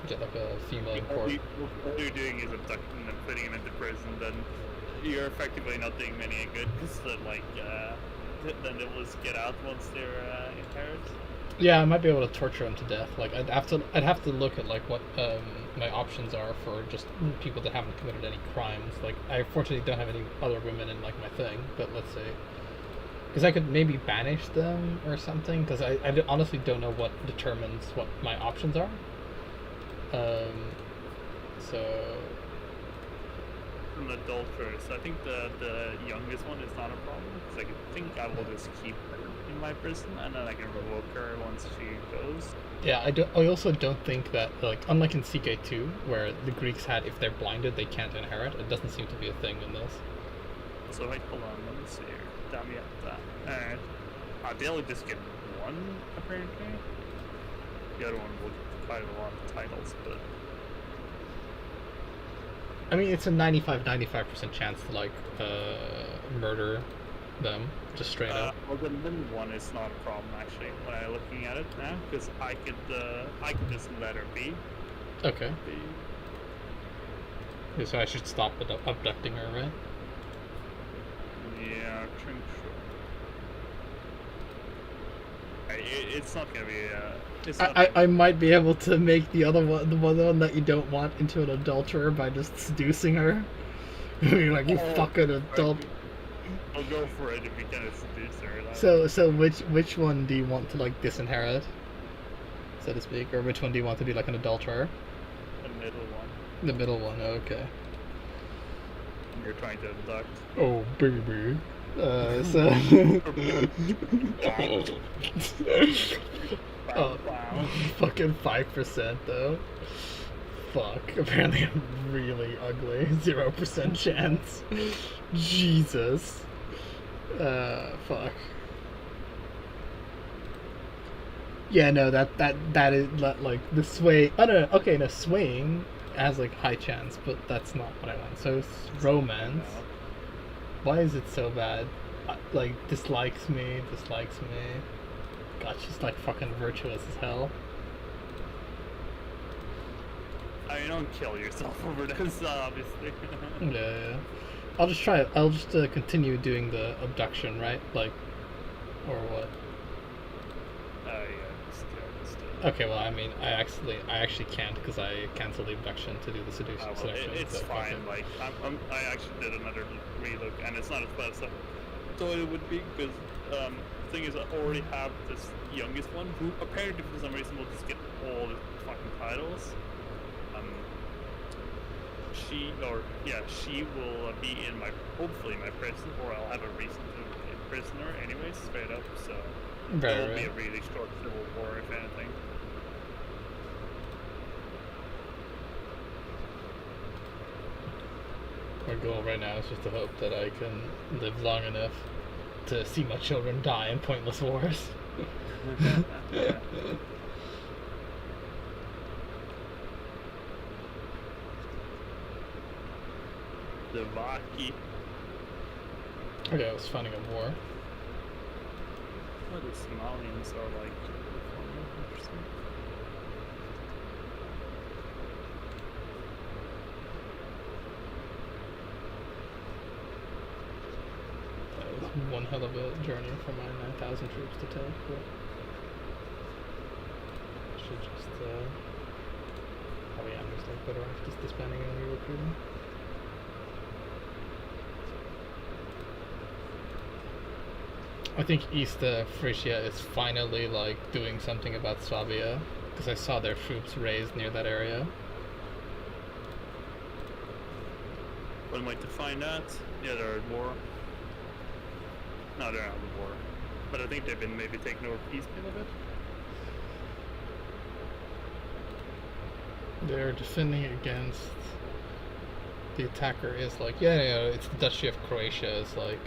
get like a female in court. All you're doing is abducting them, putting them into prison. Then you're effectively not doing many good, because then they'll just get out once they're inherit. Yeah, I might be able to torture them to death. Like I'd have to look at like what my options are for just people that haven't committed any crimes. Like I fortunately don't have any other women in like my thing, but let's say, because I could maybe banish them or something. Because I honestly don't know what determines what my options are. So An adulterer. So I think the youngest one is not a problem, because I think I will just keep her in my prison, and then I can revoke her once she goes. yeah, I also don't think that, like, unlike in CK2 where the Greeks had, if they're blinded they can't inherit. It doesn't seem to be a thing in this. So wait, hold on, let me see here. Damn, yeah, that. They only just get one, apparently. The other one will get quite a lot of titles, but I mean, it's a 95% chance to like murder them just straight up. well, the middle one is not a problem actually when I'm looking at it now, because I could just let her be. Okay. So I should stop abducting her, right? Yeah, I think so. It's not gonna be. It's not. I might be able to make the one that you don't want, into an adulterer by just seducing her. You're like, you fucking adult. I'll go for it if you can seduce her. Like, So which one do you want to like disinherit, so to speak, or which one do you want to be like an adulterer? the middle one. The middle one, okay. And you're trying to abduct. Oh baby. So. Oh, Wow. fucking 5% though. Fuck. Apparently I'm really ugly. 0% chance. Jesus. Fuck. Yeah, no, that is like the sway. Oh no, okay, no, swaying has like high chance, but that's not what I want. So it's romance. Why is it so bad? Like dislikes me. God, she's like fucking virtuous as hell. I mean, don't kill yourself over this, obviously. Yeah. I'll just try it. I'll just continue doing the abduction, right? Like, or what? Yeah, just Okay, well, I mean, I actually can't, because I canceled the abduction to do the seduction. well, it's so, fine. okay. Like, I actually did another relook, and it's not as bad as I thought it would be, because the thing is, I already have this youngest one, who apparently for some reason will just get all the fucking titles. She will be in hopefully my prison, or I'll have a reason to imprison her anyways, straight up. So it will be a really short civil war, if anything. My goal right now is just to hope that I can live long enough to see my children die in pointless wars. Yeah. The Vaki. Okay, I was finding a war. What the Somalians are like. Interesting. That was one hell of a journey for my 9,000 troops to take, but I should just, I'm just like better off just disbanding and re-recruiting. I think East Frisia is finally like doing something about Swabia because I saw their troops raised near that area. Would like to find that. Yeah, they're at war. No, they're not at war. But I think they've been maybe taken over peace a little bit. They're defending against the attacker is like it's the Duchy of Croatia is like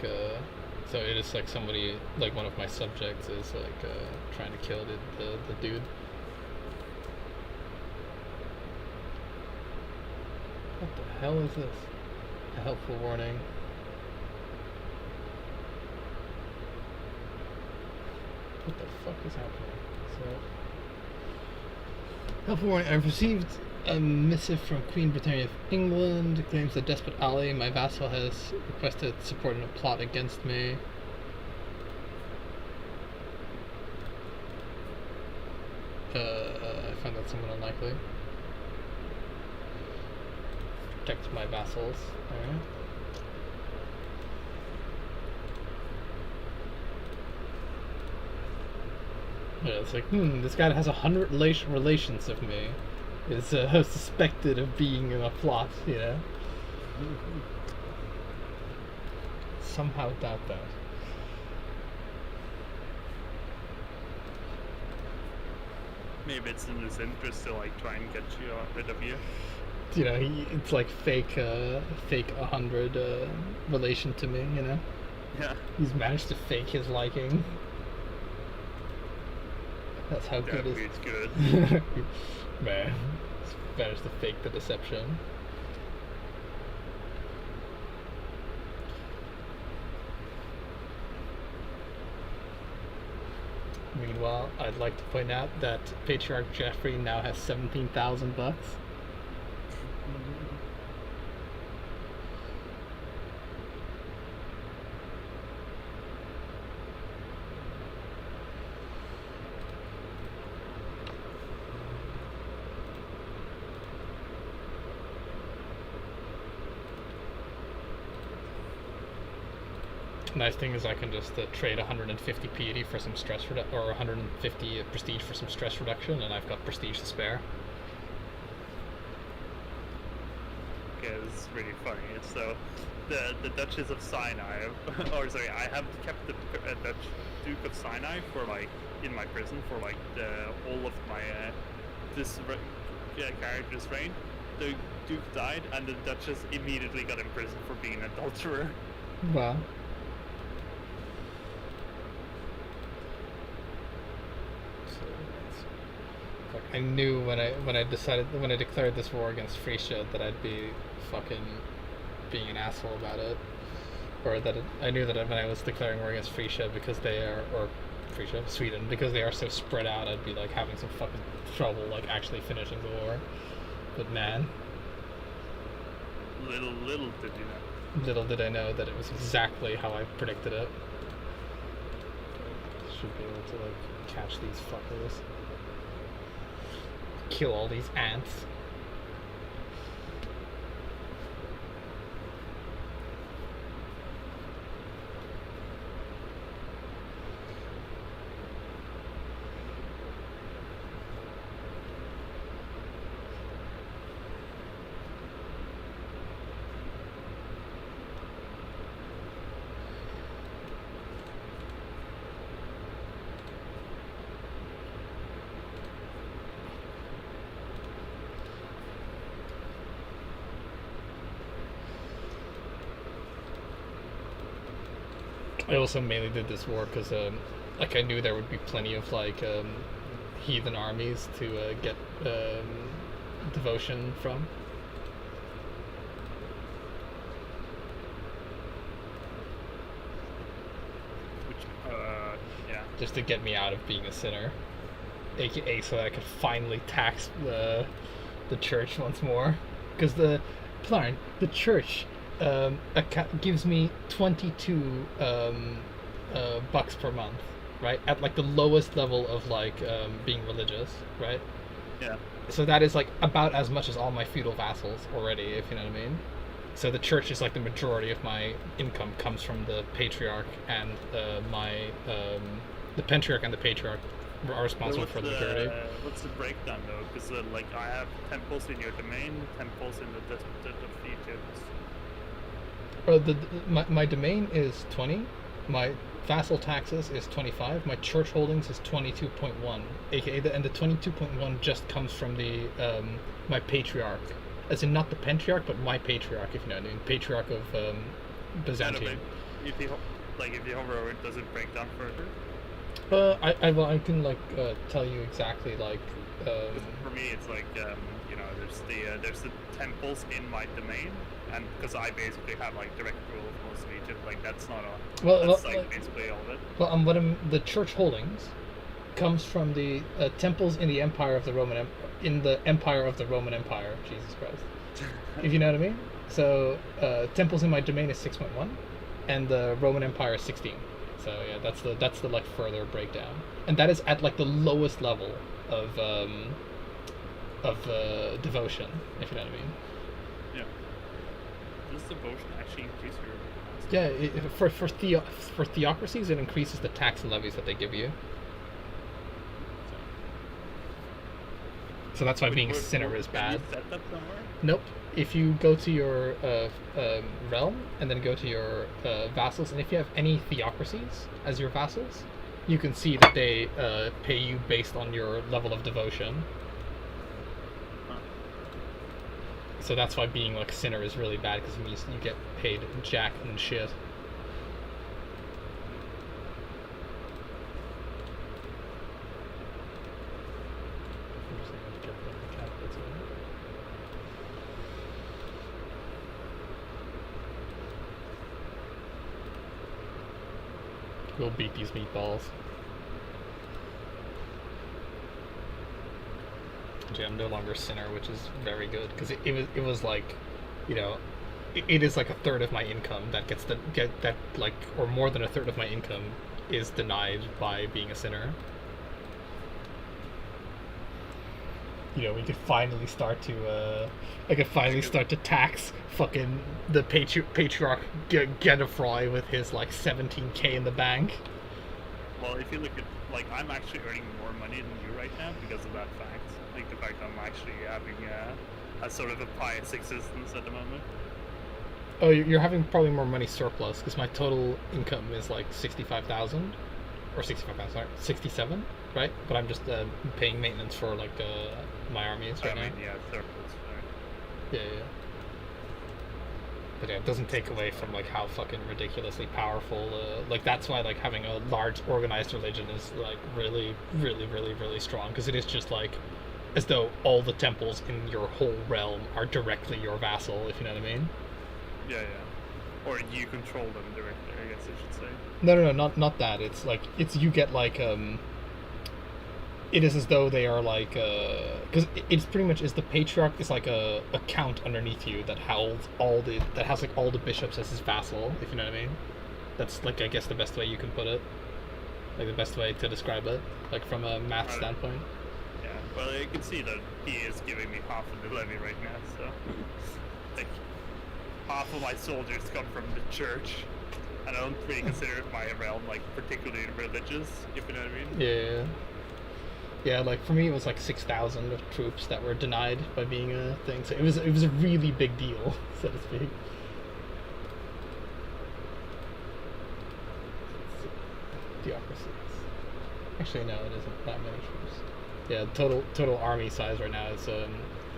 so it is like somebody like one of my subjects is like trying to kill the dude. What the hell is this? A helpful warning. What the fuck is happening? So, helpful warning. I've received a missive from Queen Britannia of England. It claims the despot Ali, my vassal, has requested support in a plot against me. I find that somewhat unlikely. Protect my vassals. Alright. Yeah, it's like, this guy that has 100 relations of me is suspected of being in a plot, you know? Somehow doubt that. Maybe it's in his interest to like try and get you rid of you. You know, it's like fake 100 relation to me, you know? Yeah. He's managed to fake his liking. That's how good is it's good. Man, he's managed to fake the deception. Meanwhile, I'd like to point out that Patriarch Jeffrey now has $17,000. Nice thing is I can just trade 150 piety for some stress reduction, or 150 prestige for some stress reduction, and I've got prestige to spare. Okay, this is really funny. So, the Duchess of Sinai, or sorry, I have kept the Dutch Duke of Sinai for like in my prison for like all of my character's reign. The Duke died, and the Duchess immediately got imprisoned for being an adulterer. Wow. I knew when I declared this war against Frisia that I'd be fucking being an asshole about it, or that I knew that when I was declaring war against Frisia because they are, or Frisia, Sweden, because they are so spread out, I'd be like having some fucking trouble like actually finishing the war. But man, Little did you know. little did I know that it was exactly how I predicted it. Should be able to like catch these fuckers. Kill all these ants. I also mainly did this war because, like, I knew there would be plenty of like heathen armies to get devotion from. Which, yeah. Just to get me out of being a sinner, aka so that I could finally tax the church once more, because the church gives me 22 bucks per month, right? At like the lowest level of like being religious, right? Yeah. So that is like about as much as all my feudal vassals already, if you know what I mean. So the church is like the majority of my income comes from the patriarch, and the patriarch and the patriarch are responsible for the majority. What's the breakdown though? Because like I have temples in your domain, temples in the district of Egypt. My domain is 20. My vassal taxes is 25. My church holdings is 22.1. AKA and the 22.1 just comes from the my patriarch. As in not the patriarch, but my patriarch, if you know what I mean. Patriarch of Byzantium. If you hover over it, does it break down further? I can like tell you exactly like. For me, it's like there's the temples in my domain, and because I basically have like direct rule of most of Egypt, like that's not a that's basically all of it. Well, the church holdings comes from the temples in the Empire of the Roman Empire of the Roman Empire. Jesus Christ, if you know what I mean. So temples in my domain is 6.1, and the Roman Empire is 16. So yeah, that's the like further breakdown, and that is at like the lowest level of devotion, if you know what I mean. Yeah. Does devotion actually increase your? Yeah, for theocracies, it increases the tax and levies that they give you. So that's why being a sinner is bad. Can you set that somewhere? Nope. If you go to your realm and then go to your vassals, and if you have any theocracies as your vassals, you can see that they pay you based on your level of devotion. Huh. So that's why being like a sinner is really bad, because it means you get paid jack and shit. We'll beat these meatballs. Okay, I'm no longer sinner, which is very good, because it was like, you know, it is like a third of my income that or more than a third of my income is denied by being a sinner. You know, we could finally start to tax fucking the patriarch Gedefroy with his like 17k in the bank. Well, if you look at, like, I'm actually earning more money than you right now because of that fact. Like the fact I'm actually having a sort of a pious existence at the moment. Oh, you're having probably more money surplus, because my total income is like 65,000, or 65,000, sorry, 67, right? But I'm just paying maintenance for like my armies right now. Yeah, surplus. Right. Yeah. But yeah, it doesn't take away from like how fucking ridiculously powerful. Like that's why like having a large organized religion is like really, really, really, really strong, because it is just like as though all the temples in your whole realm are directly your vassal, if you know what I mean. Yeah. Or you control them directly, I guess I should say. No, not that. It's like you get like it is as though they are like because it's pretty much is the patriarch is like a count underneath you that has all the bishops as his vassal, if you know what I mean. That's like I guess the best way you can put it, like the best way to describe it, like from a math standpoint. Yeah, well, you can see that he is giving me half of the levy right now, so like half of my soldiers come from the church, and I don't really consider my realm like particularly religious, if you know what I mean. Yeah, like for me it was like 6,000 of troops that were denied by being a thing. So it was a really big deal, so to speak. Theocracies. Actually, no, it isn't that many troops. Yeah, total army size right now is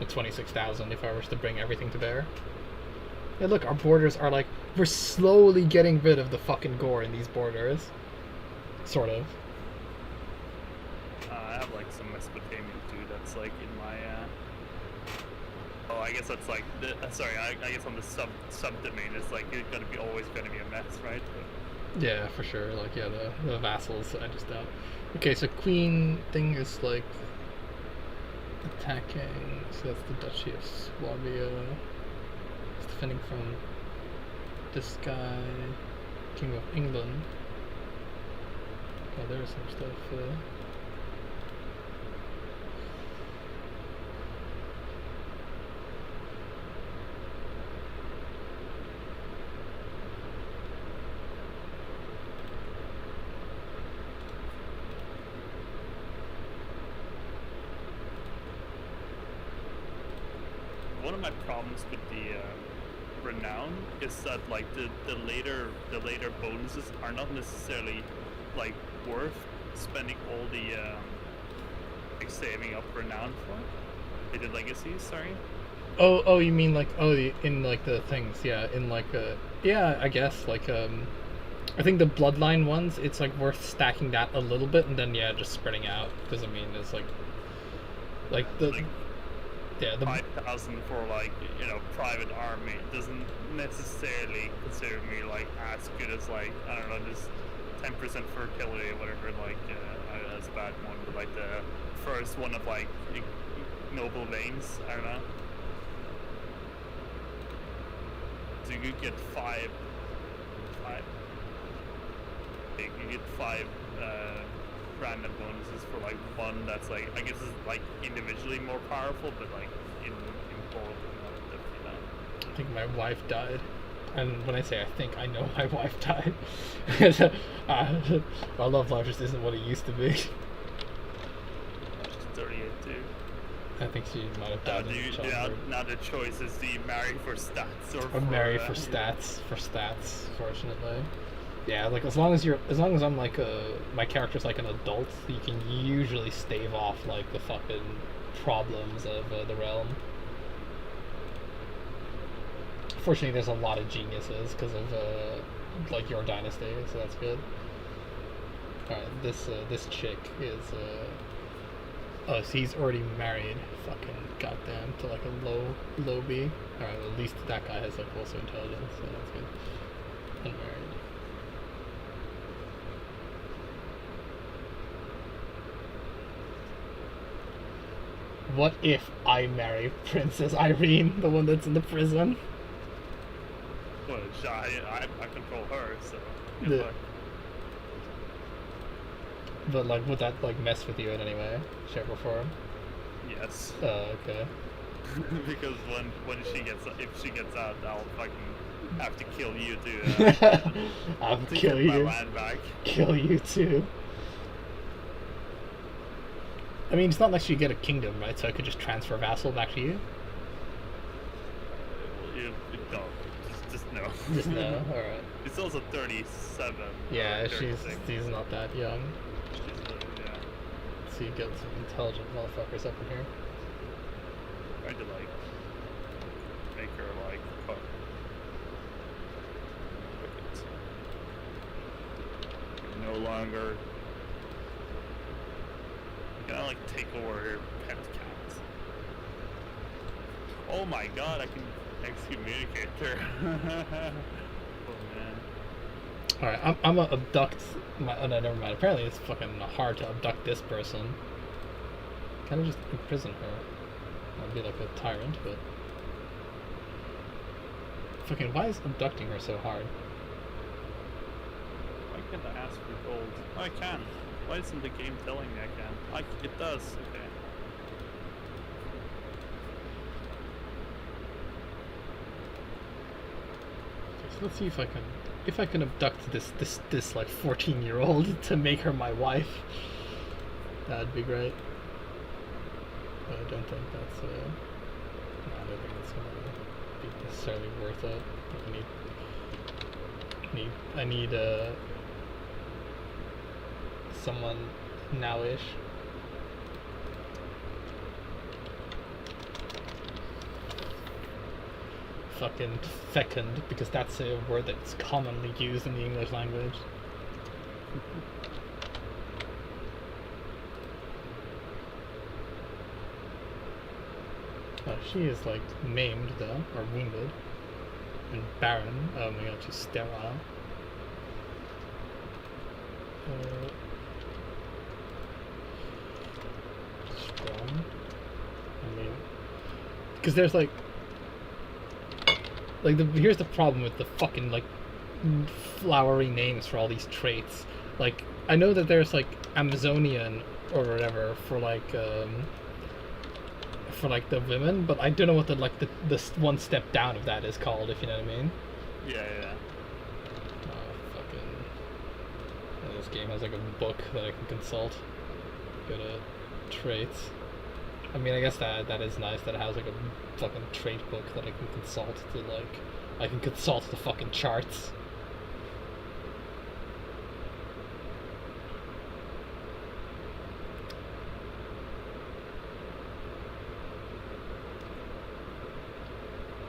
26,000 if I was to bring everything to bear. Yeah, look, our borders are like, we're slowly getting rid of the fucking gore in these borders. Sort of. I have like some Mesopotamia too. That's like in my. Oh, I guess that's like. I guess on the subdomain it's like it's always gonna be a mess, right? But... Yeah, for sure. Like the vassals. I just don't. Okay, so queen thing is like attacking. So that's the Duchy of Swabia. It's defending from this guy, King of England. Oh, there's some stuff. one of my problems with the renown is that like the later bonuses are not necessarily like worth spending all the like saving up renown for. The legacies, sorry. Oh, you mean like in like the things, yeah, in like yeah, I guess like I think the bloodline ones, it's like worth stacking that a little bit and then yeah, just spreading out because I mean it's like the like, yeah the 5,000 for like private army doesn't necessarily consider me like as good as like I don't know just 10% fertility or whatever like that's a bad one, but like the first one of like noble veins, I don't know. So you could get five. You get five random bonuses for like one that's like I guess is like individually more powerful, but like in both, I think my wife died, and when I say I think, I know my wife died. My love life just isn't what it used to be. She's 38 too. I think she might have died in childbirth. Now the choice is do you marry for stats or marry for stats. Fortunately, yeah. Like as long as I'm like my character's like an adult, you can usually stave off like the fucking problems of the realm. Fortunately, there's a lot of geniuses because of like your dynasty, so that's good. All right, this chick is oh, so he's already married. Fucking goddamn, to like a low B. All right, well, at least that guy has like also intelligence, so that's good. Unmarried. What if I Princess Irene, the one that's in the prison? Well, I control her, so. But like, would that like mess with you in any way, shape or form? Yes. Oh, okay. Because if she gets out, I'll fucking have to kill you too. I'll to kill get my you. land back. Kill you too. I mean, it's not like you get a kingdom, right? So I could just transfer vassal back to you. No, just no. Just no. All right. It's also 37. Yeah, she's not that young. Yeah. So you get some intelligent motherfuckers up in here. Trying to like make her like fuck. No longer. Can I like take over her pet cat? Oh my god, I can excommunicate her. Oh man. Alright, I'm gonna abduct my. Oh no, never mind. Apparently it's fucking hard to abduct this person. Kind of just imprison her. I'd be like a tyrant, but. Fucking, why is abducting her so hard? Why can't I ask for gold? Oh, I can. Why isn't the game telling me I can? It does. Okay. So let's see if I can abduct this like 14-year-old to make her my wife. That'd be great. But I don't think that's no, I don't think it's gonna be necessarily worth it. I need someone nowish. Fucking fecund, because that's a word that's commonly used in the English language. Oh, she is like maimed though, or wounded, and barren. Oh my god, she's sterile. Strong. I mean, because there's like here's the problem with the fucking like flowery names for all these traits. Like I know that there's like Amazonian or whatever for like the women, but I don't know what the one step down of that is called, if you know what I mean. Yeah. Oh, fucking. This game has like a book that I can consult. Go to traits. I mean, I guess that is nice that it has like a fucking trade book that I can consult to like. I can consult the fucking charts.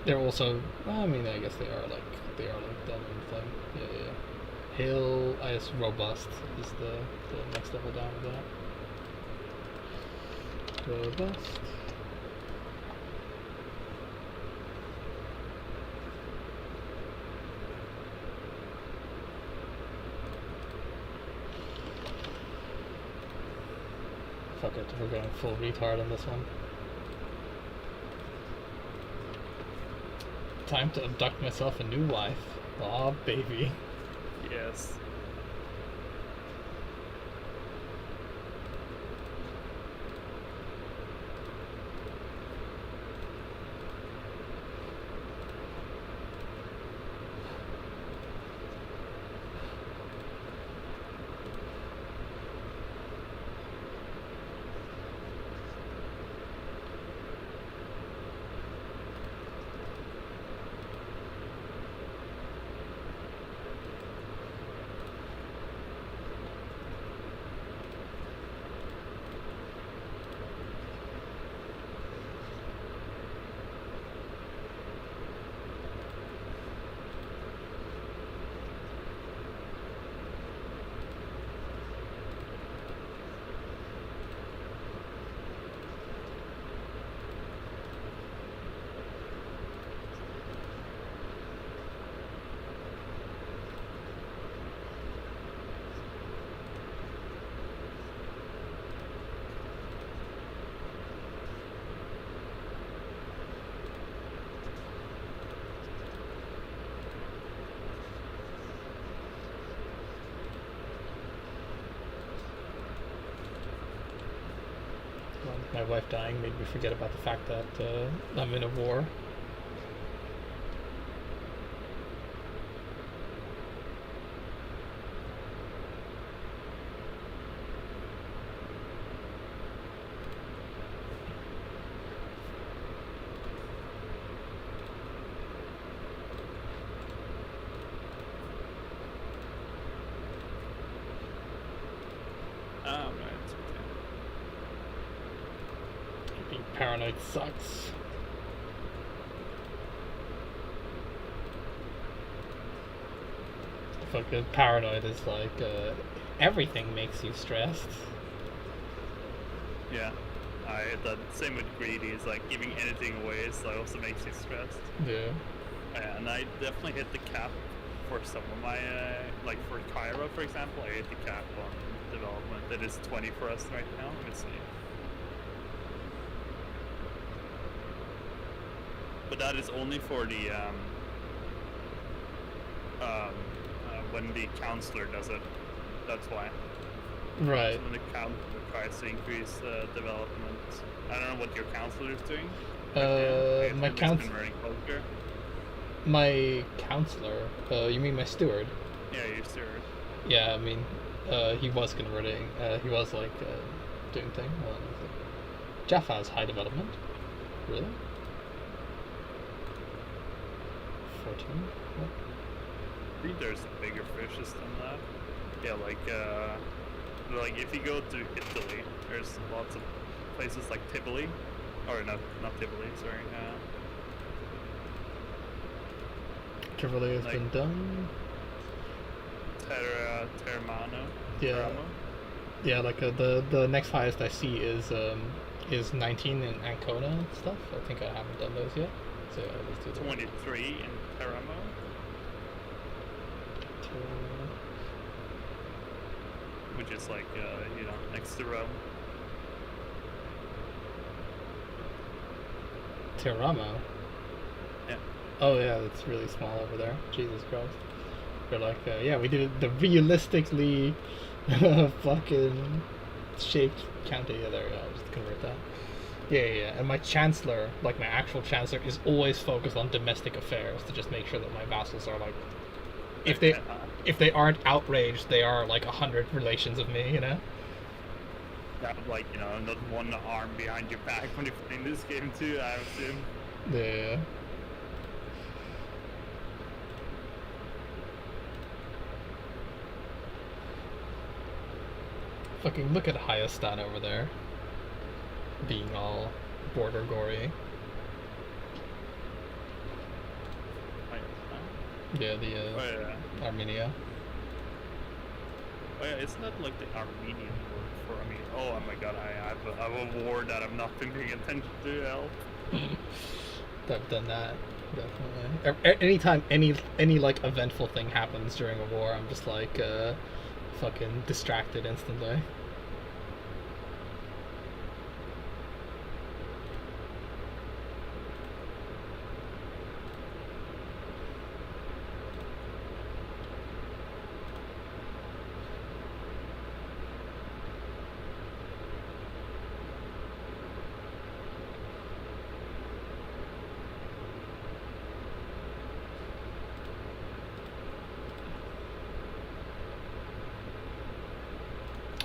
They're also. I mean, I guess they are like done and thing. Yeah. Hill, I guess robust is the next level down of that. Robust. Fuck it, we're going full retard on this one. Time to abduct myself a new wife. Aw, baby. Yes. My wife dying made me forget about the fact that I'm in a war. Being paranoid sucks. Fucking paranoid is like everything makes you stressed. Yeah. The same with greedy is like giving anything away, so it also makes you stressed. Yeah. And I definitely hit the cap for some of my, like for Cairo, for example, I hit the cap on development. It is 20 for us right now. Let's see. But that is only for the, when the counselor does it. That's why. Right. So when the counselor tries to increase development. I don't know what your counselor is doing. My My counselor? You mean my steward? Yeah, your steward. Yeah, I mean, he was converting. He was like doing thing. Jaffa has high development. Really? 14? What? I think there's bigger fishes than that. Yeah, like if you go to Italy, there's lots of places like Tivoli, or not Tivoli, sorry. Tivoli has like been done. Termano. Yeah. Teramo? Yeah, like the next highest I see is 19 in Ancona and stuff. I think I haven't done those yet. So yeah, let's do that. 23 in Teramo. Which is like next to Rome. Teramo. Yeah. Oh yeah, it's really small over there. Jesus Christ. They're like, yeah, we did it the realistically fucking shaped county. Yeah, there. I'll just convert that. Yeah. And my chancellor, like my actual chancellor, is always focused on domestic affairs to just make sure that my vassals are like, if they aren't outraged, they are like 100 relations of me, you know. have like not one arm behind your back when you're playing this game too, I assume. Yeah. Fucking look at Hayastan over there. Being all border gory. Yeah, the Armenia. Oh yeah, isn't that like the Armenian word for? I mean, oh my god, I have a war that I've not been paying attention to. Hell. I've done that definitely. Anytime any like eventful thing happens during a war, I'm just like fucking distracted instantly.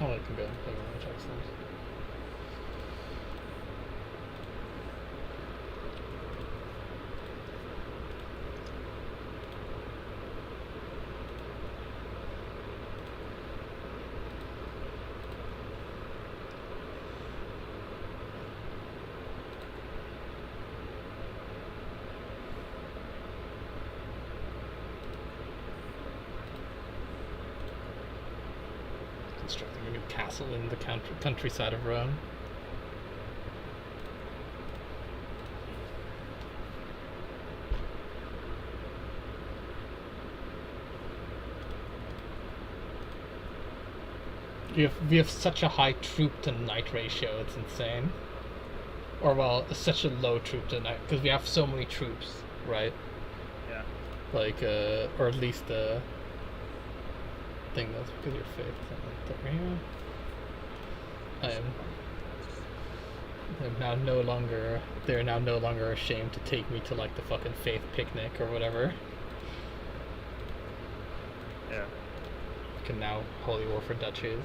Oh, I can go. Excellent. Constructing a new castle in the countryside of Rome. We have such a high troop to knight ratio, it's insane. Or well, such a low troop to knight, because we have so many troops, right? Yeah. Like, or at least the thing that's because you're faith. They're now no longer ashamed to take me to like the fucking faith picnic or whatever. Yeah. Can now holy war for duchies.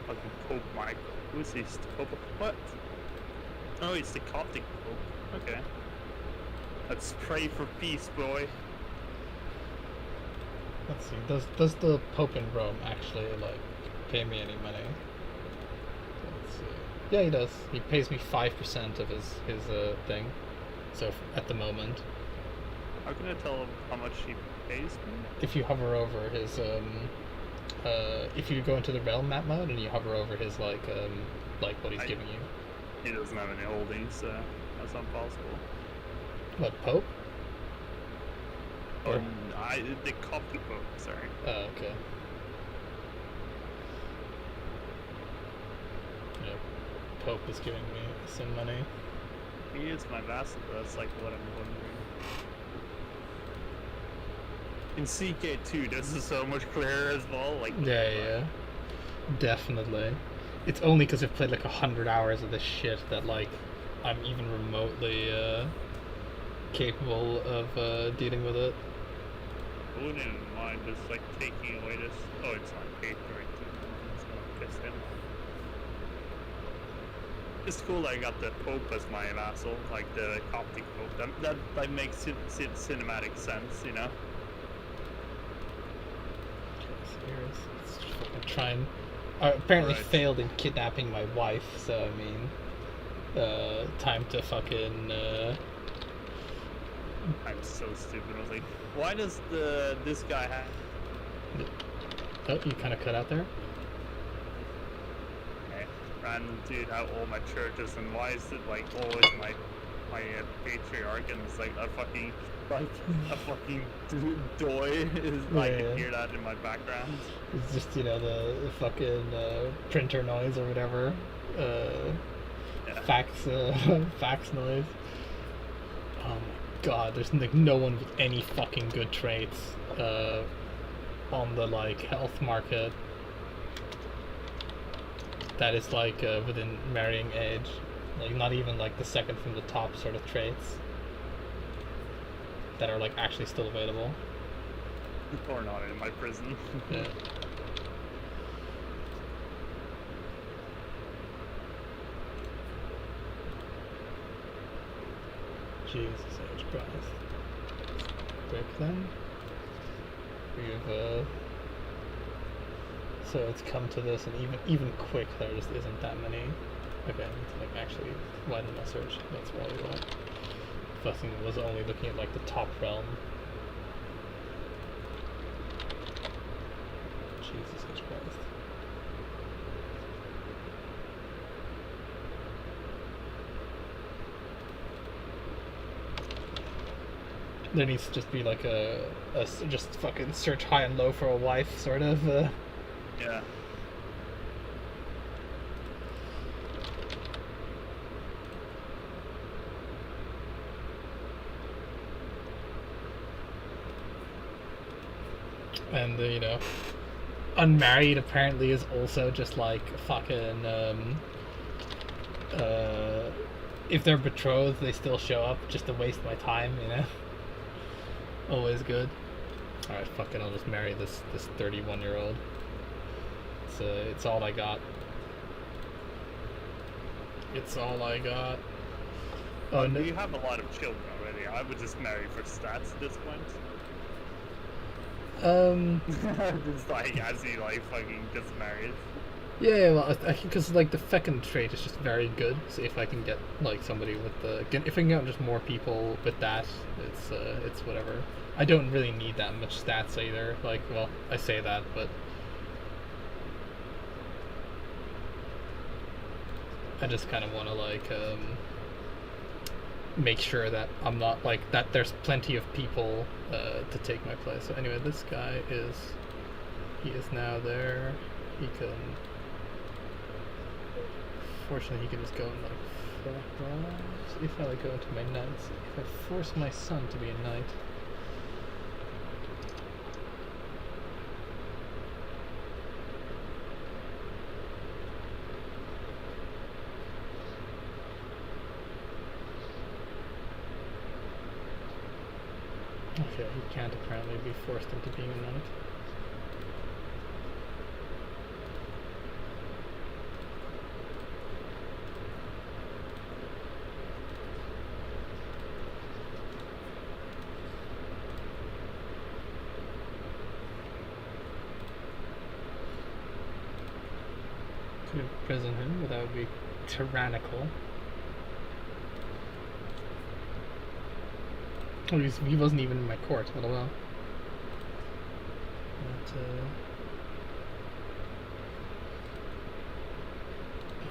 Fucking Pope Michael. Who's this? The Pope of what? Oh, it's the Coptic Pope. Okay. Let's pray for peace, boy. Let's see. Does the Pope in Rome actually like pay me any money? Let's see. Yeah, he does. He pays me 5% of his thing. So at the moment. How can I tell him how much he pays me? If you hover over his if you go into the realm map mode and you hover over his like what he's giving you. He doesn't have any holdings, so that's not possible. What, Pope? Or the Coptic Pope, sorry. Oh, okay. Yeah, Pope is giving me some money. He is my vassal, that's like what I'm wondering. In CK2, this is so much clearer as well. Like yeah, definitely. It's only because I've played like 100 hours of this shit that like I'm even remotely capable of dealing with it. I wouldn't even mind just like taking away this. Oh, it's not paper. It's not pissed in. It's cool that I got the Pope as my vassal, like the Coptic Pope. That makes it cinematic sense, you know. Let's fucking try and apparently failed in kidnapping my wife, so I mean time to fucking I'm so stupid. I was like, why does this guy have Oh, you kinda cut out there? okay. Random dude have all my churches, and why is it like always my patriarch, and it's like a fucking doy is I can hear that in my background. It's just, you know, the fucking printer noise or whatever. Fax fax noise. Oh my god, there's like no one with any fucking good traits on the like health market that is like within marrying age. Like not even like the second from the top sort of traits that are like actually still available. Or not in my prison. Yeah. Jesus H. Christ. Quick then. We've so it's come to this, and even quick there just isn't that many. Okay, it's like actually widen my search. That's probably why. Fussing was only looking at like the top realm. Jesus H. Christ. There needs to just be like a just fucking search high and low for a wife sort of. Yeah. And you know, unmarried apparently is also just like fucking if they're betrothed they still show up just to waste my time, you know. Always good. Alright, fucking I'll just marry this 31-year-old. It's all I got. It's all I got. Oh no. You have a lot of children already. I would just marry for stats at this point. Just like as he like fucking gets married. Yeah, well, I think because like the fecund trait is just very good. So if I can get like somebody with the, if I can get just more people with that, it's whatever. I don't really need that much stats either. Like, well, I say that, but I just kind of want to like make sure that I'm not like that. There's plenty of people to take my place. So anyway, this guy is now there. He can. Fortunately, he can just go and like. See if I like go into my knights. If I force my son to be a knight. Okay, he can't apparently be forced into being a knight. Could imprison him, but that would be tyrannical. Oh, he wasn't even in my court. What a well. But,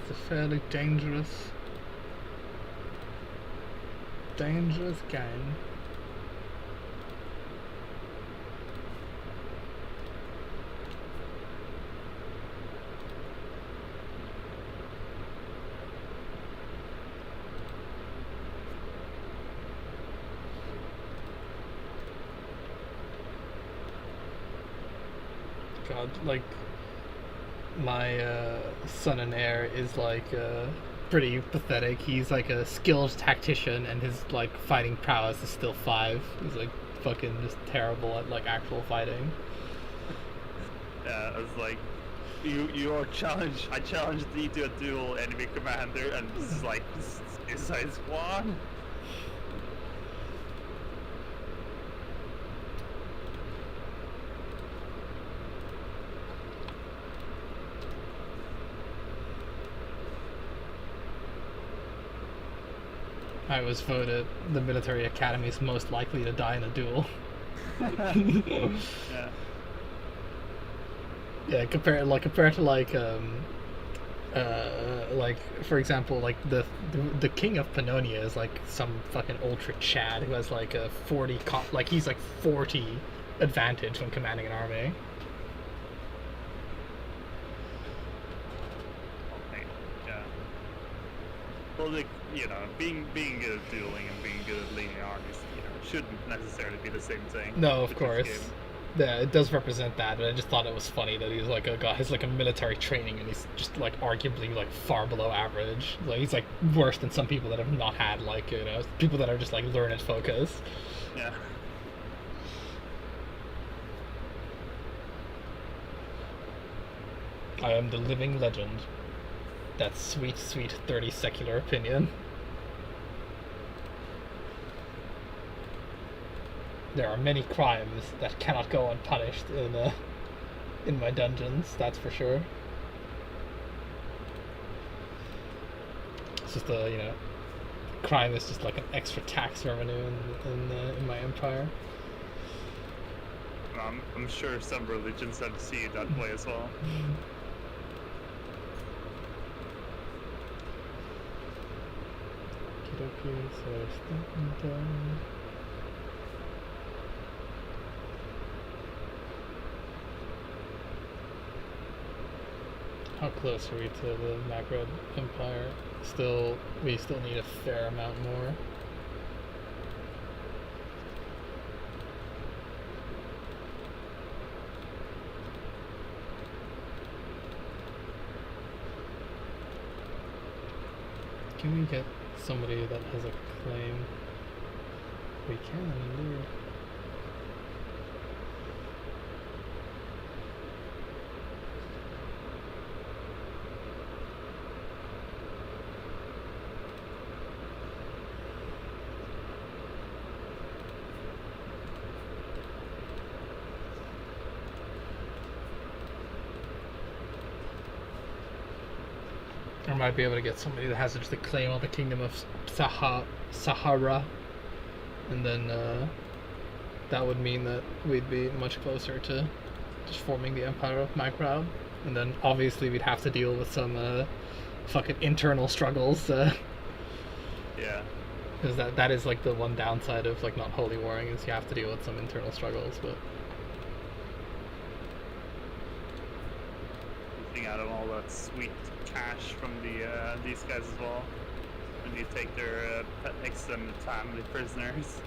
it's a fairly dangerous game. God, like my son and heir is like pretty pathetic. He's like a skilled tactician, and his like fighting prowess is still 5. He's like fucking just terrible at like actual fighting. Yeah, I was like, you are challenged. I challenged thee to a duel, enemy commander, and this is like Suicide Squad. I was voted the military academy's most likely to die in a duel. Yeah. Yeah, compared to like for example, like the king of Pannonia is like some fucking ultra Chad who has like a 40 like he's like 40 advantage when commanding an army. Okay. Yeah. Well, like, you know, being good at dueling and being good at leading armies, you know, shouldn't necessarily be the same thing. No, of with this course. game. Yeah, it does represent that, but I just thought it was funny that he's like a guy has like a military training and he's just like arguably like far below average. Like he's like worse than some people that have not had like people that are just like learned focus. Yeah. I am the living legend. That sweet, sweet 30 secular opinion. There are many crimes that cannot go unpunished in my dungeons, that's for sure. It's just crime is just like an extra tax revenue in my empire. I'm sure some religions have to see it that way as well. Okay, so it's done. How close are we to the Maghreb Empire? We still need a fair amount more. Can we get somebody that has a claim? We can, indeed. Or might be able to get somebody that has just a claim on the kingdom of Sahara, and then that would mean that we'd be much closer to just forming the Empire of Maghreb, and then obviously we'd have to deal with some fucking internal struggles. Yeah. Because that is like the one downside of like not holy warring is you have to deal with some internal struggles, but. Getting out of all that sweet cash from these guys as well, when you take their extended family prisoners.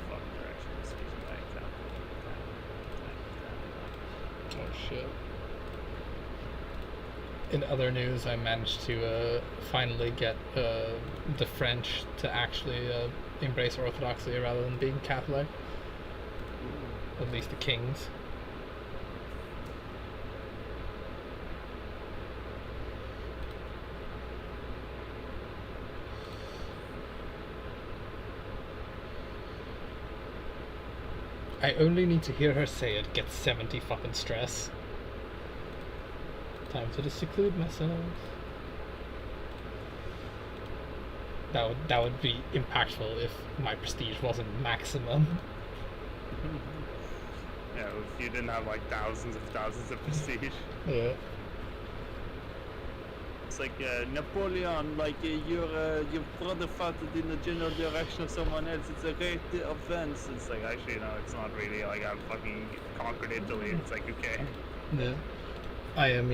Fuck, they're actually speaking like that. Oh shit. In other news, I managed to finally get the French to actually embrace Orthodoxy rather than being Catholic. Ooh. At least the kings. I only need to hear her say it, get 70 fucking stress. Time to just seclude myself. That would be impactful if my prestige wasn't maximum. Yeah, if you didn't have like thousands of prestige. Yeah. It's like Napoleon, like your brother fought in the general direction of someone else. It's a great offense. It's like actually no, it's not really. Like I fucking conquered Italy. It's like okay. Yeah. I am,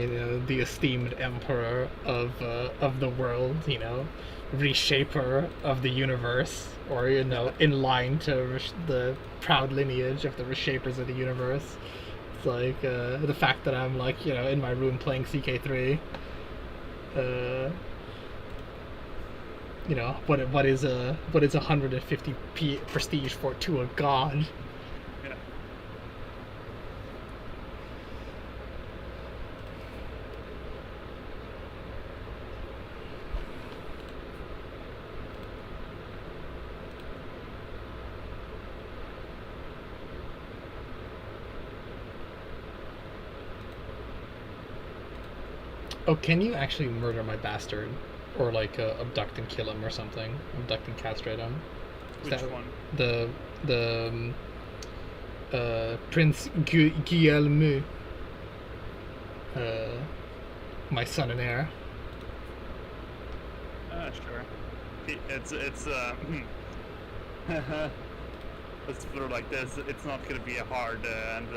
the esteemed emperor of the world, reshaper of the universe, or in line to the proud lineage of the reshapers of the universe. It's like the fact that I'm like in my room playing CK3. What is 150 prestige to a god? Yeah. Oh, can you actually murder my bastard? Or like abduct and kill him or something? Abduct and castrate him? Which one? The Prince Guillermo, my son and heir. Sure. It's let's put it like this: it's not going to be a hard and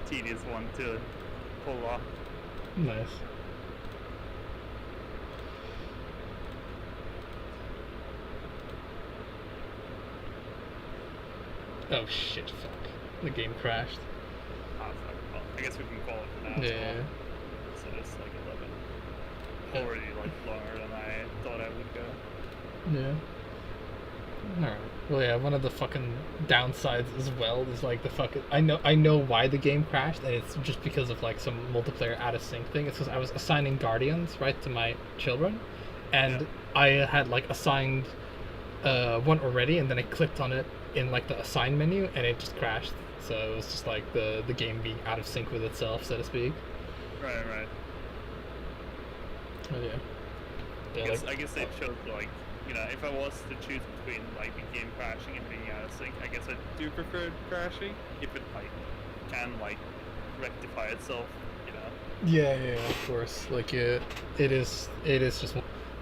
tedious one to pull off. Nice. Oh shit! Fuck. The game crashed. Ah, fuck. Well, I guess we can call it for now. as Yeah. well. So it's like 11. Yeah. Already like longer than I thought I would go. Yeah. Alright. Well, yeah, one of the fucking downsides as well is like the fucking. I know why the game crashed, and it's just because of like some multiplayer out of sync thing. It's because I was assigning guardians, right, to my children, and Yeah. I had like assigned one already, and then I clicked on it in like the assign menu, and it just crashed. So it was just like the game being out of sync with itself, so to speak. Right. But yeah. Yeah, I guess they chose like, you know, if I was to choose between like the game crashing and being out of sync, I guess I do prefer crashing if it like can like rectify itself, you know. Yeah, of course. Like it is just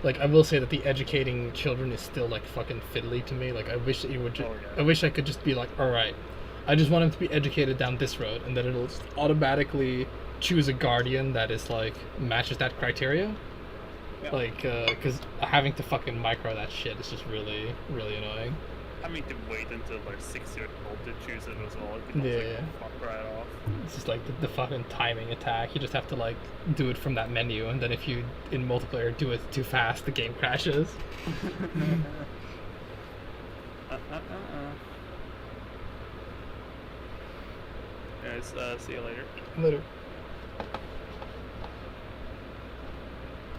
like I will say that the educating children is still like fucking fiddly to me. Like I wish it would. Oh, yeah. I wish I could just be like, all right, I just want him to be educated down this road, and then it'll just automatically choose a guardian that is like matches that criteria. Yeah. Like, because having to fucking micro that shit is just really, really annoying. Having to wait until they're 6 years old to choose it as well, it can Yeah. like fuck right off. It's just like the fucking timing attack. You just have to like do it from that menu, and then if you in multiplayer do it too fast, the game crashes. Guys, see you later. Later.